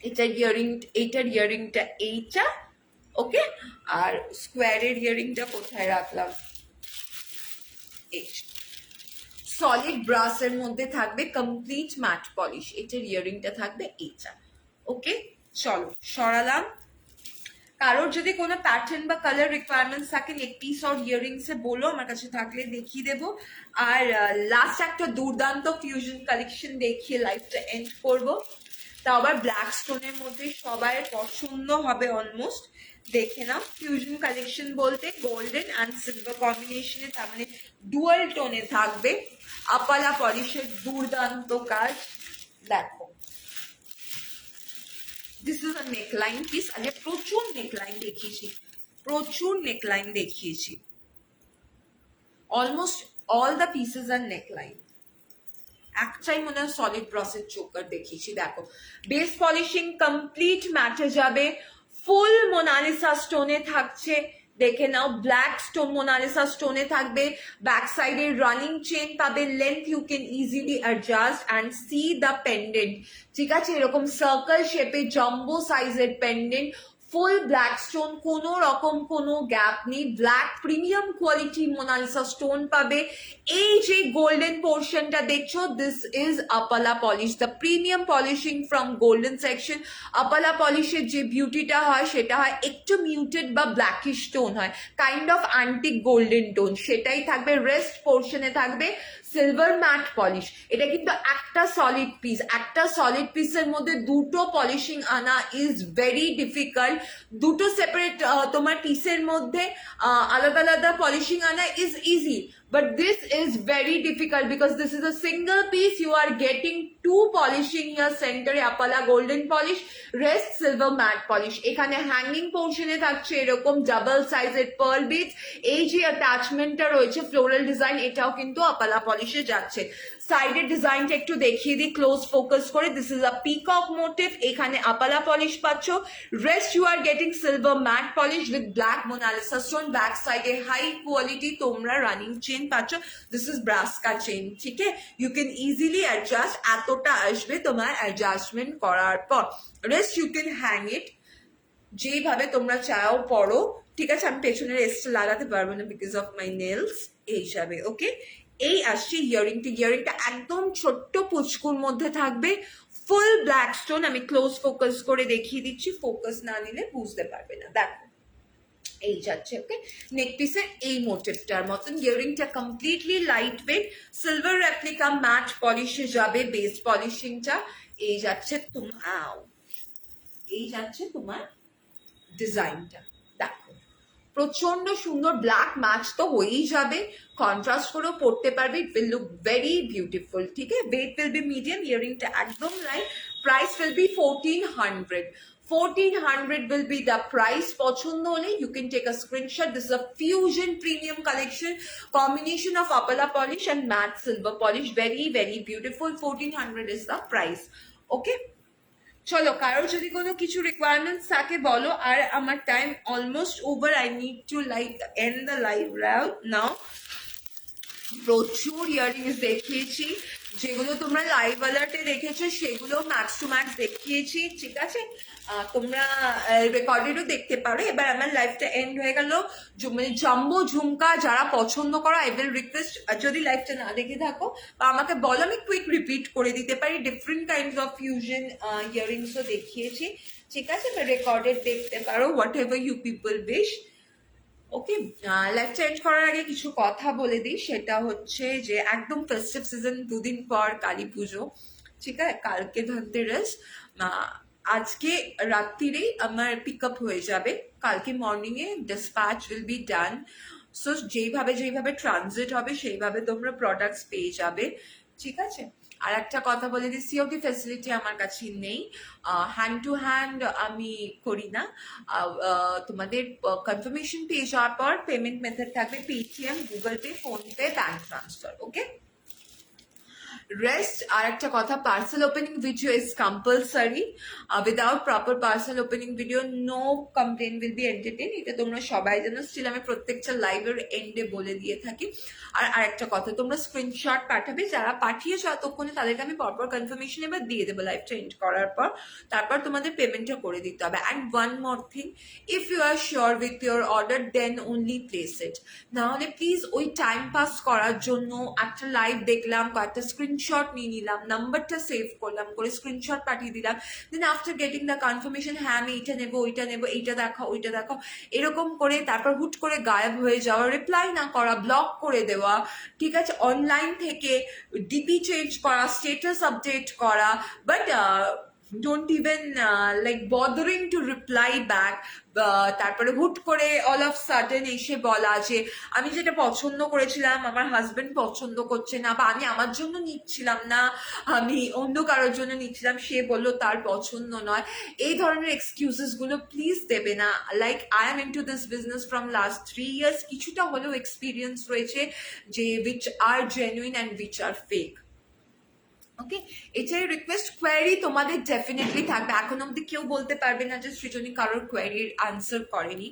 এইটার ইয়ারিংটা এইটা, ওকে? আর স্কোয়ারের ইয়ারিংটা কোথায় রাখলাম, এই সলিড ব্রাসের মধ্যে থাকবে, কমপ্লিট ম্যাট পলিশ। এটার ইয়ারিংটা থাকবে এইটা। ওকে, চলো সরালাম। কারোর যদি কোনো প্যাটার্ন বা কালার রিকোয়ারমেন্টস থাকে নেক পিস আর ইয়ারিংস এ বলো, আমার কাছে থাকলে দেখিয়ে দেবো। আর লাস্ট একটা দুর্দান্ত ফিউশন কালেকশন দেখিয়ে লাইফটা এন্ড করবো। তা আবার ব্ল্যাক স্টোনের মধ্যে সবাই পছন্দ হবে অলমোস্ট। দেখে নাও, ফিউশন কালেকশন বলতে গোল্ডেন অ্যান্ড সিলভার কম্বিনেশনে, তার মানে ডুয়াল টোনে থাকবে। আপালা পলিশের দুর্দান্ত কাজ। দেখো, this is a neckline piece. আগে প্রচুর নেকলাইন দেখিয়েছি, প্রচুর নেকলাইন দেখিয়েছি, almost all the pieces are neckline. একটাই মনে হয় সলিড ব্রসের চোকার দেখিয়েছি। দেখো বেস পলিশিং কমপ্লিট ম্যাটে যাবে, ফুল মোনালিসা স্টোনে থাকছে, দেখে নাও ব্ল্যাক স্টোন মোনালিসা স্টোনে থাকবে, ব্যাক সাইডে রানিং চেন পাবে, length you can easily adjust and see the pendant, ঠিক আছে, এরকম সার্কেল শেপে জাম্বো সাইজের পেন্ডেন্ট, ফুল ব্ল্যাক স্টোন, কোনো রকম কোনো গ্যাপ নেই, black premium quality Mona Lisa stone পাবে। এই যে গোল্ডেন পোর্শনটা দেখছো, দিস ইজ আপালা polish, the premium polishing from golden section. আপালা পলিশের যে বিউটিটা হয় সেটা হয় একটু মিউটেড বা ব্ল্যাকিশ টোন হয়, kind of antique golden tone, সেটাই থাকবে। রেস্ট পোর্শনে থাকবে সিলভার ম্যাট পলিশ। এটা কিন্তু একটা সলিড পিস, একটা সলিড পিসের মধ্যে দুটো পলিশিং আনা ইজ ভেরি ডিফিকাল্ট। দুটো সেপারেট তোমার পিসের মধ্যে আলাদা আলাদা পলিশিং আনা is easy, but this is very difficult because this is a single piece. You are getting two polishing here, center apala golden polish, rest silver matte polish. এখানে hanging পোর্শনে থাকছে এরকম ডাবল সাইজের পার্ল বিটস। এই যে অ্যাটাচমেন্টটা রয়েছে floral design, এটাও কিন্তু আপালা পলিশে যাচ্ছে। সাইডের ডিজাইনটা একটু দেখিয়ে দিই ক্লোজ ফোকাস করে। This is a peacock motif, এখানে আপালা পলিশ পাচ্ছ, rest you are getting silver matte polish with black Monalisa stone. Back সাইডে হাই কোয়ালিটি তোমরা রানিং চেন পাচ্ছ, দিস ইজ ব্রাস্কা চেন, ঠিক আছে, ইউ ক্যান ইজিলি অ্যাডজাস্ট, এতটা আসবে তোমার অ্যাডজাস্টমেন্ট করার পর। রেস্ট ইউ ক্যান হ্যাং ইট যেইভাবে তোমরা চাও পরো, ঠিক আছে। আমি পেছনে রেস্টটা লাগাতে পারবো না বিকজ অফ মাই নেলস, এই হিসাবে। ওকে, এই আসছে ইয়ারিংটা। ইয়ারিংটা একদম ছোট্ট পুচকুর মধ্যে থাকবে, ফুল ব্ল্যাক স্টোন। আমি ক্লোজ ফোকাস করে দেখিয়ে দিচ্ছি, ফোকাস না নিলে বুঝতে পারবে না। দেখো এই যাচ্ছে, ওকে, নেক পিসের এই মোটিভটার মতন। ইয়ারিংটা completely light weight, silver replica matte পলিশে যাবে, বেস পলিশিংটা। এই যাচ্ছে তোমার, এই যাচ্ছে তোমার ডিজাইনটা। দেখো প্রচন্ড সুন্দর, ব্ল্যাক ম্যাচ তো হয়েই যাবে, কন্ট্রাস্ট করেও পড়তে পারবে, ইট উইল লুক ভেরি বিউটিফুল, ঠিক আছে। ওয়েট উইল বি মিডিয়াম, ইয়ারিংটা একদম light, price will B 1400। 1400 will be the price. পছন্দ হলে you can take a screenshot. This is a fusion premium collection, combination of apala polish and matte silver polish, very very beautiful. 1400 is the price. Okay, চলো কারোর যদি কোনো কিছু requirements থাকে বলো। আর আমার time almost over, I need to like end the live now. প্রচুর ইয়ারিংস দেখিয়েছি, যেগুলো তোমরা লাইভ অ্যালার্টে দেখেছো সেগুলো ম্যাক্স টু ম্যাক্স দেখিয়েছি, ঠিক আছে। তোমরা রেকর্ডেডও দেখতে পারো। এবার আমার লাইফটা এন্ড হয়ে গেল, মানে জাম্বো ঝুমকা যারা পছন্দ করো, আই উইল রিকোয়েস্ট, যদি লাইফটা না দেখে থাকো বা আমাকে বলো, আমি কুইক রিপিট করে দিতে পারি। ডিফারেন্ট কাইন্ডস অফ ফিউশন ইয়ারিংসও দেখিয়েছি, ঠিক আছে। রেকর্ডেড দেখতে পারো, whatever you people wish. Okay, life change করার আগে কিছু কথা বলে দিই, সেটা হচ্ছে যে একদম ফেস্টিভ সিজন, দুদিন পর কালী পুজো, ঠিক আছে, কালকে ধনতেরাস। আজকে রাত্রিরেই আমার পিক আপ হয়ে যাবে, কালকে মর্নিং এ dispatch will be done. So যেইভাবে যেইভাবে ট্রানজিট হবে সেইভাবে তোমরা প্রোডাক্টস পেয়ে যাবে, ঠিক আছে। আর একটা কথা বলে দিই, সিওডি ফ্যাসিলিটি আমার কাছে নেই, হ্যান্ড টু হ্যান্ড আমি করি না। তোমাদের কনফার্মেশন পেয়ে যাওয়ার পর পেমেন্ট মেথড থাকবে Paytm, Google Pay, PhonePe, bank transfer. Okay, rest আর একটা কথা, parcel opening video is compulsory. Without proper parcel opening video no complain will be entertain, এটা তোমরা সবাই জানো। স্টিল আমি প্রত্যেকটা লাইভের এন্ডে বলে দিয়ে থাকি। আর আরেকটা কথা, তোমরা স্ক্রিনশট পাঠাবে, যারা পাঠিয়েছো এতক্ষণে তাদেরকে আমি পরপর কনফার্মেশন এবার দিয়ে দেবো লাইভটা এন্ড করার পর, তারপর তোমাদের পেমেন্টটা করে দিতে হবে। And one more thing, if you are sure with your order then only place it. নাহলে প্লিজ ওই টাইম পাস করার জন্য একটা লাইভ দেখলাম, কয়েকটা স্ক্রিনশট নিয়ে নিলাম, নাম্বারটা সেভ করলাম, করে স্ক্রিনশট পাঠিয়ে দিলাম, then after getting the confirmation, হ্যাঁ আমি এইটা নেবো, ওইটা নেবো, এইটা দেখাও, ওইটা দেখাও, এরকম করে তারপর হুট করে গায়েব হয়ে যাওয়া, রিপ্লাই না করা, ব্লক করে দেওয়া, ঠিক আছে, অনলাইন থেকে ডিপি চেঞ্জ করা, স্টেটাস আপডেট করা, but don't even like bothering to reply back. তারপরে হুট করে অল অফ সাডেন এসে বলা যে আমি যেটা পছন্দ করেছিলাম আমার হাজবেন্ড পছন্দ করছে না, বা আমি আমার জন্য নিচ্ছিলাম না, আমি অন্য কারোর জন্য নিচ্ছিলাম, সে বললো তার পছন্দ নয়। এই ধরনের এক্সকিউজেস গুলো প্লিজ দেবে না। Like I am in to this business from last 3 years, কিছুটা হলেও এক্সপিরিয়েন্স রয়েছে যে which are genuine and which are fake. Okay, এটাই রিকোয়েস্ট। কোয়ারি তোমাদের ডেফিনেটলি থাকবে, এখন অব্দি কেউ বলতে পারবে না যে সৃজনী কারোর কোয়ারির আনসার করেনি।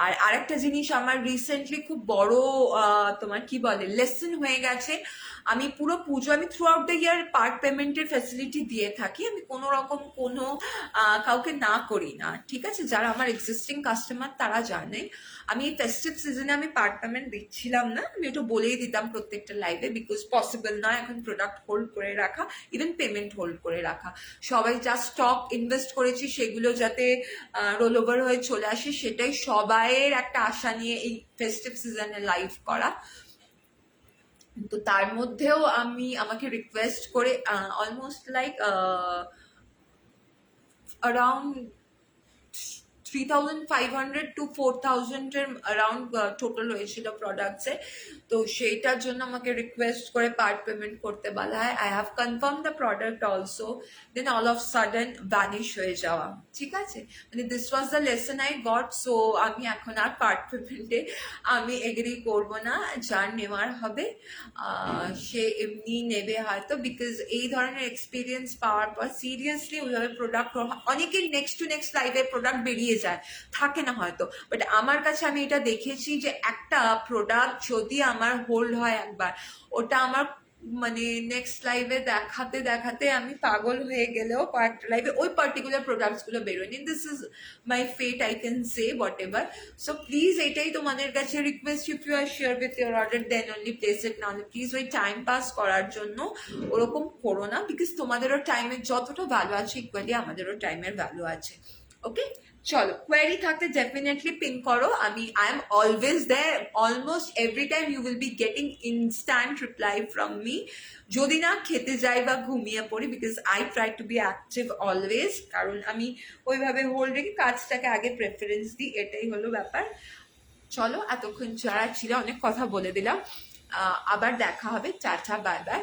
আর আরেকটা জিনিস আমার রিসেন্টলি খুব বড় তোমার কি বলে লেসন হয়ে গেছে, আমি পুরো পুজো আমি through out the year part পেমেন্টের ফ্যাসিলিটি দিয়ে থাকি, আমি কোনো রকম কোনো কাউকে না করি না, ঠিক আছে? যারা আমার এক্সিস্টিং কাস্টমার তারা জানে আমি এই ফেস্টিভ সিজনে আমি পার্ট পেমেন্ট দিচ্ছিলাম না, আমি ওটা বলেই দিতাম প্রত্যেকটা লাইভে, বিকজ পসিবল নয় এখন প্রোডাক্ট হোল্ড করে রাখা, ইভেন পেমেন্ট হোল্ড করে রাখা। সবাই যা স্টক ইনভেস্ট করেছি সেগুলো যাতে রোল ওভার হয়ে চলে আসে, সেটাই সবাইয়ের একটা আশা নিয়ে এই ফেস্টিভ সিজনে লাইভ করা। তো তার মধ্যেও আমাকে রিকোয়েস্ট করে অলমোস্ট লাইক around 3,500 to 4,000 এর অ্যারাউন্ড টোটাল হয়েছিল প্রোডাক্টসে। তো সেইটার জন্য আমাকে রিকোয়েস্ট করে পার্ট পেমেন্ট করতে বলা হয়। I have confirm the product also, then all of sudden vanish হয়ে যাওয়া, ঠিক আছে? মানে this was the lesson I got. So আমি এখন আর পার্ট পেমেন্টে আমি এগ্রি করব না, যার নেওয়ার হবে সে এমনি নেবে হয়তো, বিকজ এই ধরনের এক্সপিরিয়েন্স পাওয়ার পর সিরিয়াসলি ওইভাবে প্রোডাক্ট অনেকের নেক্সট টু নেক্সট লাইভে প্রোডাক্ট বেরিয়ে যায়, থাকে না হয়তো, বাট আমার কাছে আমি এটা দেখেছি যে একটা প্রোডাক্ট যদি আমার হোল্ড হয় একবার, ওটা আমার মানে নেক্সট লাইভে দেখাতে দেখাতে আমি পাগল হয়ে গেলেও কয়েকটা লাইভে ওই পার্টিকুলার প্রোডাক্টস গুলো বেরোয়নি। This is my fate, I can say whatever এভার। সো প্লিজ এটাই তোমাদের কাছে request, if you are share with your order then only place it, নাহলে প্লিজ ওই টাইম পাস করার জন্য ওরকম করো না, বিকজ তোমাদেরও টাইমের যতটা ভ্যালু আছে ইকুয়ালি আমাদেরও টাইমের ভ্যালু আছে। ওকে, চলো, কোয়ারি থাকতে ডেফিনেটলি পিন করো, I am always there, almost every time you will be getting instant reply from me, যদি না খেতে যাই বা ঘুমিয়ে পড়ি, because I try to be active always, কারণ আমি ওইভাবে হোল্ড রেখে কাজটাকে আগে প্রেফারেন্স দিই, এটাই হলো ব্যাপার। চলো, এতক্ষণ যারা ছিল অনেক কথা বলে দিলাম, আবার দেখা হবে, টাটা, বাই বাই।